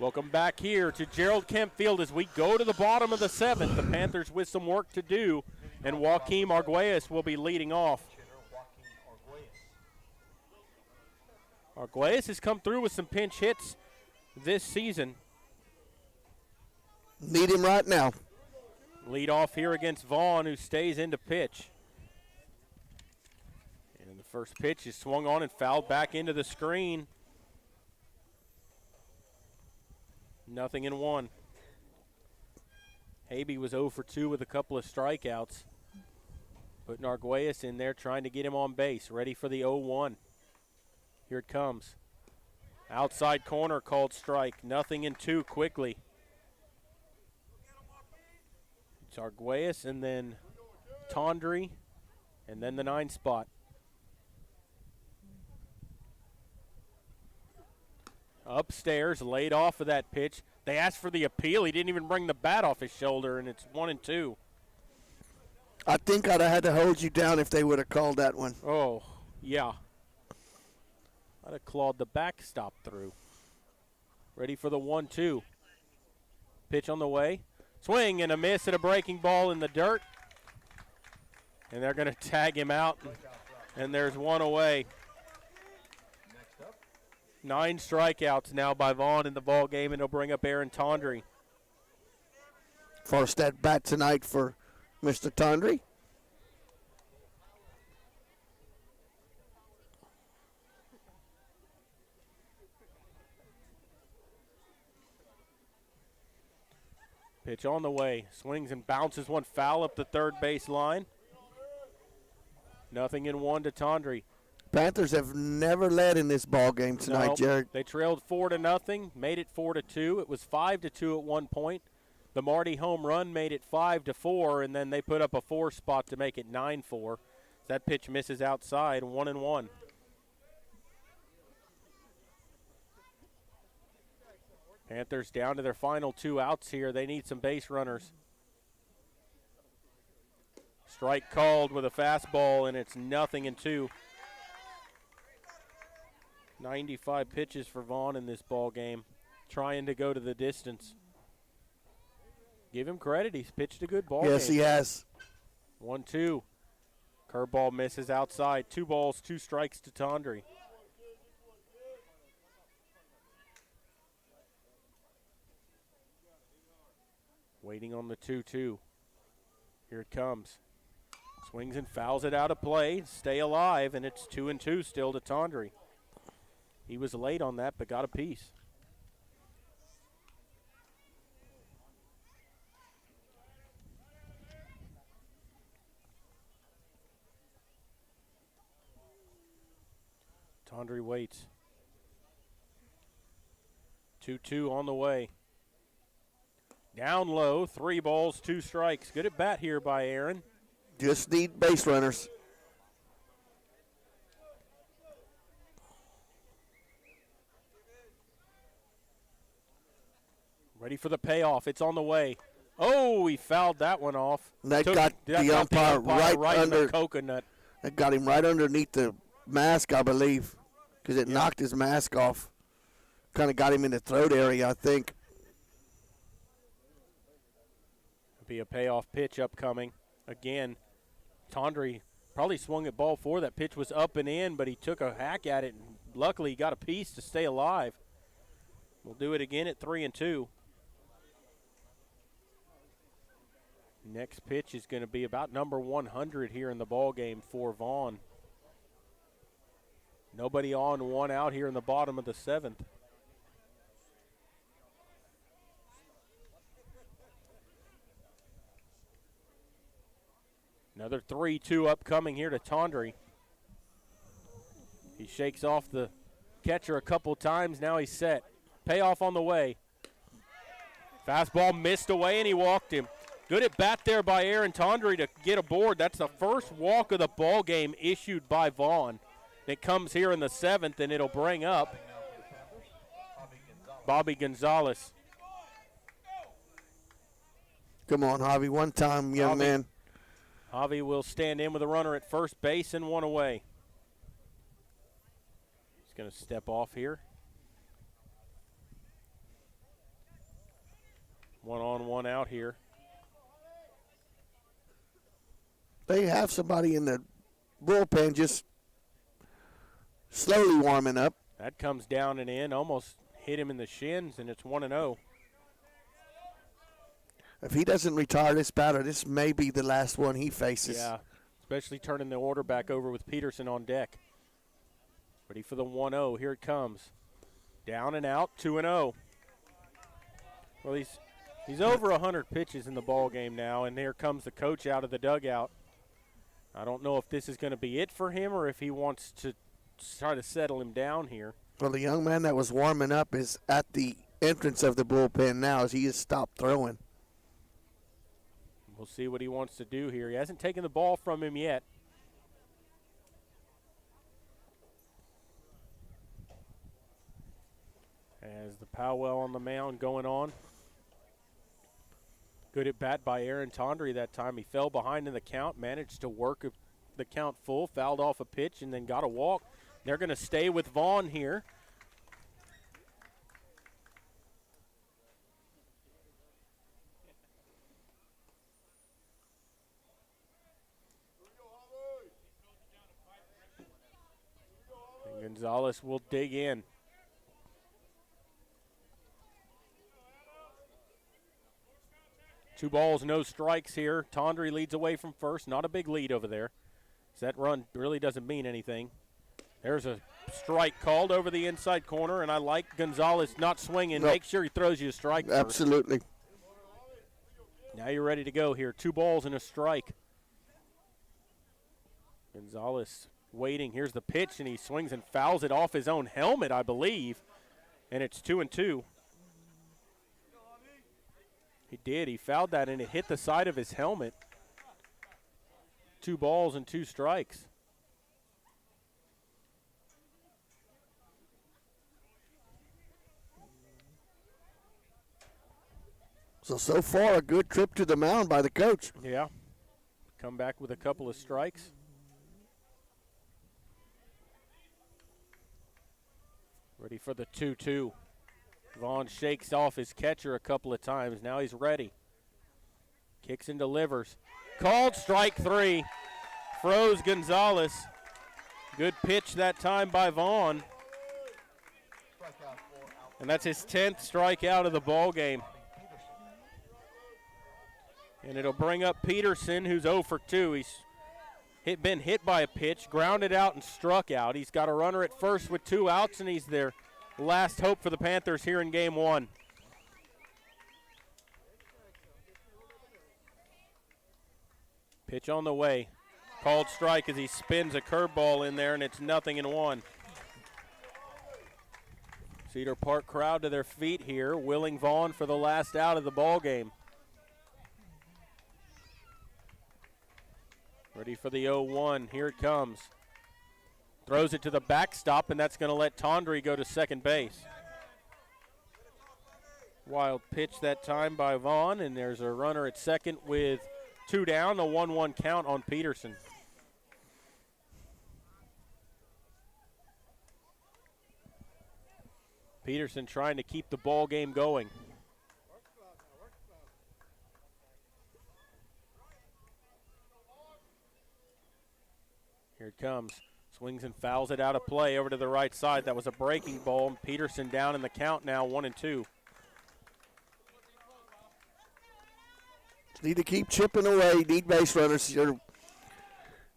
Welcome back here to Gerald Kemp Field as we go to the bottom of the 7th. The Panthers with some work to do, and Joaquim Arguelles will be leading off. Arguelles has come through with some pinch hits this season. Need him right now. Lead off here against Vaughn, who stays into pitch. And the first pitch is swung on and fouled back into the screen. 0-1. Habe was 0 for 2 with a couple of strikeouts. Putting Arguelles in there, trying to get him on base. Ready for the 0-1. Here it comes. Outside corner called strike. 0-2 quickly. It's Arguelles and then Tondry and then the 9 spot. Upstairs, laid off of that pitch. They asked for the appeal. He didn't even bring the bat off his shoulder, and it's 1-2. I think I'd have had to hold you down if they would have called that one. Oh, yeah. I'd have clawed the backstop through. Ready for the 1-2. Pitch on the way. Swing and a miss at a breaking ball in the dirt. And they're going to tag him out, and there's 1 away. 9 strikeouts now by Vaughn in the ball game, and he'll bring up Aaron Tondry. First at bat tonight for Mr. Tondry. Pitch on the way. Swings and bounces one foul up the third base line. 0-1 to Tondre. Panthers have never led in this ball game tonight, No, Jared. they trailed 4-0, made it 4-2. It was 5-2 at one point. The Marty home run made it 5-4, and then they put up a 4 spot to make it 9-4. That pitch misses outside, 1-1. Panthers down to their final 2 outs here. They need some base runners. Strike called with a fastball, and it's 0-2. 95 pitches for Vaughn in this ball game, trying to go to the distance. Give him credit. He's pitched a good ball game. Yes, he has. 1-2. Curveball misses outside. 2 balls, 2 strikes to Tondre. Waiting on the 2-2. Here it comes. Swings and fouls it out of play. Stay alive, and it's 2-2 still to Tondre. He was late on that, but got a piece. Tondre waits. 2-2 on the way. Down low, 3 balls, 2 strikes. Good at bat here by Aaron. Just need base runners. Ready for the payoff. It's on the way. Oh, he fouled that one off. And that got the umpire right under the coconut. That got him right underneath the mask, I believe, because it knocked his mask off. Kind of got him in the throat area, I think. Be a payoff pitch upcoming. Again, Tondre probably swung at ball 4. That pitch was up and in, but he took a hack at it, and luckily he got a piece to stay alive. We'll do it again at 3-2. Next pitch is going to be about number 100 here in the ball game for Vaughn. Nobody on, 1 out here in the bottom of the 7th. Another 3-2 upcoming here to Tondre. He shakes off the catcher a couple times. Now he's set. Payoff on the way. Fastball missed away, and he walked him. Good at bat there by Aaron Tondre to get aboard. That's the first walk of the ball game issued by Vaughn. It comes here in the 7th, and it'll bring up Bobby Gonzalez. Come on, Javi. One time, young man. Javi will stand in with a runner at first base and 1 away. He's going to step off here. 1 on, 1 out here. They have somebody in the bullpen just slowly warming up. That comes down and in, almost hit him in the shins, and it's 1-0. If he doesn't retire this batter, this may be the last one he faces. Yeah, especially turning the order back over with Peterson on deck. Ready for the 1-0. Here it comes. Down and out, 2-0. Well, he's over 100 pitches in the ball game now, and here comes the coach out of the dugout. I don't know if this is going to be it for him or if he wants to try to settle him down here. Well, the young man that was warming up is at the entrance of the bullpen now as he has stopped throwing. We'll see what he wants to do here. He hasn't taken the ball from him yet. As the powwow on the mound going on. Good at bat by Aaron Tondre that time. He fell behind in the count, managed to work the count full, fouled off a pitch, and then got a walk. They're going to stay with Vaughn here. And Gonzalez will dig in. Two balls, no strikes here. Tondre leads away from first. Not a big lead over there. So that run really doesn't mean anything. There's a strike called over the inside corner, and I like Gonzalez not swinging. Nope. Make sure he throws you a strike first. Absolutely. Now you're ready to go here. 2 balls and a strike. Gonzalez waiting. Here's the pitch, and he swings and fouls it off his own helmet, I believe. And it's 2-2. He did. He fouled that, and it hit the side of his helmet. 2 balls and 2 strikes. So far, a good trip to the mound by the coach. Yeah. Come back with a couple of strikes. Ready for the 2-2. Vaughn shakes off his catcher a couple of times. Now he's ready. Kicks and delivers. Called strike 3. Froze Gonzalez. Good pitch that time by Vaughn. And that's his 10th strikeout of the ball game. And it'll bring up Peterson, who's 0 for 2. He's been hit by a pitch, grounded out and struck out. He's got a runner at first with 2 outs, and he's their last hope for the Panthers here in game 1. Pitch on the way. Called strike as he spins a curveball in there, and it's 0-1. Cedar Park crowd to their feet here, willing Vaughn for the last out of the ball game. Ready for the 0-1. Here it comes. Throws it to the backstop, and that's going to let Tondre go to second base. Wild pitch that time by Vaughn, and there's a runner at second with 2 down, a 1-1 count on Peterson. Peterson trying to keep the ball game going. Here it comes. Swings and fouls it out of play over to the right side. That was a breaking ball. And Peterson down in the count now, 1-2. Need to keep chipping away. Need base runners. You're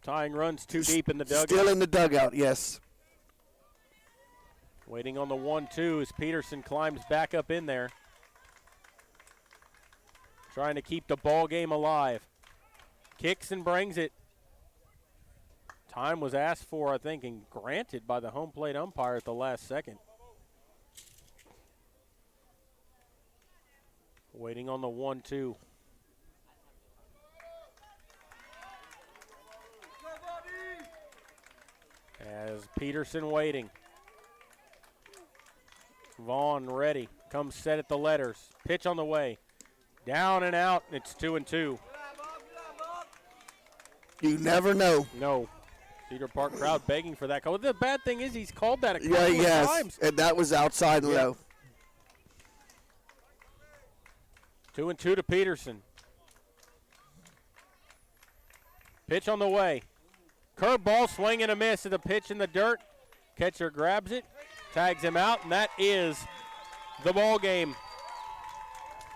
tying runs too deep in the dugout. Still in the dugout, yes. Waiting on the 1-2 as Peterson climbs back up in there. Trying to keep the ball game alive. Kicks and brings it. Time was asked for, I think, and granted by the home plate umpire at the last second. Waiting on the 1-2. As Peterson waiting. Vaughn ready. Comes set at the letters. Pitch on the way. Down and out. It's 2-2. You never know. No. Cedar Park crowd begging for that call. The bad thing is he's called that a couple of times. And that was outside low. 2-2 to Peterson. Pitch on the way. Curveball, swing and a miss at the pitch in the dirt. Catcher grabs it, tags him out, and that is the ball game.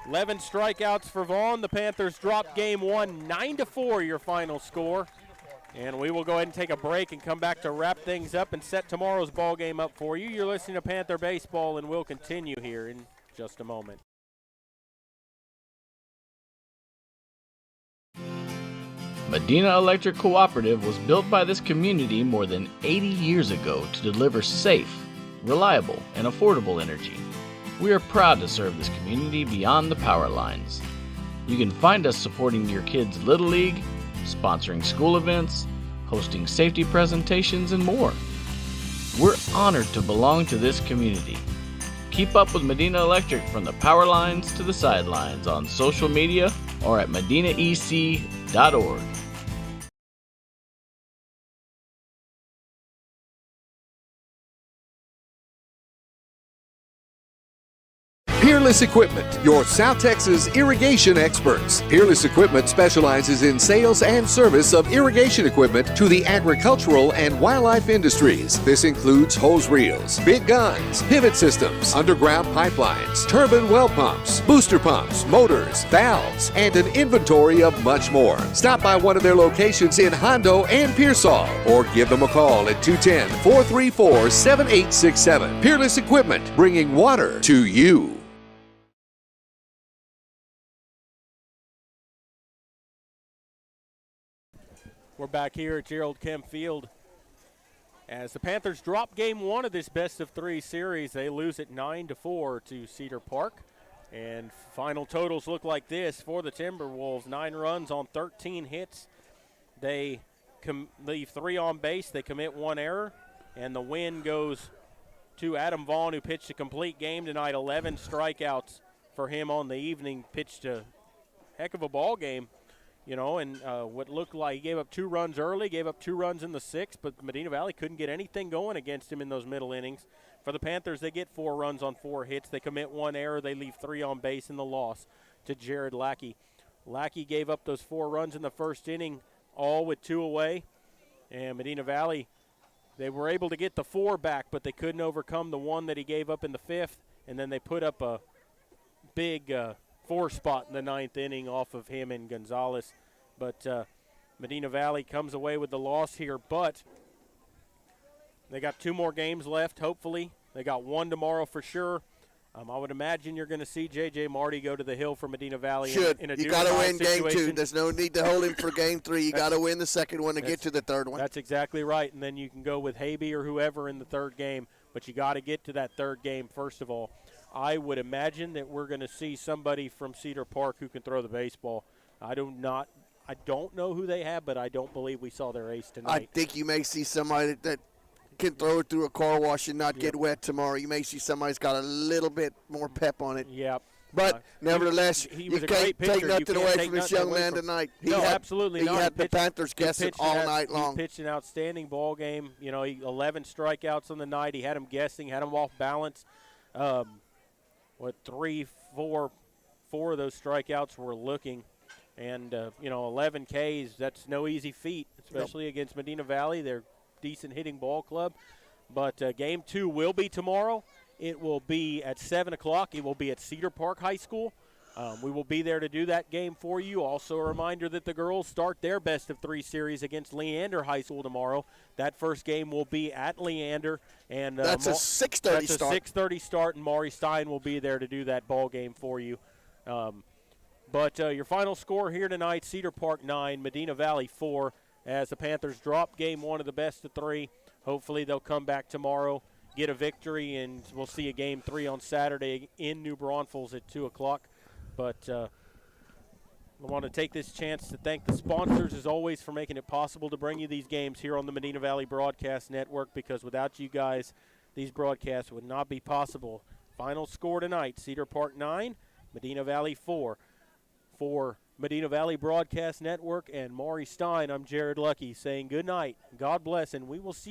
11 strikeouts for Vaughn. The Panthers drop game 1, 9-4 your final score. And we will go ahead and take a break and come back to wrap things up and set tomorrow's ball game up for you. You're listening to Panther Baseball, and we'll continue here in just a moment. Medina Electric Cooperative was built by this community more than 80 years ago to deliver safe, reliable, and affordable energy. We are proud to serve this community beyond the power lines. You can find us supporting your kids' Little League, sponsoring school events, hosting safety presentations, and more. We're honored to belong to this community. Keep up with Medina Electric from the power lines to the sidelines on social media or at medinaec.org. Peerless Equipment, your South Texas irrigation experts. Peerless Equipment specializes in sales and service of irrigation equipment to the agricultural and wildlife industries. This includes hose reels, big guns, pivot systems, underground pipelines, turbine well pumps, booster pumps, motors, valves, and an inventory of much more. Stop by one of their locations in Hondo and Pearsall or give them a call at 210-434-7867. Peerless Equipment, bringing water to you. We're back here at Gerald Kemp Field as the Panthers drop game one of this best-of-3 series. They lose it 9-4 to Cedar Park. And final totals look like this for the Timberwolves. 9 runs on 13 hits. They leave 3 on base. They commit 1 error. And the win goes to Adam Vaughn, who pitched a complete game tonight. 11 strikeouts for him on the evening. Pitched a heck of a ball game. You know, and what looked like he gave up 2 runs early, gave up 2 runs in the 6th, but Medina Valley couldn't get anything going against him in those middle innings. For the Panthers, they get 4 runs on 4 hits. They commit 1 error. They leave 3 on base in the loss to Jared Lackey. Lackey gave up those 4 runs in the first inning, all with 2 away. And Medina Valley, they were able to get the 4 back, but they couldn't overcome the 1 that he gave up in the 5th. And then they put up a big 4 spot in the 9th inning off of him and Gonzalez. But Medina Valley comes away with the loss here, but they got 2 more games left, hopefully. They got 1 tomorrow for sure. I would imagine you're going to see J.J. Marty go to the hill for Medina Valley. In a you got to win situation. game 2. There's no need to hold him for game 3. You got to win the second one to get to the third one. That's exactly right. And then you can go with Habe or whoever in the third game, but you got to get to that third game first of all. I would imagine that we're going to see somebody from Cedar Park who can throw the baseball. I don't know who they have, but I don't believe we saw their ace tonight. I think you may see somebody that can throw it through a car wash and not get wet tomorrow. You may see somebody's got a little bit more pep on it. Yep. But nevertheless, he you can't take nothing away from this young man tonight. Absolutely not. He had the Panthers guessing all night long. He pitched an outstanding ball game. You know, 11 strikeouts on the night. He had him guessing, had him off balance. 3, 4 of those strikeouts were looking. And, 11 Ks, that's no easy feat, especially against Medina Valley. They're decent hitting ball club. But game 2 will be tomorrow. It will be at 7 o'clock. It will be at Cedar Park High School. We will be there to do that game for you. Also a reminder that the girls start their best-of-3 series against Leander High School tomorrow. That first game will be at Leander. And that's a 6:30 start. That's a 6:30 start, and Maury Stein will be there to do that ball game for you. But your final score here tonight, Cedar Park 9, Medina Valley 4, as the Panthers drop game 1 of the best-of-3. Hopefully they'll come back tomorrow, get a victory, and we'll see a game 3 on Saturday in New Braunfels at 2 o'clock. But I want to take this chance to thank the sponsors, as always, for making it possible to bring you these games here on the Medina Valley Broadcast Network, because without you guys, these broadcasts would not be possible. Final score tonight, Cedar Park 9, Medina Valley 4. For Medina Valley Broadcast Network and Maury Stein, I'm Jared Lucky saying good night, God bless, and we will see you